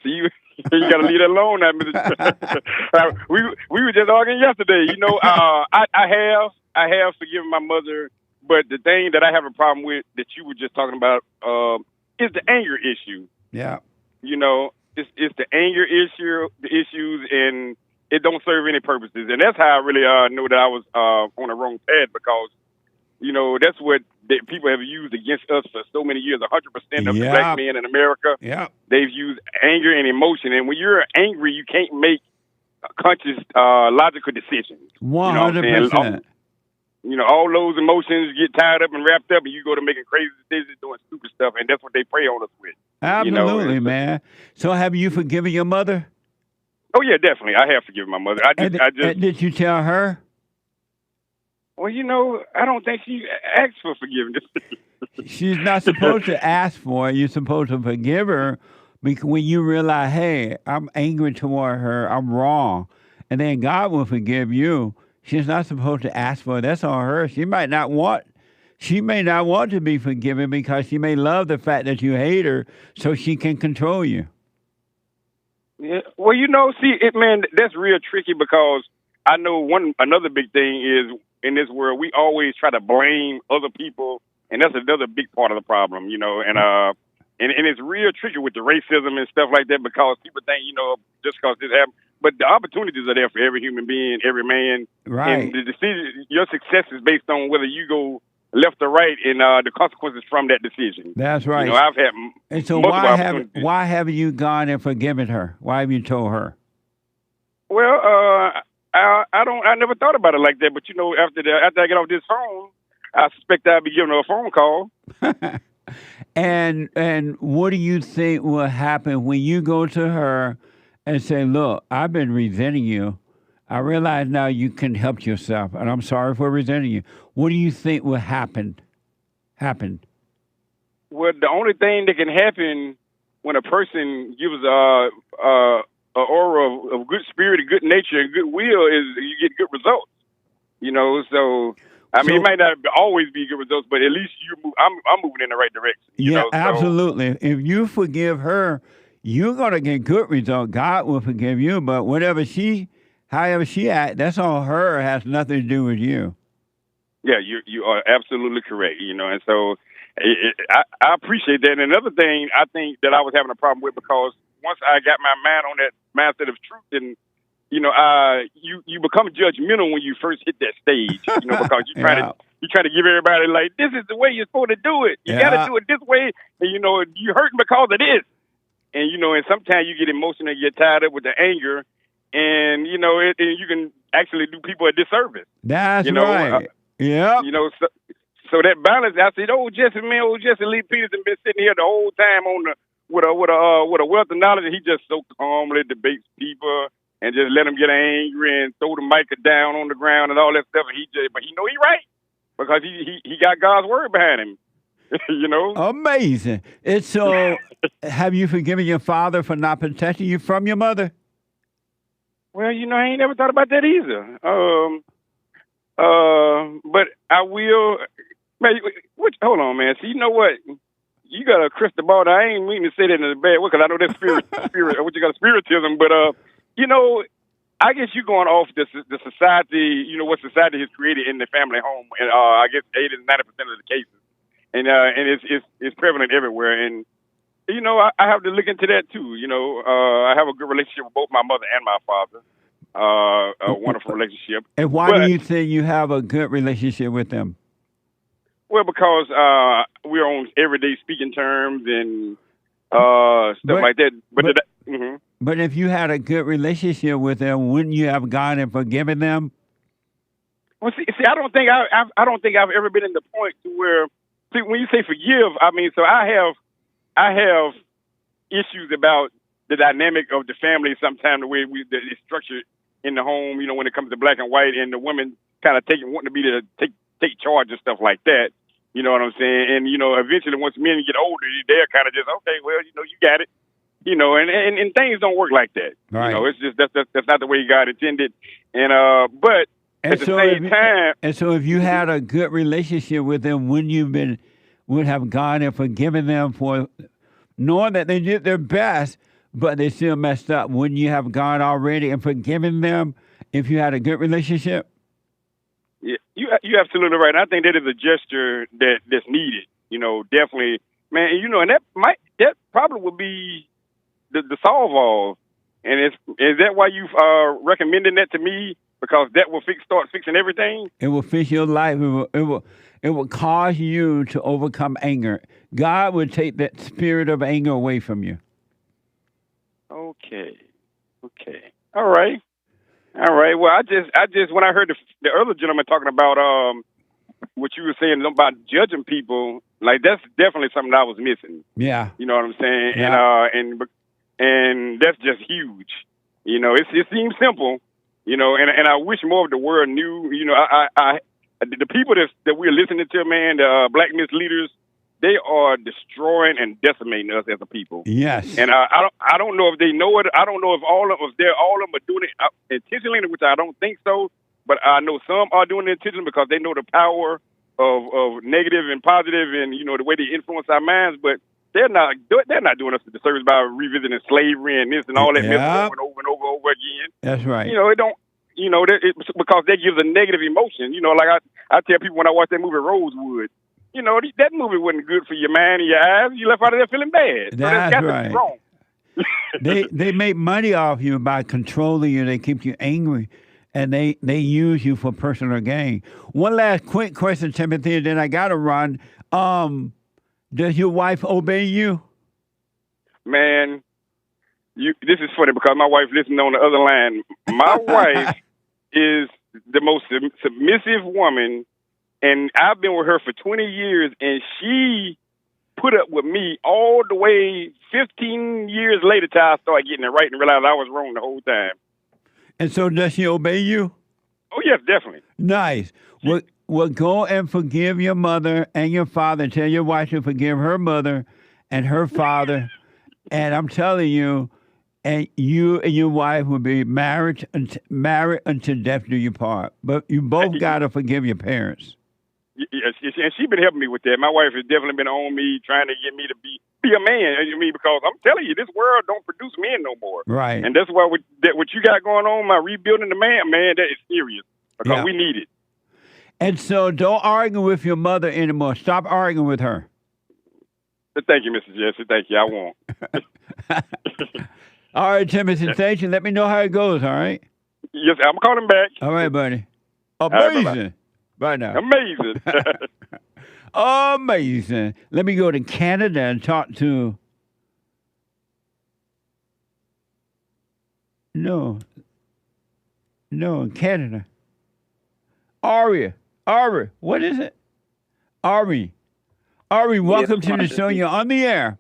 Speaker 14: you you gotta leave that alone now, Mr. we were just arguing yesterday. I have forgiven my mother, but the thing that I have a problem with that you were just talking about is the anger issue.
Speaker 2: Yeah.
Speaker 14: It's the anger issue, the issues, and it don't serve any purposes. And that's how I really know that I was on the wrong path, because that's what people have used against us for so many years. 100% of the black men in America, they've used anger and emotion. And when you're angry, you can't make conscious, logical decisions.
Speaker 2: 100%.
Speaker 14: All those emotions get tied up and wrapped up, and you go to making crazy decisions, doing stupid stuff, and that's what they prey on us with.
Speaker 2: Absolutely, man. So have you forgiven your mother?
Speaker 14: Oh, yeah, definitely. I have forgiven my mother.
Speaker 2: And did you tell her?
Speaker 14: Well, I don't think she asked for forgiveness.
Speaker 2: She's not supposed to ask for it. You're supposed to forgive her because when you realize, hey, I'm angry toward her, I'm wrong, and then God will forgive you. She's not supposed to ask for it. That's on her. She may not want to be forgiven because she may love the fact that you hate her, so she can control you.
Speaker 14: Yeah. Well, man, that's real tricky, because I know another big thing is, in this world, we always try to blame other people, and that's another big part of the problem, and it's real tricky with the racism and stuff like that, because people think, just because this happened, but the opportunities are there for every human being, every man.
Speaker 2: Right.
Speaker 14: And the decision, your success is based on whether you go left or right, and the consequences from that decision.
Speaker 2: That's right.
Speaker 14: I've had
Speaker 2: and so why have you gone and forgiven her? Why have you told her?
Speaker 14: Well, I never thought about it like that, but after I get off this phone, I suspect I'll be giving her a phone call.
Speaker 2: And what do you think will happen when you go to her and say, look, I've been resenting you. I realize now you can help yourself, and I'm sorry for resenting you. What do you think will happen?
Speaker 14: Well, the only thing that can happen when a person gives a aura of good spirit, and good nature, and goodwill is you get good results. So it might not always be good results, but at least I'm moving in the right direction.
Speaker 2: Absolutely. If you forgive her, you're gonna get good results. God will forgive you, but however she acts, that's on her. It has nothing to do with you.
Speaker 14: Yeah, you are absolutely correct. And so I appreciate that. And another thing I think that I was having a problem with, because once I got my mind on that mindset of truth, and you become judgmental when you first hit that stage, because you try to give everybody like, this is the way you're supposed to do it. You got to do it this way, and you're hurting because of this, and and sometimes you get emotional, and get tied up with the anger, and and you can actually do people a disservice.
Speaker 2: That's right. Yeah.
Speaker 14: So that balance, I said, old Jesse Lee Peterson been sitting here the whole time with a wealth of knowledge, and he just so calmly debates people and just let them get angry and throw the mic down on the ground and all that stuff. And but he right, because he got God's word behind him.
Speaker 2: Amazing. And so, have you forgiven your father for not protecting you from your mother?
Speaker 14: Well, I ain't never thought about that either. But I will. Man, hold on, man. See, you know what? You got a crystal ball. I ain't meaning to say that in a bad way, because I know that's spirit. What you got, spiritism. But I guess you're going off the society. What society has created in the family home, and I guess 80 to 90% of the cases, and it's prevalent everywhere. And I have to look into that too. I have a good relationship with both my mother and my father. A wonderful relationship.
Speaker 2: And why do you think you have a good relationship with them?
Speaker 14: Well, because we're on everyday speaking terms and stuff like that.
Speaker 2: But if you had a good relationship with them, wouldn't you have gone and forgiven them?
Speaker 14: Well, see, I don't think I've ever been in the point to where, when you say forgive, I mean, so I have issues about the dynamic of the family. Sometimes the way it's structured in the home, when it comes to black and white, and the women kind of wanting to be to take charge and stuff like that. You know what I'm saying? And eventually, once men get older, they're kind of just, okay, well, you got it. You know, and things don't work like that.
Speaker 2: Right.
Speaker 14: You know, it's just that's not the way God intended. And but at the same time,
Speaker 2: and so if you had a good relationship with them, would have gone and forgiven them for knowing that they did their best, but they still messed up? Wouldn't you have gone already and forgiven them if you had a good relationship?
Speaker 14: Yeah, you're absolutely right. And I think that is a gesture that's needed. You know, definitely, man. You know, and that probably would be the solve all. And is that why you recommending that to me? Because that will start fixing everything.
Speaker 2: It will fix your life. It will cause you to overcome anger. God would take that spirit of anger away from you.
Speaker 14: Okay. All right. Well, I just when I heard the other gentleman talking about what you were saying about judging people, like that's definitely something I was missing.
Speaker 2: Yeah.
Speaker 14: You know what I'm saying?
Speaker 2: Yeah.
Speaker 14: And that's just huge. You know, it seems simple. You know, and I wish more of the world knew. You know, the people that we're listening to, man, the black misleaders, they are destroying and decimating us as a people.
Speaker 2: Yes.
Speaker 14: And I don't know if they know it. I don't know if all of them are doing it intentionally, which I don't think so. But I know some are doing it intentionally because they know the power of negative and positive, and you know the way they influence our minds. But they're not doing us a disservice by revisiting slavery and this and all that mess over and over again.
Speaker 2: That's right.
Speaker 14: You know, it don't. You know, because that gives a negative emotion. You know, like I tell people when I watch that movie Rosewood, you know, that movie wasn't good for your mind and your eyes. You left out of there feeling bad.
Speaker 2: That's
Speaker 14: so
Speaker 2: right.
Speaker 14: Wrong.
Speaker 2: They make money off you by controlling you. They keep you angry, and they use you for personal gain. One last quick question, Timothy, and then I got to run. Does your wife obey you?
Speaker 14: Man, this is funny because my wife listening on the other line. My wife is the most submissive woman, and I've been with her for 20 years, and she put up with me all the way 15 years later till I started getting it right and realized I was wrong the whole time.
Speaker 2: And so does she obey you?
Speaker 14: Oh, yes, definitely.
Speaker 2: Nice. Well, go and forgive your mother and your father. Tell your wife to forgive her mother and her father. And I'm telling you, and you and your wife will be married until death do you part. But you both got to forgive your parents.
Speaker 14: Yes, and she's been helping me with that. My wife has definitely been on me, trying to get me to be a man. I mean, because I'm telling you, this world don't produce men no more.
Speaker 2: Right.
Speaker 14: And that's why what you got going on, my rebuilding the man, that is serious because we need it.
Speaker 2: And so don't argue with your mother anymore. Stop arguing with her.
Speaker 14: Thank you, Mr. Jesse. Thank you. I won't.
Speaker 2: All right, Timothy, thank you. Let me know how it goes, all right?
Speaker 14: Yes, I'm calling back.
Speaker 2: All right, buddy. Amazing.
Speaker 14: Right,
Speaker 2: bye now.
Speaker 14: Amazing.
Speaker 2: Amazing. Let me go to Canada and talk to... No, Canada. Ari, what is it? Ari, welcome to the show. You're on the air.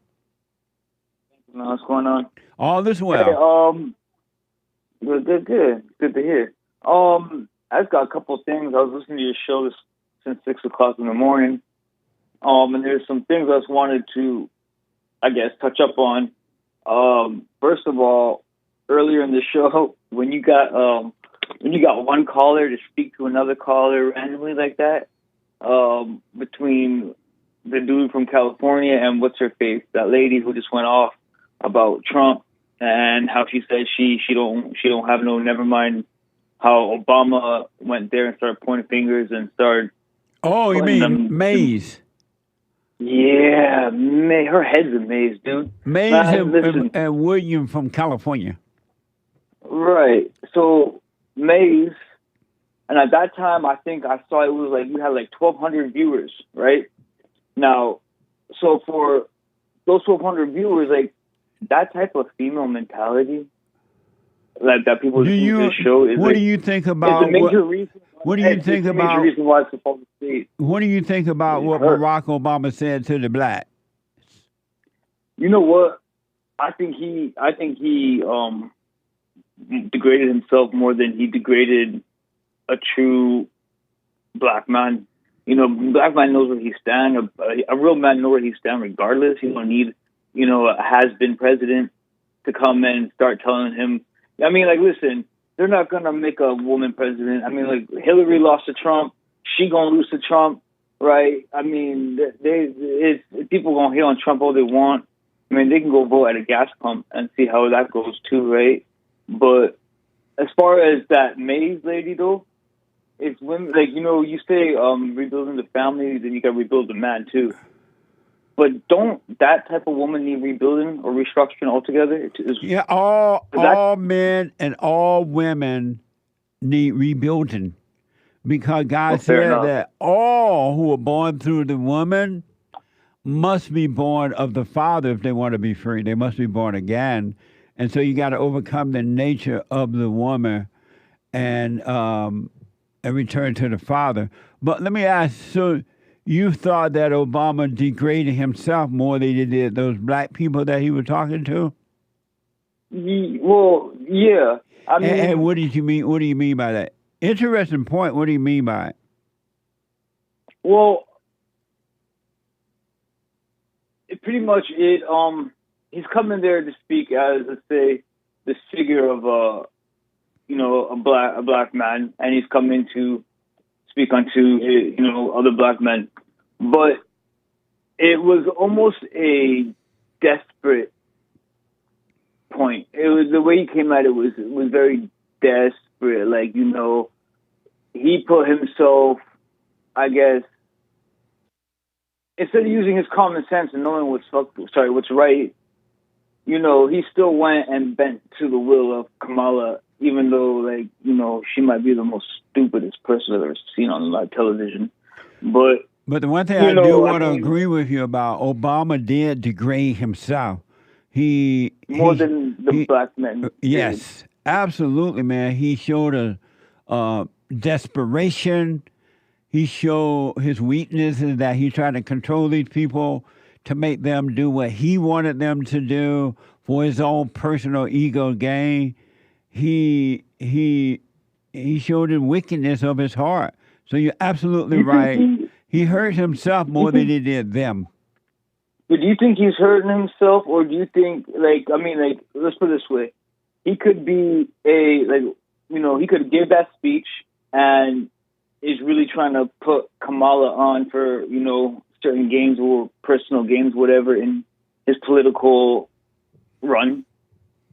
Speaker 15: What's going on?
Speaker 2: All this well.
Speaker 15: Hey, good to hear. I just got a couple of things. I was listening to your show since 6 o'clock in the morning. And there's some things I just wanted to, I guess, touch up on. First of all, earlier in the show, when you got one caller to speak to another caller randomly like that, between the dude from California and what's her face, that lady who just went off about Trump and how she said she don't have no, never mind how Obama went there and started pointing fingers and started.
Speaker 2: Oh, you mean Mays?
Speaker 15: Yeah, her head's a Mays, dude.
Speaker 2: Mays and William from California.
Speaker 15: Right. So Mays, and at that time, I think I saw it was like you had like 1,200 viewers, right? Now, so for those 1,200 viewers, like that type of female mentality, like that people do this show is.
Speaker 2: What do you think about?
Speaker 15: It's a major reason.
Speaker 2: What do you think about?
Speaker 15: Major reason why it's supposed to stay.
Speaker 2: What do you think about what Barack Obama said to the blacks?
Speaker 15: You know what? I think he degraded himself more than he degraded a true black man. You know, black man knows where he stands. A real man knows where he stands regardless. He don't need, a has-been president to come in and start telling him. I mean, like, listen, they're not gonna make a woman president. I mean, like, Hillary lost to Trump, she gonna lose to Trump, right? I mean, people gonna hate on Trump all they want. I mean, they can go vote at a gas pump and see how that goes too, right? But as far as that Mays lady, though, it's women, like, you know, you say rebuilding the family, then you got to rebuild the man too. But don't that type of woman need rebuilding or restructuring altogether?
Speaker 2: Yeah, all men and all women need rebuilding, because God said that all who are born through the woman must be born of the Father if they want to be free. They must be born again. And so you got to overcome the nature of the woman and return to the Father. But let me ask, so you thought that Obama degraded himself more than he did those black people that he was talking to?
Speaker 15: Well, yeah. I mean,
Speaker 2: and what did you mean? What do you mean by that? Interesting point. What do you mean by it?
Speaker 15: Well, pretty much he's coming there to speak as, let's say, this figure of a black man, and he's coming to speak unto other black men. But it was almost a desperate point. It was the way he came at it was very desperate. Like, he put himself, I guess, instead of using his common sense and knowing what's right, he still went and bent to the will of Kamala, even though, she might be the most stupidest person I've ever seen on live television. But
Speaker 2: the one thing I do want to agree with you about, Obama did degrade himself.
Speaker 15: More than the black men.
Speaker 2: Yes, absolutely, man. He showed a desperation. He showed his weaknesses, that he tried to control these people to make them do what he wanted them to do for his own personal ego gain. He showed the wickedness of his heart. So you're absolutely right. He hurt himself more than he did them.
Speaker 15: But do you think he's hurting himself, or do you think, let's put it this way. He could be he could give that speech and is really trying to put Kamala on for, certain gains or personal gains, whatever, in his political run,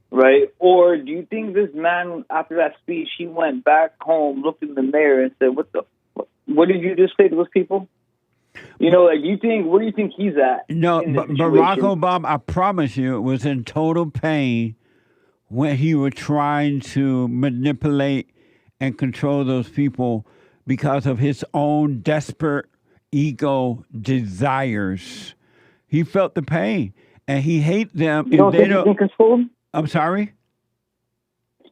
Speaker 15: right? Or do you think this man, after that speech, he went back home, looked in the mirror, and said, what did you just say to those people? Where do you think he's at?
Speaker 2: No, but Barack Obama, I promise you, was in total pain when he was trying to manipulate and control those people because of his own desperate ego desires. He felt the pain, and he hates them.
Speaker 15: You don't think he's being controlled?
Speaker 2: I'm sorry?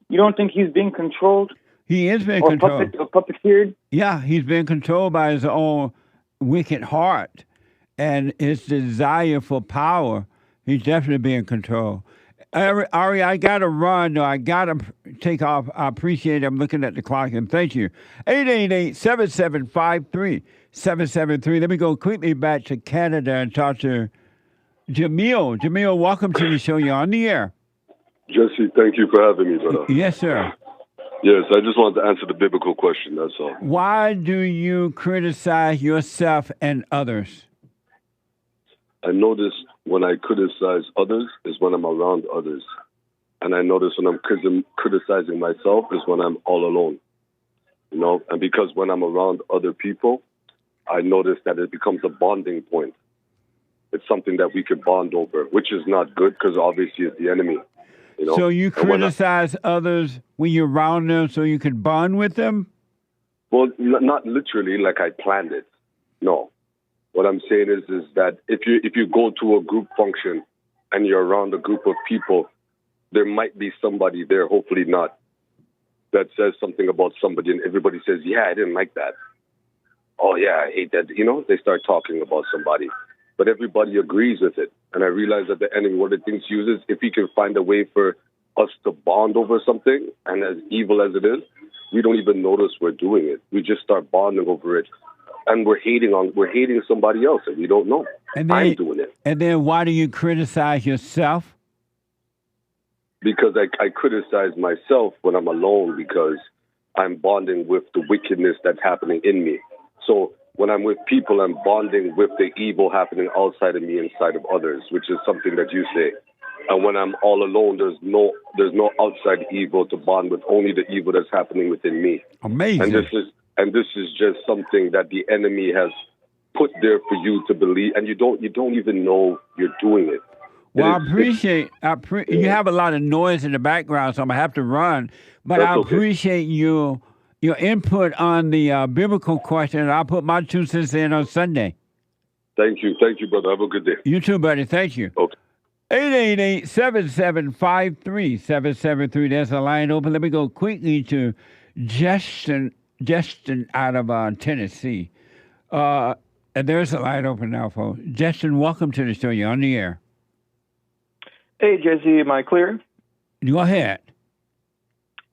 Speaker 15: You don't think he's being controlled?
Speaker 2: He is being controlled.
Speaker 15: Or puppeteered?
Speaker 2: Yeah, he's being controlled by his own wicked heart and his desire for power. He's definitely being controlled. Ari, I got to run. No, I got to take off. I appreciate it. I'm looking at the clock, and thank you. 888-7753-773. Let me go quickly back to Canada and talk to JAMEEL. JAMEEL, welcome to the show. You're on the air.
Speaker 16: Jesse, thank you for having me, brother.
Speaker 2: Yes, sir.
Speaker 16: Yes, I just wanted to answer the biblical question, that's all.
Speaker 2: Why do you criticize yourself and others?
Speaker 16: I notice when I criticize others is when I'm around others. And I notice when I'm criticizing myself is when I'm all alone. And because when I'm around other people, I notice that it becomes a bonding point. It's something that we can bond over, which is not good because obviously it's the enemy.
Speaker 2: So you criticize others when you're around them so you can bond with them?
Speaker 16: Well, not literally like I planned it. No. What I'm saying is that if you go to a group function and you're around a group of people, there might be somebody there, hopefully not, that says something about somebody and everybody says, yeah, I didn't like that. Oh, yeah, I hate that. They start talking about somebody. But everybody agrees with it. And I realize that the enemy, one of the things he uses, if he can find a way for us to bond over something, and as evil as it is, we don't even notice we're doing it. We just start bonding over it. And we're hating somebody else, and we don't know. I'm doing it.
Speaker 2: And then why do you criticize yourself?
Speaker 16: because I criticize myself when I'm alone because I'm bonding with the wickedness that's happening in me. So when I'm with people, I'm bonding with the evil happening outside of me, inside of others, which is something that you say. And when I'm all alone, there's no outside evil to bond with, only the evil that's happening within me.
Speaker 2: Amazing.
Speaker 16: And this is just something that the enemy has put there for you to believe, and you don't even know you're doing it.
Speaker 2: Well, I appreciate you have a lot of noise in the background, so I'm gonna have to run. But I appreciate your input on the biblical question, and I'll put my 2 cents in on Sunday.
Speaker 16: Thank you, brother. Have a good day.
Speaker 2: You too, buddy. Thank you.
Speaker 16: Okay.
Speaker 2: 888-775-3773. There's a line open. Let me go quickly to Justin out of Tennessee. And there's a line open now, folks. Justin, welcome to the show. You're on the air.
Speaker 17: Hey, Jesse, am I clear?
Speaker 2: Go ahead.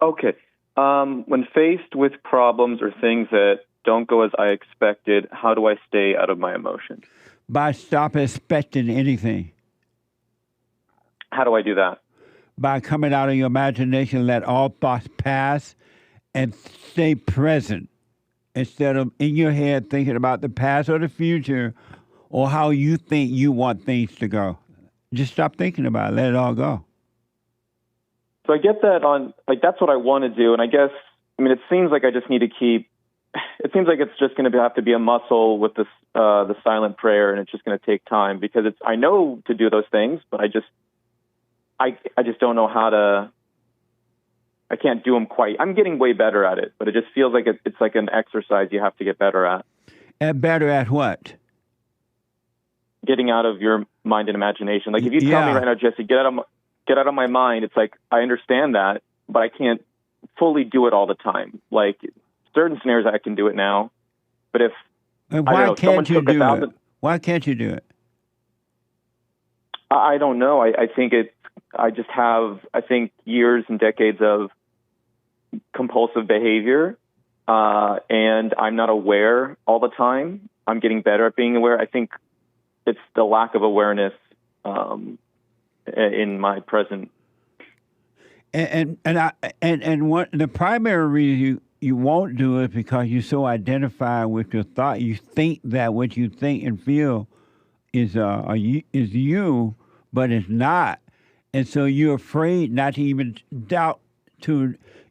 Speaker 17: Okay. When faced with problems or things that don't go as I expected, how do I stay out of my emotions?
Speaker 2: By stop expecting anything.
Speaker 17: How do I do that?
Speaker 2: By coming out of your imagination, let all thoughts pass and stay present instead of in your head thinking about the past or the future or how you think you want things to go. Just stop thinking about it. Let it all go.
Speaker 17: So I get that that's what I want to do. And I guess, it seems like I just need to it seems like it's just going to have to be a muscle with this, the silent prayer, and it's just going to take time because I know to do those things, but I just don't know how to. I can't do them quite. I'm getting way better at it, but it just feels like it's like an exercise you have to get better at.
Speaker 2: And better at what?
Speaker 17: Getting out of your mind and imagination. Like if you tell me right now, Jesse, get out of my mind. It's like I understand that, but I can't fully do it all the time. Like certain scenarios, I can do it now, but if
Speaker 2: why can't you do it? Why can't you do it?
Speaker 17: I don't know. I think I just have, years and decades of compulsive behavior, and I'm not aware all the time. I'm getting better at being aware. I think it's the lack of awareness in my present.
Speaker 2: And what the primary reason you won't do it because you're so identified with your thought. You think that what you think and feel is you, but it's not. And so you're afraid not to even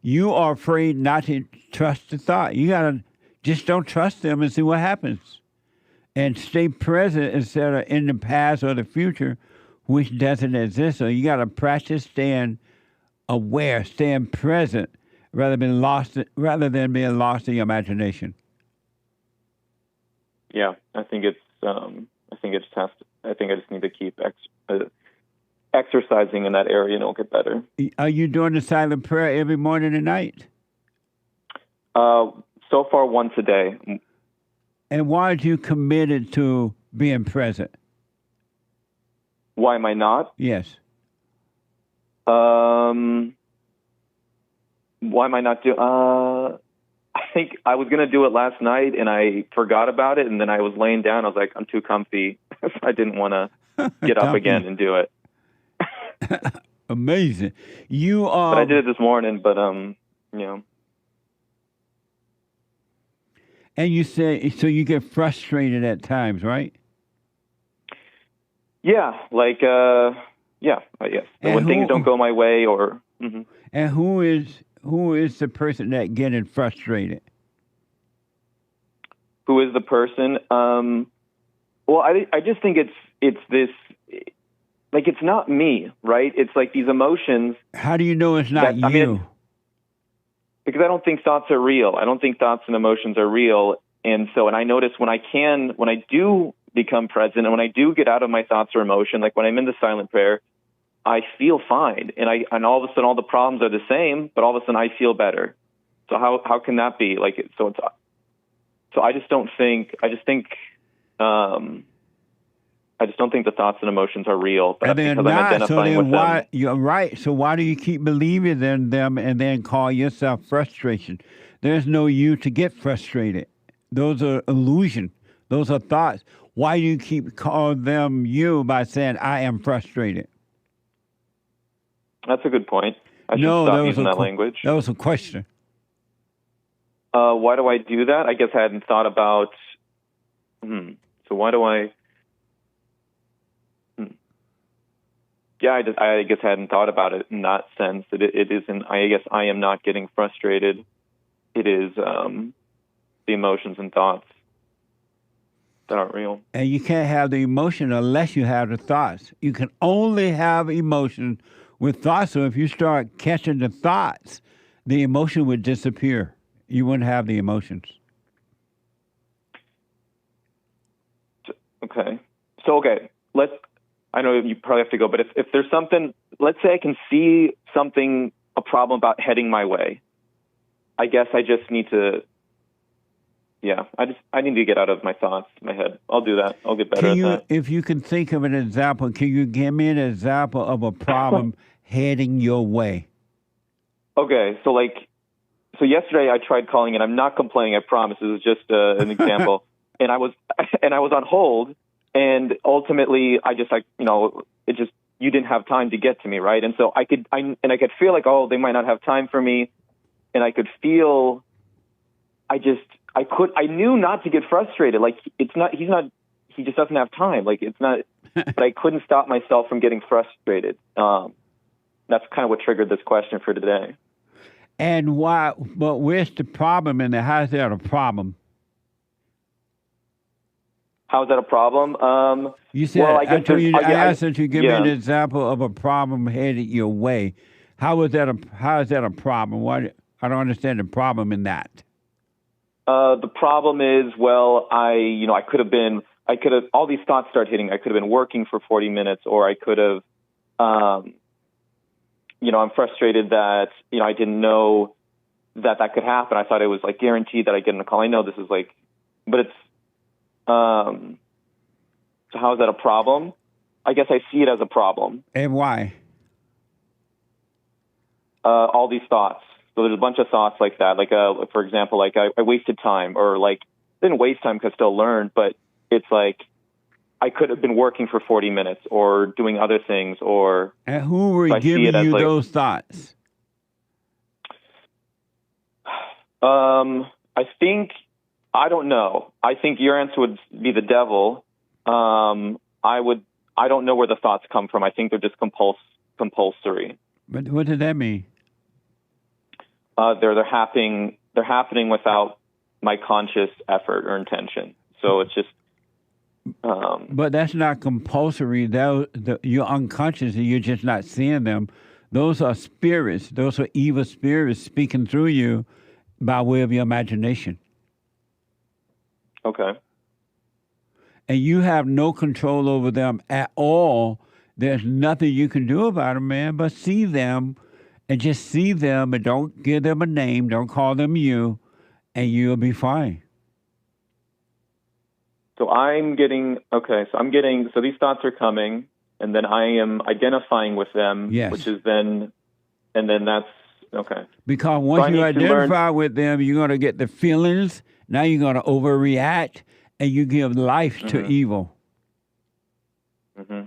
Speaker 2: you are afraid not to trust the thought. You gotta just don't trust them and see what happens. And stay present instead of in the past or the future, which doesn't exist. So you gotta practice staying aware, staying present, rather than being lost in your imagination.
Speaker 17: Yeah, I think I just need to keep exercising in that area and it'll get better.
Speaker 2: Are you doing the silent prayer every morning and night?
Speaker 17: So far, once a day.
Speaker 2: And why are you committed to being present?
Speaker 17: Why am I not?
Speaker 2: Yes.
Speaker 17: Why am I not doing? I think I was going to do it last night and I forgot about it. And then I was laying down. I was like, I'm too comfy. I didn't want to get up again and do it.
Speaker 2: Amazing.
Speaker 17: But I did it this morning, but
Speaker 2: And you say, so you get frustrated at times, right?
Speaker 17: Yeah, yes. When things don't go my way or... Mm-hmm.
Speaker 2: And who is the person that getting frustrated?
Speaker 17: Who is the person? Well, I just think it's this... Like, it's not me, right? It's like these emotions...
Speaker 2: How do you know it's not you?
Speaker 17: Because I don't think thoughts are real. I don't think thoughts and emotions are real. And I notice when I do become present and when I do get out of my thoughts or emotion, like when I'm in the silent prayer, I feel fine. And all of a sudden all the problems are the same, but all of a sudden I feel better. So how can that be? I just don't think the thoughts and emotions are real. But
Speaker 2: they're
Speaker 17: because I'm identifying with them.
Speaker 2: You're right. So why do you keep believing in them and then call yourself frustration? There's no you to get frustrated. Those are illusion. Those are thoughts. Why do you keep calling them you by saying, I am frustrated?
Speaker 17: That's a good point. I should
Speaker 2: No,
Speaker 17: stop using that language.
Speaker 2: That was a question.
Speaker 17: Why do I do that? I guess I hadn't thought about. So why do I? Yeah, I guess I hadn't thought about it in that sense. It isn't. I guess I am not getting frustrated. It is the emotions and thoughts that aren't real.
Speaker 2: And you can't have the emotion unless you have the thoughts. You can only have emotion with thoughts. So if you start catching the thoughts, the emotion would disappear. You wouldn't have the emotions.
Speaker 17: Okay. So, I know you probably have to go, but if there's something, let's say I can see something, a problem about heading my way, I guess I just need to, I need to get out of my thoughts, my head. I'll do that. I'll get better at that.
Speaker 2: If you can think of an example, can you give me an example of a problem heading your way?
Speaker 17: Okay. So yesterday I tried calling, and I'm not complaining, I promise. It was just an example. And I was on hold, and ultimately you didn't have time to get to me, right? And so I could feel like, oh, they might not have time for me, and I could feel, I knew not to get frustrated. Like he just doesn't have time. Like it's not, but I couldn't stop myself from getting frustrated. That's kind of what triggered this question for today.
Speaker 2: And why? But where's the problem in there? How is that a problem?
Speaker 17: How is that a problem?
Speaker 2: You said,
Speaker 17: well,
Speaker 2: I asked that you give me an example of a problem headed your way. How is that a problem? Why? I don't understand the problem in that.
Speaker 17: The problem is, well, I could have, all these thoughts start hitting. I could have been working for 40 minutes, or I could have, I'm frustrated that, I didn't know that could happen. I thought it was like guaranteed that I get in a call. I know this is but it's, so how is that a problem? I guess I see it as a problem.
Speaker 2: And why?
Speaker 17: All these thoughts. So there's a bunch of thoughts like that. For example, I wasted time, or didn't waste time because I still learned, but it's like I could have been working for 40 minutes or doing other things, or.
Speaker 2: And who were giving you those thoughts?
Speaker 17: I don't know. I think your answer would be the devil. I don't know where the thoughts come from. I think they're just compulsory.
Speaker 2: But what does that mean?
Speaker 17: They're happening without my conscious effort or intention. So it's just.
Speaker 2: But that's not compulsory. You're unconscious and you're just not seeing them. Those are spirits. Those are evil spirits speaking through you by way of your imagination.
Speaker 17: Okay.
Speaker 2: And you have no control over them at all. There's nothing you can do about them, man, but see them and just see them and don't give them a name. Don't call them you, and you'll be fine.
Speaker 17: So so these thoughts are coming, and then I am identifying with them,
Speaker 2: yes.
Speaker 17: Which is and then that's, okay.
Speaker 2: Because once you identify with them, you're going to get the feelings. Now you're going to overreact, and you give life to evil.
Speaker 17: Mm-hmm.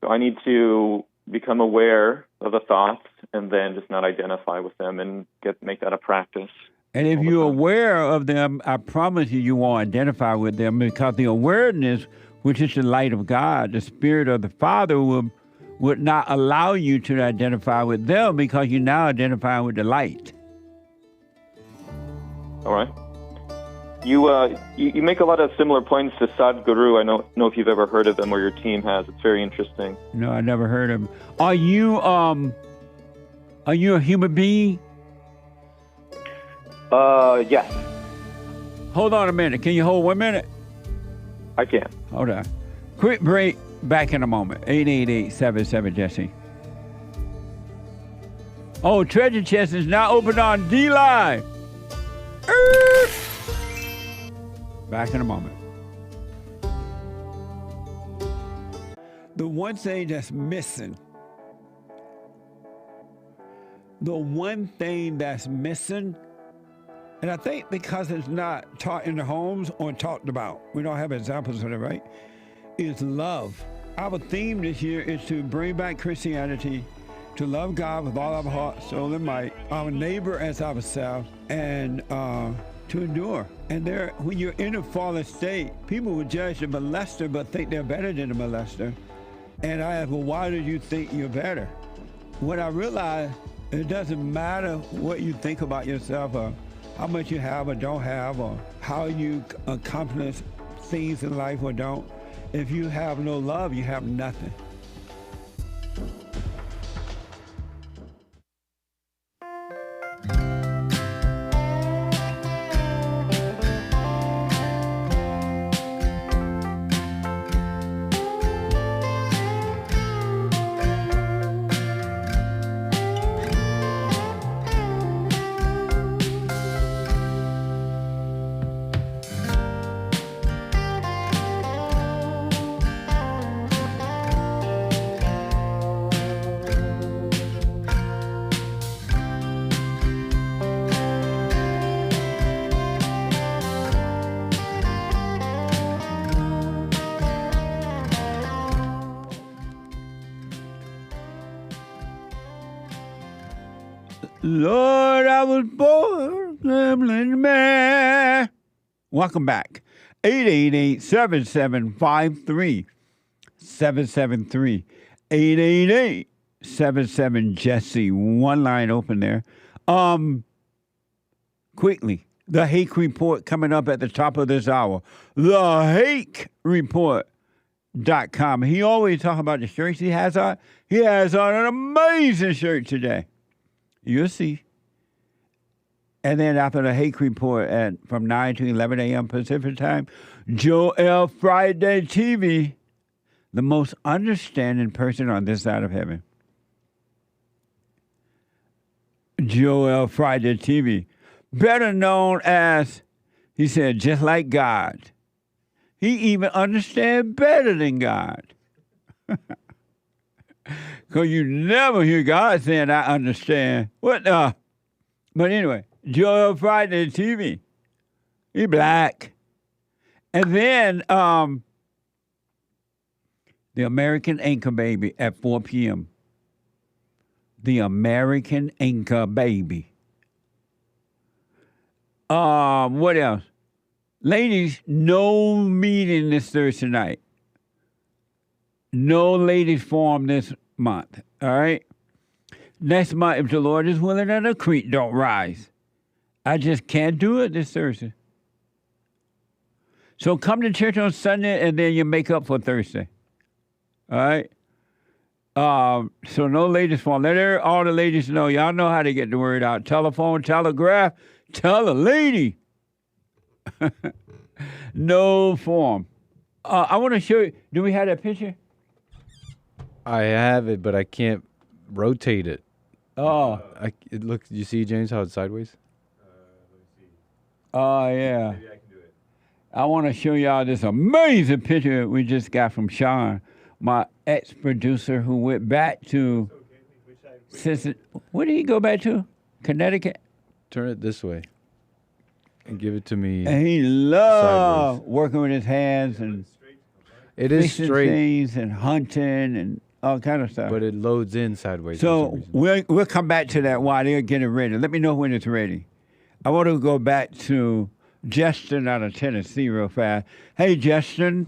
Speaker 17: So I need to become aware of the thoughts and then just not identify with them and make that a practice.
Speaker 2: And if you're aware of them, I promise you won't identify with them, because the awareness, which is the light of God, the Spirit of the Father, would not allow you to identify with them, because you're now identifying with the light.
Speaker 17: All right. You make a lot of similar points to Sadhguru. I don't know if you've ever heard of them, or your team has. It's very interesting.
Speaker 2: No, I never heard of them. Are you a human being?
Speaker 17: Yes.
Speaker 2: Hold on a minute. Can you hold 1 minute?
Speaker 17: I can.
Speaker 2: Hold on. Quick break. Back in a moment. 888-77-JESSE. Oh, Treasure Chest is now open on D-Live. Back in a moment. The one thing that's missing, and I think because it's not taught in the homes or talked about, we don't have examples of it, right, is love. Our theme this year is to bring back Christianity to love God with all our heart, soul, and might, our neighbor as ourselves, and to endure. And there, when you're in a fallen state, people will judge the molester but think they're better than the molester. And I ask, well, why do you think you're better? When I realized it doesn't matter what you think about yourself or how much you have or don't have or how you accomplish things in life or don't. If you have no love, you have nothing. Lord, I was born gambling man. Welcome back. 888-7753-773. 888-77-JESSE. One line open there. Quickly, the Hake Report coming up at the top of this hour. TheHakeReport.com. He always talks about the shirts he has on. He has on an amazing shirt today. You'll see. And then after the Hake Report from 9 to 11 a.m. Pacific time, Joel Friday TV, the most understanding person on this side of heaven. Joel Friday TV, better known as, he said, just like God. He even understands better than God. Because you never hear God saying, I understand. But anyway, Joel Friday TV. He black. And then the American Anchor Baby at 4 p.m. The American Anchor Baby. What else? Ladies, no meeting this Thursday night. No ladies forum this month, all right? Next month, if the Lord is willing and the creek don't rise. I just can't do it this Thursday. So come to church on Sunday and then you make up for Thursday. All right? So no ladies forum. Let all the ladies know. Y'all know how to get the word out. Telephone, telegraph, tell a lady. No forum. I want to show you. Do we have that picture?
Speaker 3: I have it, but I can't rotate it.
Speaker 2: Oh.
Speaker 3: It looks. You see, James, how it's sideways?
Speaker 2: Oh, yeah. Maybe I can do it. I want to show y'all this amazing picture we just got from Sean, my ex-producer who went back to... Where did he go back to? Connecticut?
Speaker 3: Turn it this way and give it to me.
Speaker 2: And he loved working with his hands and
Speaker 3: it is
Speaker 2: fixing
Speaker 3: straight
Speaker 2: things and hunting and all kind of stuff.
Speaker 3: But it loads in sideways.
Speaker 2: So we'll come back to that while they're getting ready. Let me know when it's ready. I want to go back to Justin out of Tennessee real fast. Hey, Justin.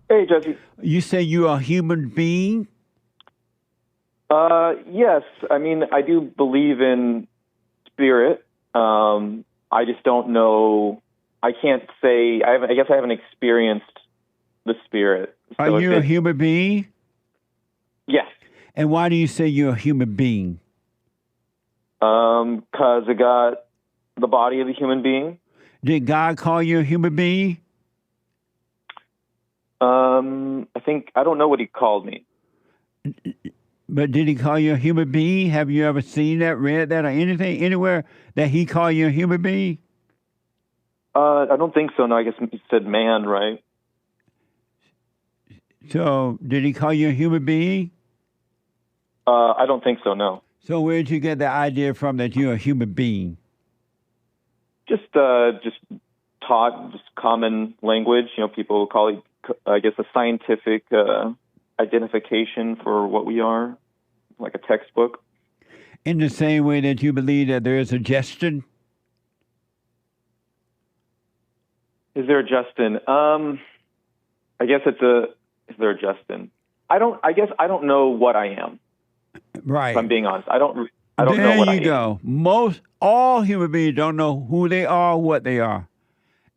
Speaker 17: Hey, Jesse.
Speaker 2: You say you're a human being?
Speaker 17: Yes. I mean, I do believe in spirit. I just don't know. I can't say. I guess I haven't experienced the spirit. So
Speaker 2: Are you a human being?
Speaker 17: Yes.
Speaker 2: And why do you say you're a human being?
Speaker 17: 'Cause I got the body of a human being.
Speaker 2: Did God call you a human being?
Speaker 17: I don't know what he called me.
Speaker 2: But did he call you a human being? Have you ever seen that, read that, or anything, anywhere that he called you a human being?
Speaker 17: I don't think so. No, I guess he said man, right?
Speaker 2: So, did he call you a human being?
Speaker 17: I don't think so, no.
Speaker 2: So where did you get the idea from that you're a human being?
Speaker 17: Just taught, just common language. You know, people call it, I guess, a scientific identification for what we are, like a textbook.
Speaker 2: In the same way that you believe that there is a Justin?
Speaker 17: Is there a Justin? I guess is there a Justin? I guess I don't know what I am.
Speaker 2: Right.
Speaker 17: If I'm being honest. I don't know what I am.
Speaker 2: There you go. All human beings don't know who they are, what they are.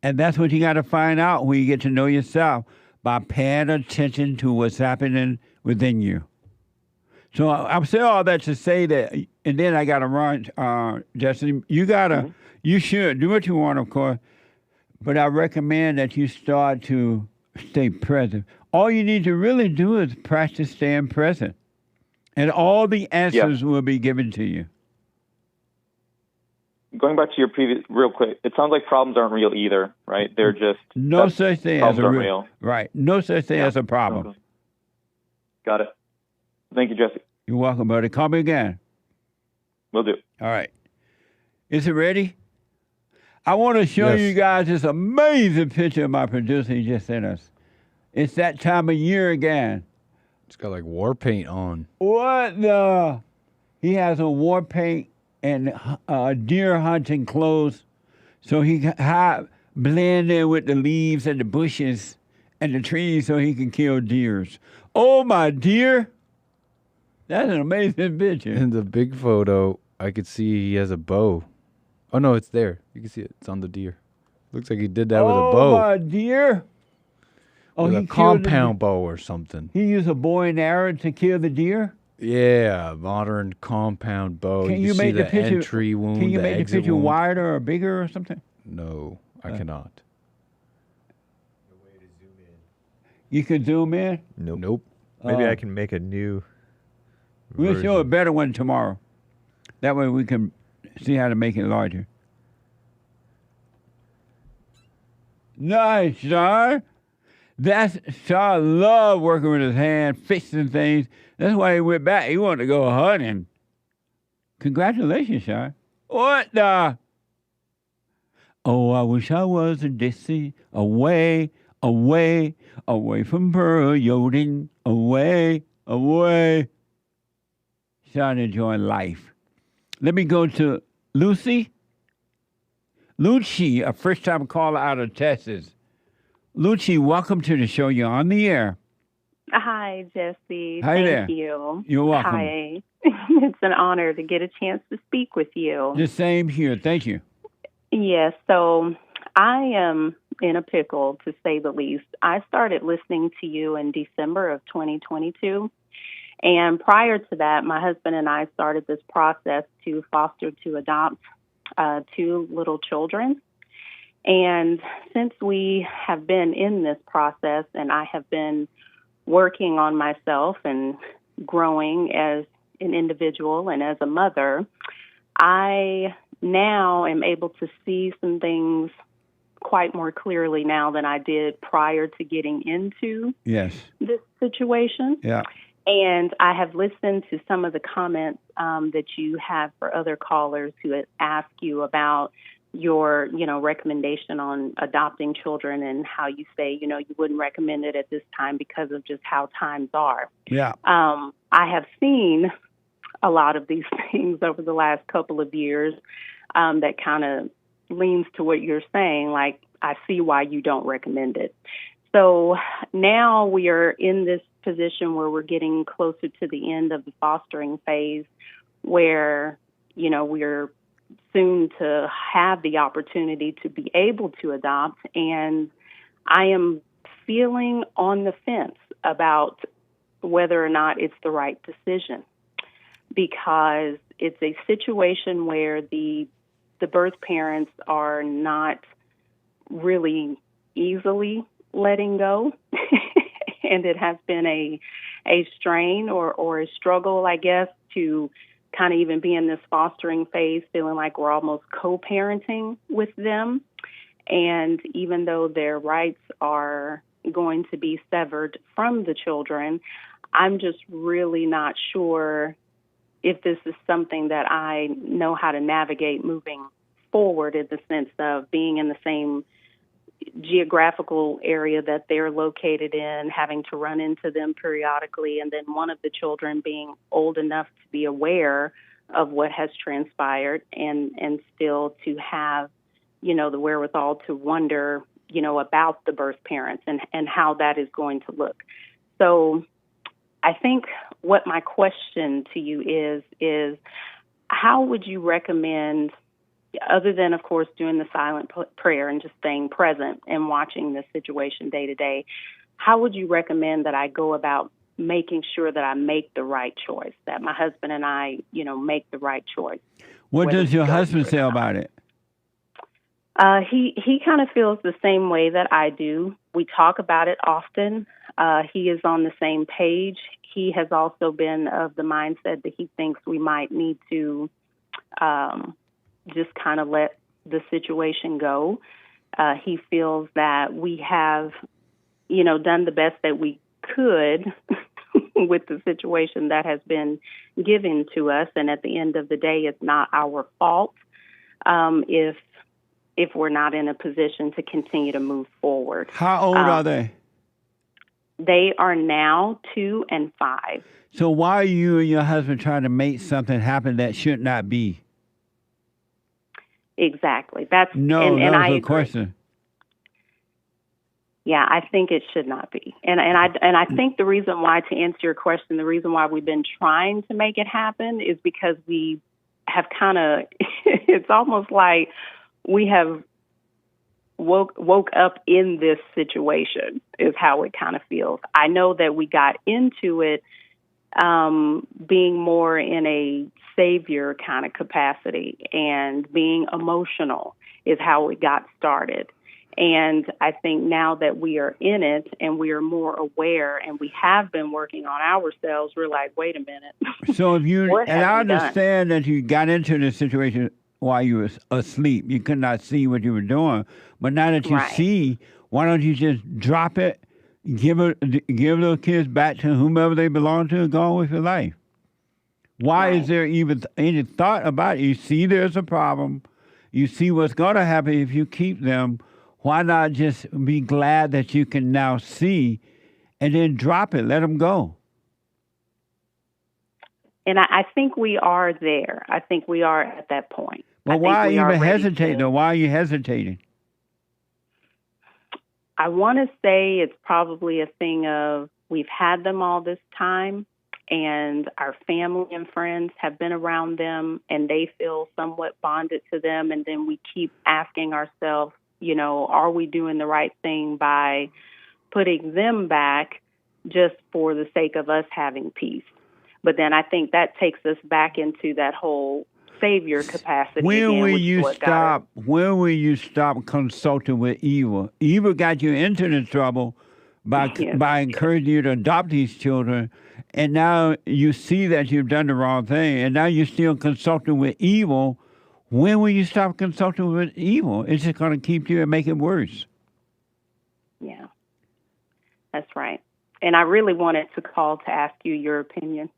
Speaker 2: And that's what you got to find out when you get to know yourself, by paying attention to what's happening within you. So I'm saying all that to say that, and then I got to run, Justin, you should do what you want, of course, but I recommend that you start to stay present. All you need to really do is practice staying present, and all the answers will be given to you.
Speaker 17: Going back to your previous, real quick, it sounds like problems aren't real either, right? They're just
Speaker 2: no such thing as a
Speaker 17: real.
Speaker 2: Right. No such thing as a problem.
Speaker 17: Okay. Got it. Thank you, Jesse.
Speaker 2: You're welcome, buddy. Call me again.
Speaker 17: Will do.
Speaker 2: All right. Is it ready? I want to show you guys this amazing picture of my producer he just sent us. It's that time of year again.
Speaker 3: It's got like war paint on.
Speaker 2: What the? He has a war paint and deer hunting clothes, so he can blend in with the leaves and the bushes and the trees so he can kill deers. Oh, my dear. That's an amazing picture.
Speaker 3: In the big photo, I could see he has a bow. Oh, no, it's there. You can see it. It's on the deer. Looks like he did that with a bow.
Speaker 2: Oh, my dear.
Speaker 3: With a compound bow or something.
Speaker 2: He used a bow and arrow to kill the deer?
Speaker 3: Yeah, modern compound bow.
Speaker 2: Can you
Speaker 3: see
Speaker 2: make the picture,
Speaker 3: entry wound,
Speaker 2: can you make the picture
Speaker 3: wound.
Speaker 2: wider or bigger or something?
Speaker 3: No, I cannot.
Speaker 2: You can zoom in?
Speaker 9: Nope. Maybe I can make a new
Speaker 2: We'll show a better one tomorrow. That way we can see how to make it larger. Nice, Sean. Sean loved working with his hand, fixing things. That's why he went back. He wanted to go hunting. Congratulations, Sean. What the? Oh, I wish I was a Dixie, away, away, away from Pearl Yoden, away, away. Sean enjoying life. Let me go to Lucy. LUCCI, a first-time caller out of Texas. LUCCI, welcome to the show. You're on the air.
Speaker 18: Hi, Jesse.
Speaker 2: Hi
Speaker 18: Thank
Speaker 2: there.
Speaker 18: you.
Speaker 2: You're welcome.
Speaker 18: Hi. It's an honor to get a chance to speak with you.
Speaker 2: The same here. Thank you.
Speaker 18: Yes, so I am in a pickle, to say the least. I started listening to you in December of 2022. And prior to that, my husband and I started this process to foster to adopt 2 little children. And since we have been in this process and I have been working on myself and growing as an individual and as a mother, I now am able to see some things quite more clearly now than I did prior to getting into this situation.
Speaker 2: Yeah.
Speaker 18: And I have listened to some of the comments that you have for other callers who ask you about your, recommendation on adopting children and how you say, you wouldn't recommend it at this time because of just how times are.
Speaker 2: Yeah.
Speaker 18: I have seen a lot of these things over the last couple of years that kind of leans to what you're saying. Like, I see why you don't recommend it. So now we are in this position where we're getting closer to the end of the fostering phase where, we're soon to have the opportunity to be able to adopt. And I am feeling on the fence about whether or not it's the right decision, because it's a situation where the birth parents are not really easily letting go. And it has been a strain or a struggle, I guess, to kind of even be in this fostering phase, feeling like we're almost co-parenting with them. And even though their rights are going to be severed from the children, I'm just really not sure if this is something that I know how to navigate moving forward, in the sense of being in the same geographical area that they're located in, having to run into them periodically, and then one of the children being old enough to be aware of what has transpired and still to have, the wherewithal to wonder, about the birth parents and how that is going to look. So I think what my question to you is how would you recommend, other than, of course, doing the silent prayer and just staying present and watching this situation day to day, how would you recommend that I go about making sure that I make the right choice, that my husband and I, make the right choice?
Speaker 2: What does your husband say about it?
Speaker 18: He kind of feels the same way that I do. We talk about it often. He is on the same page. He has also been of the mindset that he thinks we might need to just kind of let the situation go. He feels that we have, done the best that we could with the situation that has been given to us. And at the end of the day, it's not our fault if we're not in a position to continue to move forward.
Speaker 2: How old are they?
Speaker 18: They are now 2 and 5.
Speaker 2: So why are you and your husband trying to make something happen that should not be?
Speaker 18: Exactly. That's
Speaker 2: was the question.
Speaker 18: Yeah, I think it should not be. And I think the reason why, to answer your question, the reason why we've been trying to make it happen is because we have kind of, it's almost like we have woke up in this situation is how it kind of feels. I know that we got into it being more in a savior kind of capacity, and being emotional is how it got started. And I think now that we are in it and we are more aware and we have been working on ourselves, we're like, wait a minute.
Speaker 2: So if you, and I understand that you got into this situation while you were asleep. You could not see what you were doing. But now that you see, why don't you just drop it, give those kids back to whomever they belong to, and go on with your life? Why is there even any thought about it? You see there's a problem. You see what's going to happen if you keep them. Why not just be glad that you can now see and then drop it, let them go?
Speaker 18: And I think we are there. I think we are at that point.
Speaker 2: Well, why even hesitate, though? Why are you hesitating?
Speaker 18: I want to say it's probably a thing of we've had them all this time, and our family and friends have been around them, and they feel somewhat bonded to them, and then we keep asking ourselves, are we doing the right thing by putting them back just for the sake of us having peace? But then I think that takes us back into that whole savior capacity.
Speaker 2: When will you stop consulting with evil? Evil got you into the trouble by encouraging you to adopt these children, and now you see that you've done the wrong thing, and now you're still consulting with evil. When will you stop consulting with evil? It's just going to keep you and make it worse.
Speaker 18: Yeah, that's right. And I really wanted to call to ask you your opinion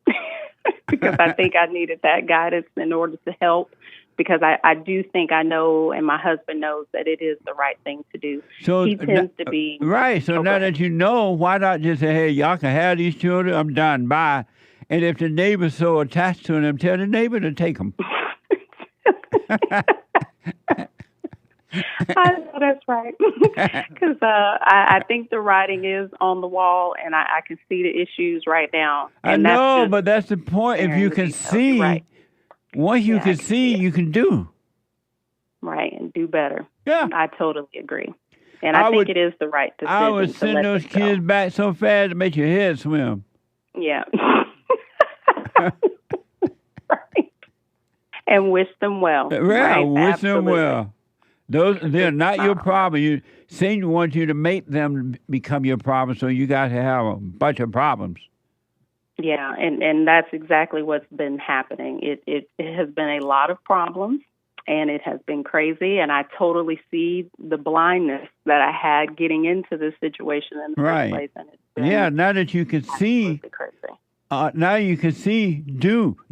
Speaker 18: because I think I needed that guidance in order to help, because I do think I know, and my husband knows, that it is the right thing to do. So he tends to be...
Speaker 2: Right. So now that you know, why not just say, hey, y'all can have these children, I'm done, bye. And if the neighbor's so attached to them, tell the neighbor to take them.
Speaker 18: I know that's right. Because I think the writing is on the wall, and I can see the issues right now. And
Speaker 2: I know, but that's the point. If you can see, once you can see, you can do.
Speaker 18: Right, and do better.
Speaker 2: Yeah.
Speaker 18: I totally agree. And I think it is the right decision.
Speaker 2: I would send those kids back so fast to make your head swim.
Speaker 18: Yeah. Right. And wish them well.
Speaker 2: Right, wish them well. They're not your problem. Satan wants you to make them become your problem, so you got to have a bunch of problems.
Speaker 18: Yeah, and that's exactly what's been happening. It has been a lot of problems, and it has been crazy, and I totally see the blindness that I had getting into this situation in the first place. And it's been
Speaker 2: now that you can see, now you can see,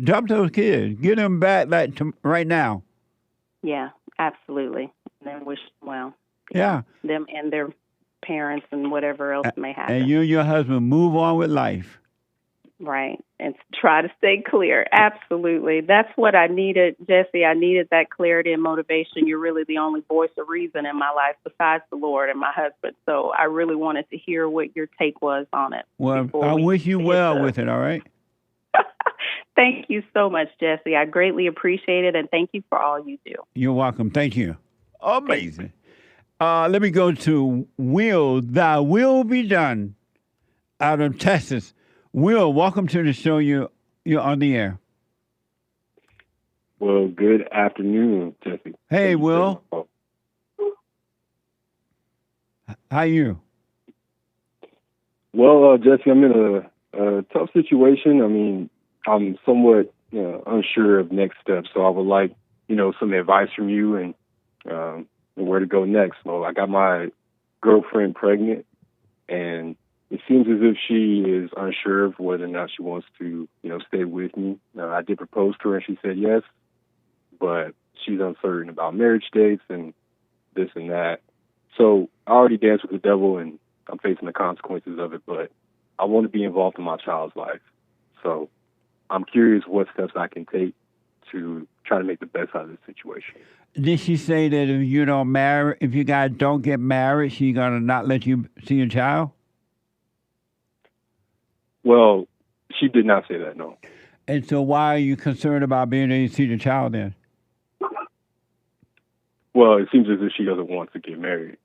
Speaker 2: dump those kids, get them back right now.
Speaker 18: Yeah, absolutely. And then wish them well.
Speaker 2: Yeah.
Speaker 18: them and their parents and whatever else may happen.
Speaker 2: And you and your husband move on with life.
Speaker 18: Right. And try to stay clear. Absolutely. That's what I needed, Jesse. I needed that clarity and motivation. You're really the only voice of reason in my life besides the Lord and my husband. So I really wanted to hear what your take was on it.
Speaker 2: Well, I wish you well with it, all right?
Speaker 18: Thank you so much, Jesse. I greatly appreciate it, and thank you for all you do.
Speaker 2: You're welcome. Thank you. Amazing. Let me go to Will. Thy will be done out of Texas. Will, welcome to the show. You're on the air.
Speaker 19: Well, good afternoon, Jesse.
Speaker 2: Hey, Will. How you?
Speaker 19: Well, Jesse, I'm in a tough situation. I mean, I'm somewhat unsure of next steps, so I would like, some advice from you and where to go next. Well, I got my girlfriend pregnant, and it seems as if she is unsure of whether or not she wants to, stay with me. I did propose to her, and she said yes, but she's uncertain about marriage dates and this and that. So I already danced with the devil, and I'm facing the consequences of it, but I want to be involved in my child's life. So I'm curious what steps I can take to try to make the best out of this situation.
Speaker 2: Did she say that if you guys don't get married, she's gonna not let you see your child?
Speaker 19: Well, she did not say that, no.
Speaker 2: And so why are you concerned about being able to see the child then?
Speaker 19: Well, it seems as if she doesn't want to get married.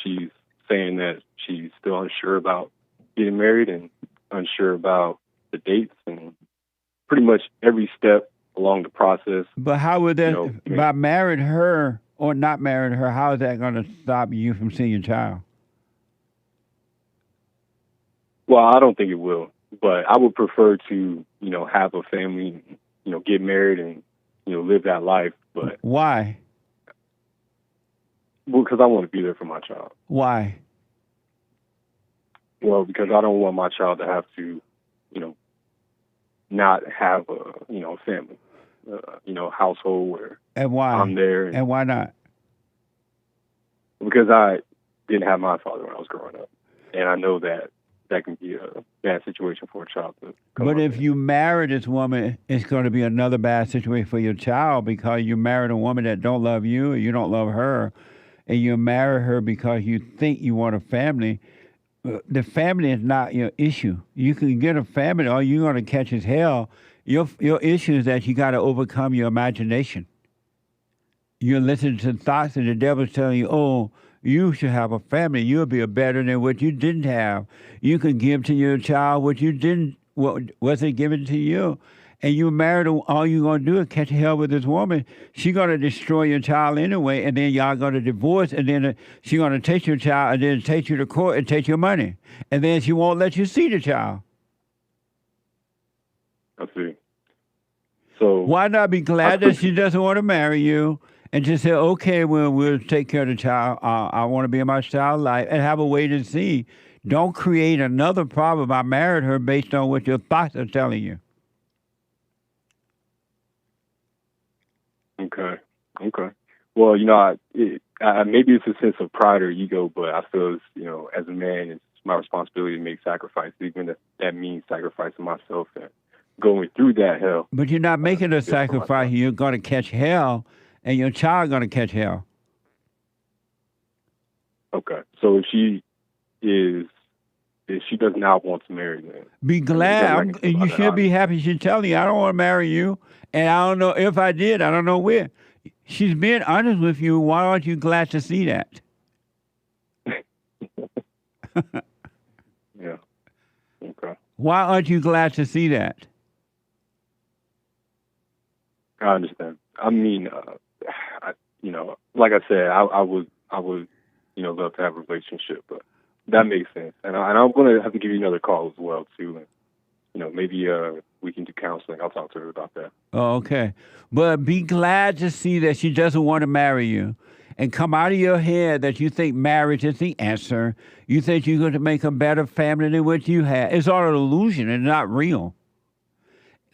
Speaker 19: She's saying that she's still unsure about getting married and unsure about the dates and pretty much every step along the process.
Speaker 2: But how would that, by marrying her or not marrying her, how is that going to stop you from seeing your child?
Speaker 19: Well, I don't think it will, but I would prefer to, have a family, get married and, live that life. But
Speaker 2: why?
Speaker 19: Well, because I want to be there for my child.
Speaker 2: Why?
Speaker 19: Well, because I don't want my child to have to, not have a, family, household where
Speaker 2: and why?
Speaker 19: I'm there.
Speaker 2: And why not?
Speaker 19: Because I didn't have my father when I was growing up. And I know that can be a bad situation for a child to come
Speaker 2: But
Speaker 19: up
Speaker 2: if you marry this woman, it's going to be another bad situation for your child because you married a woman that don't love you and you don't love her, and you marry her because you think you want a family. The family is not your issue. You can get a family, all you're going to catch is hell. Your issue is that you got to overcome your imagination. You're listening to thoughts, and the devil's telling you, oh, you should have a family. You'll be better than what you didn't have. You can give to your child what you didn't, what wasn't given to you. And you married, all you're going to do is catch hell with this woman. She's going to destroy your child anyway, and then y'all going to divorce, and then she's going to take your child and then take you to court and take your money. And then she won't let you see the child.
Speaker 19: I see. So
Speaker 2: why not be glad that she doesn't want to marry you and just say, okay, well, we'll take care of the child. I want to be in my child's life and have a wait and see. Don't create another problem. I married her based on what your thoughts are telling you.
Speaker 19: Okay. Well, maybe it's a sense of pride or ego, but I feel as a man, it's my responsibility to make sacrifices, even if that means sacrificing myself and going through that hell.
Speaker 2: But you're not making a sacrifice. You're going to catch hell, and your child going to catch hell.
Speaker 19: Okay. So if she does not want to marry, then
Speaker 2: be glad. You should be happy. She's telling you, I don't want to marry you, and I don't know if I did. I don't know where. She's being honest with you. Why aren't you glad to see that?
Speaker 19: Yeah. Okay.
Speaker 2: Why aren't you glad to see that?
Speaker 19: I understand. I mean, like I said, I would, love to have a relationship, but that makes sense. And I'm going to have to give you another call as well, too. And, maybe we can do counseling. I'll talk to her about that.
Speaker 2: Oh, okay. But be glad to see that she doesn't want to marry you. And come out of your head that you think marriage is the answer. You think you're going to make a better family than what you had. It's all an illusion and not real.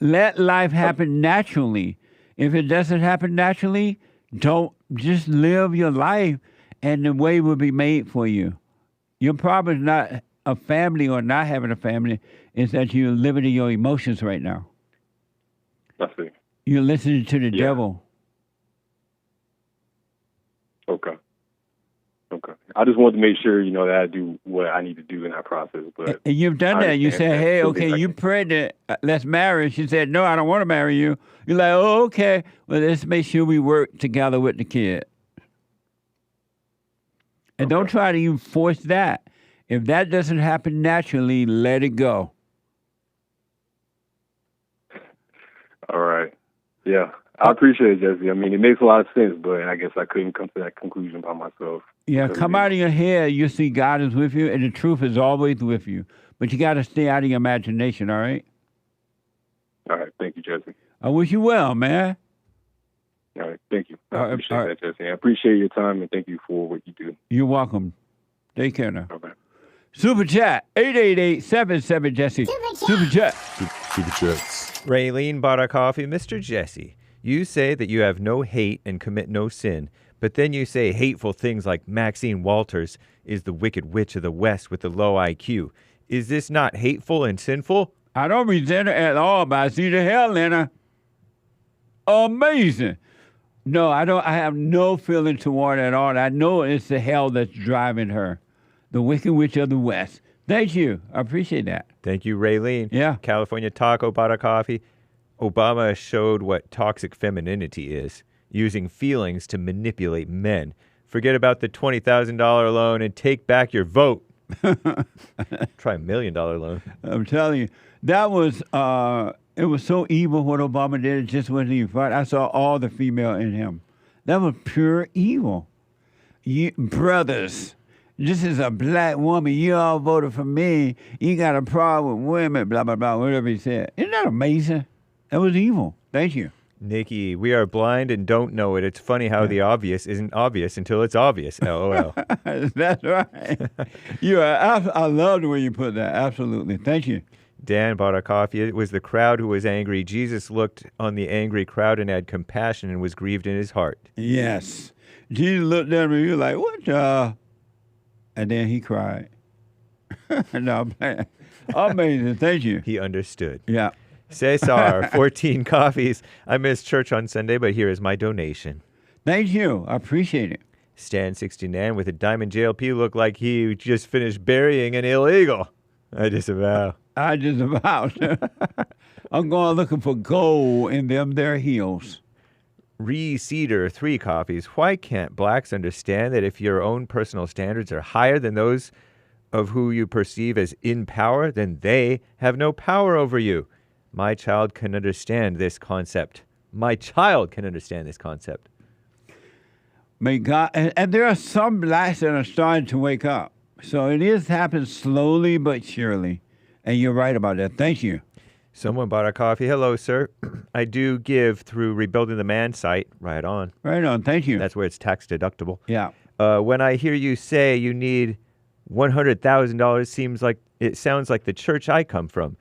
Speaker 2: Let life happen naturally. If it doesn't happen naturally, don't just live your life and the way will be made for you. Your problem is not a family or not having a family. It's that you're living in your emotions right now.
Speaker 19: I see.
Speaker 2: You're listening to the devil.
Speaker 19: Okay. I just wanted to make sure, that I do what I need to do in that process. But
Speaker 2: And you've done that. You said, hey, okay, you pregnant. Let's marry. She said, no, I don't want to marry you. You're like, oh, okay. Well, let's make sure we work together with the kid. And don't try to even force that. If that doesn't happen naturally, let it go.
Speaker 19: All right. Yeah. I appreciate it, Jesse. I mean, it makes a lot of sense, but I guess I couldn't come to that conclusion by myself.
Speaker 2: Yeah, come out of your head. You see God is with you, and the truth is always with you. But you got to stay out of your imagination, all right?
Speaker 19: All right. Thank you, Jesse.
Speaker 2: I wish you well, man.
Speaker 19: All right. Thank you. I appreciate that, Jesse. I appreciate your time, and thank you for what you do.
Speaker 2: You're welcome. Take care now.
Speaker 19: Okay.
Speaker 2: Super Chat, 888-77-JESSE. Super Chat.
Speaker 9: Super Chats. Raylene bought a coffee. Mr. Jesse, you say that you have no hate and commit no sin, but then you say hateful things like Maxine Walters is the wicked witch of the West with the low IQ. Is this not hateful and sinful?
Speaker 2: I don't resent her at all, but I see the hell in her. Amazing. No, I don't. I have no feeling toward her at all. I know it's the hell that's driving her. The wicked witch of the West. Thank you. I appreciate that.
Speaker 9: Thank you, Raylene.
Speaker 2: Yeah.
Speaker 9: California Taco bought a coffee. Obama showed what toxic femininity is, using feelings to manipulate men. Forget about the $20,000 loan and take back your vote. Try $1 million loan.
Speaker 2: I'm telling you, that was, it was so evil what Obama did. It just wasn't even fun. I saw all the female in him. That was pure evil. You, brothers, this is a black woman. You all voted for me. You got a problem with women, blah, blah, blah, whatever he said. Isn't that amazing? That was evil. Thank you.
Speaker 9: Nikki, we are blind and don't know it. It's funny how the obvious isn't obvious until it's obvious. LOL.
Speaker 2: That's right. I love the way you put that. Absolutely. Thank you.
Speaker 9: Dan bought a coffee. It was the crowd who was angry. Jesus looked on the angry crowd and had compassion and was grieved in his heart.
Speaker 2: Yes. Jesus looked at me. He was like, what the? And then he cried. No, I'm playing. Amazing. Thank you.
Speaker 9: He understood.
Speaker 2: Yeah.
Speaker 9: Cesar, 14 coffees. I missed church on Sunday, but here is my donation.
Speaker 2: Thank you. I appreciate it.
Speaker 9: Stan 69 with a diamond JLP looked like he just finished burying an illegal. I disavow.
Speaker 2: I'm going looking for gold in them their heels.
Speaker 9: Cedar, 3 coffees. Why can't blacks understand that if your own personal standards are higher than those of who you perceive as in power, then they have no power over you? My child can understand this concept. My child can understand this concept.
Speaker 2: May God, and there are some blacks that are starting to wake up. So it is happening slowly but surely. And you're right about that. Thank you.
Speaker 9: Someone bought a coffee. Hello, sir. I do give through Rebuilding the Man site. Right on.
Speaker 2: Right on. Thank you.
Speaker 9: That's where it's tax deductible.
Speaker 2: Yeah.
Speaker 9: When I hear you say you need $100,000, it sounds like the church I come from.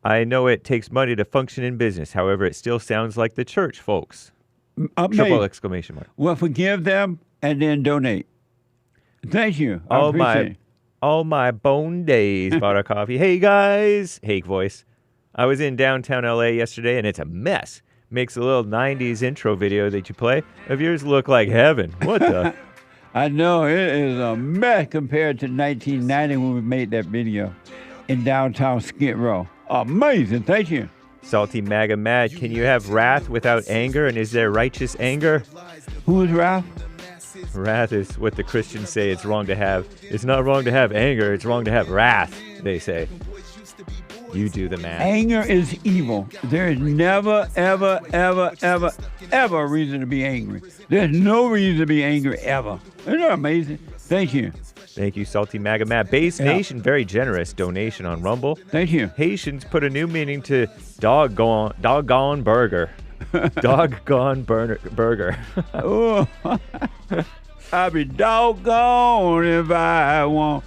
Speaker 9: I know it takes money to function in business. However, it still sounds like the church, folks. Triple exclamation mark.
Speaker 2: Well, forgive them and then donate. Thank you.
Speaker 9: All my bone days bought a coffee. Hey, guys. Hake voice. I was in downtown LA yesterday, and it's a mess. Makes a little 90s intro video that you play of yours look like heaven. What the?
Speaker 2: I know. It is a mess compared to 1990 when we made that video in downtown Skid Row. Amazing. Thank you.
Speaker 9: Salty MAGA Mad. Can you have wrath without anger? And is there righteous anger?
Speaker 2: Who is wrath?
Speaker 9: Wrath is what the Christians say it's wrong to have. It's not wrong to have anger. It's wrong to have wrath, they say. You do the math.
Speaker 2: Anger is evil. There is never, ever, ever, ever, ever a reason to be angry. There's no reason to be angry ever. Isn't that amazing? Thank you.
Speaker 9: Thank you, Salty MAGA Matt. Base Nation, very generous donation on Rumble.
Speaker 2: Thank you.
Speaker 9: Haitians put a new meaning to doggone burger. Doggone burger.
Speaker 2: Oh, I'll be doggone if I won't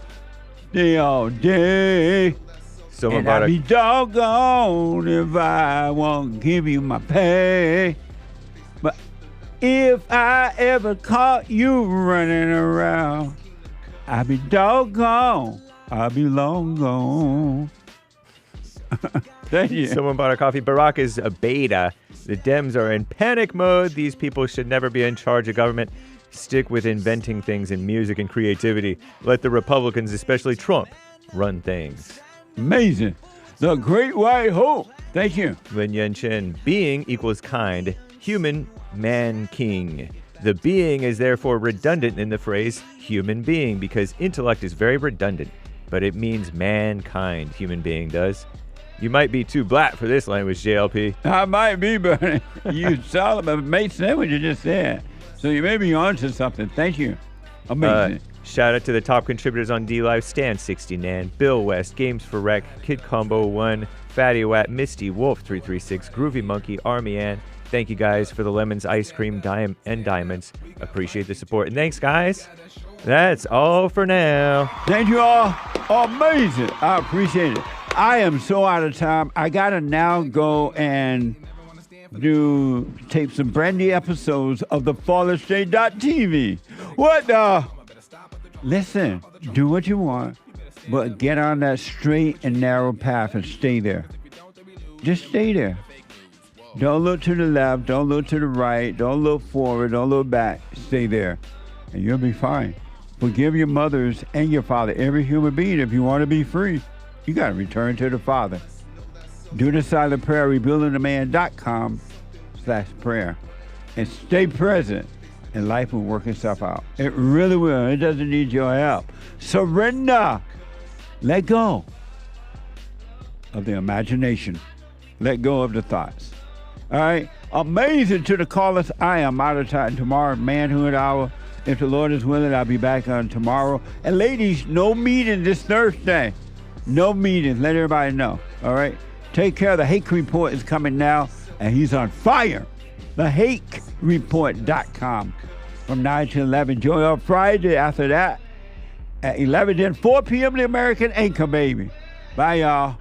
Speaker 2: stay all day. And I'll be doggone if I won't give you my pay. But If I ever caught you running around, I'd be doggone. I'll be long gone. Thank you.
Speaker 9: Someone bought a coffee. Barack is a beta. The Dems are in panic mode. These people should never be in charge of government. Stick with inventing things in music and creativity. Let the Republicans, especially Trump, run things.
Speaker 2: Amazing. The Great White Hope. Thank you.
Speaker 9: Lin Yen Chen. Being equals kind. Human, man, king. The being is therefore redundant in the phrase human being because intellect is very redundant, but it means mankind. Human being does. You might be too black for this language, JLP.
Speaker 2: I might be, but you saw it, but it made sense what you just said. So you may be onto something. Thank you. Amazing.
Speaker 9: Shout out to the top contributors on D-Live, Stan69, Bill West, Games for Rec, Kid Combo 1, Fatty Wat, Misty, Wolf336, Groovy Monkey, Army Ann. Thank you guys for the lemons, ice cream, and diamonds. Appreciate the support. And thanks, guys. That's all for now.
Speaker 2: Thank you all. Amazing. I appreciate it. I am so out of time. I got to now go and tape some brand new episodes of the FallenState.tv. What the? Listen, do what you want, but get on that straight and narrow path and stay there. Just stay there. Don't look to the left. Don't look to the right. Don't look forward. Don't look back. Stay there, and you'll be fine. Forgive your mothers and your father, every human being, if you want to be free. You got to return to the Father. Do the silent prayer, rebuildingtheman.com/prayer. And stay present, and life will work itself out. It really will. It doesn't need your help. Surrender. Let go of the imagination. Let go of the thoughts. All right? Amazing to the callers. I am out of time tomorrow, Manhood Hour. If the Lord is willing, I'll be back on tomorrow. And ladies, no meeting this Thursday. No meetings. Let everybody know. All right? Take care. The Hake Report is coming now, and he's on fire. TheHakeReport.com from 9 to 11. Join on Friday after that at 11, then 4 p.m. The American Anchor, baby. Bye, y'all.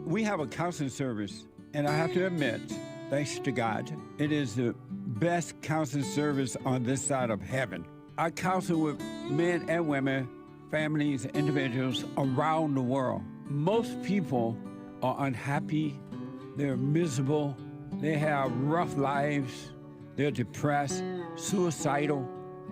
Speaker 2: We have a counseling service, and I have to admit, thanks to God, it is the best counseling service on this side of heaven. I counsel with men and women, families, individuals around the world. Most people are unhappy, they're miserable, they have rough lives, they're depressed, suicidal,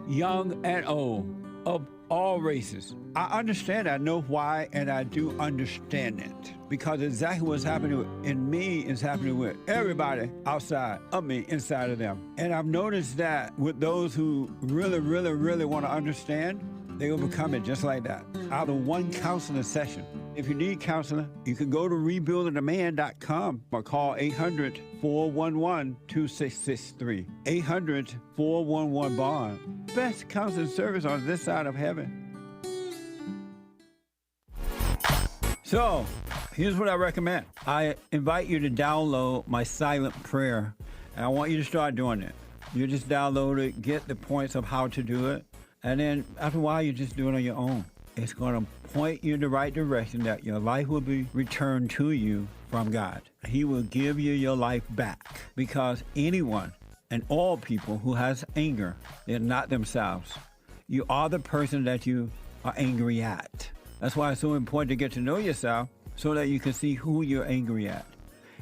Speaker 2: young and old, of all races. I understand, I know why, and I do understand it. Because exactly what's happening in me is happening with everybody outside of me, inside of them. And I've noticed that with those who really, really, really want to understand, they will become it just like that, out of one counseling session. If you need counseling, you can go to rebuildingtheman.com or call 800-411-2663. 800-411-BOND. Best counseling service on this side of heaven. So, here's what I recommend. I invite you to download my silent prayer, and I want you to start doing it. You just download it, get the points of how to do it, and then after a while, you just do it on your own. It's going to point you in the right direction that your life will be returned to you from God. He will give you your life back, because anyone and all people who has anger, they're not themselves. You are the person that you are angry at. That's why it's so important to get to know yourself so that you can see who you're angry at.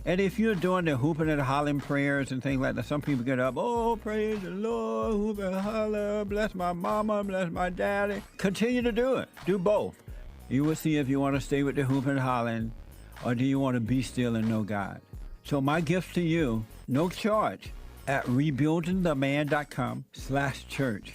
Speaker 2: And if you're doing the hooping and hollering prayers and things like that, some people get up, oh, praise the Lord, hoop and holler, bless my mama, bless my daddy. Continue to do it. Do both. You will see if you want to stay with the hooping and hollering, or do you want to be still and know God. So my gift to you, no charge, at rebuildingtheman.com/church.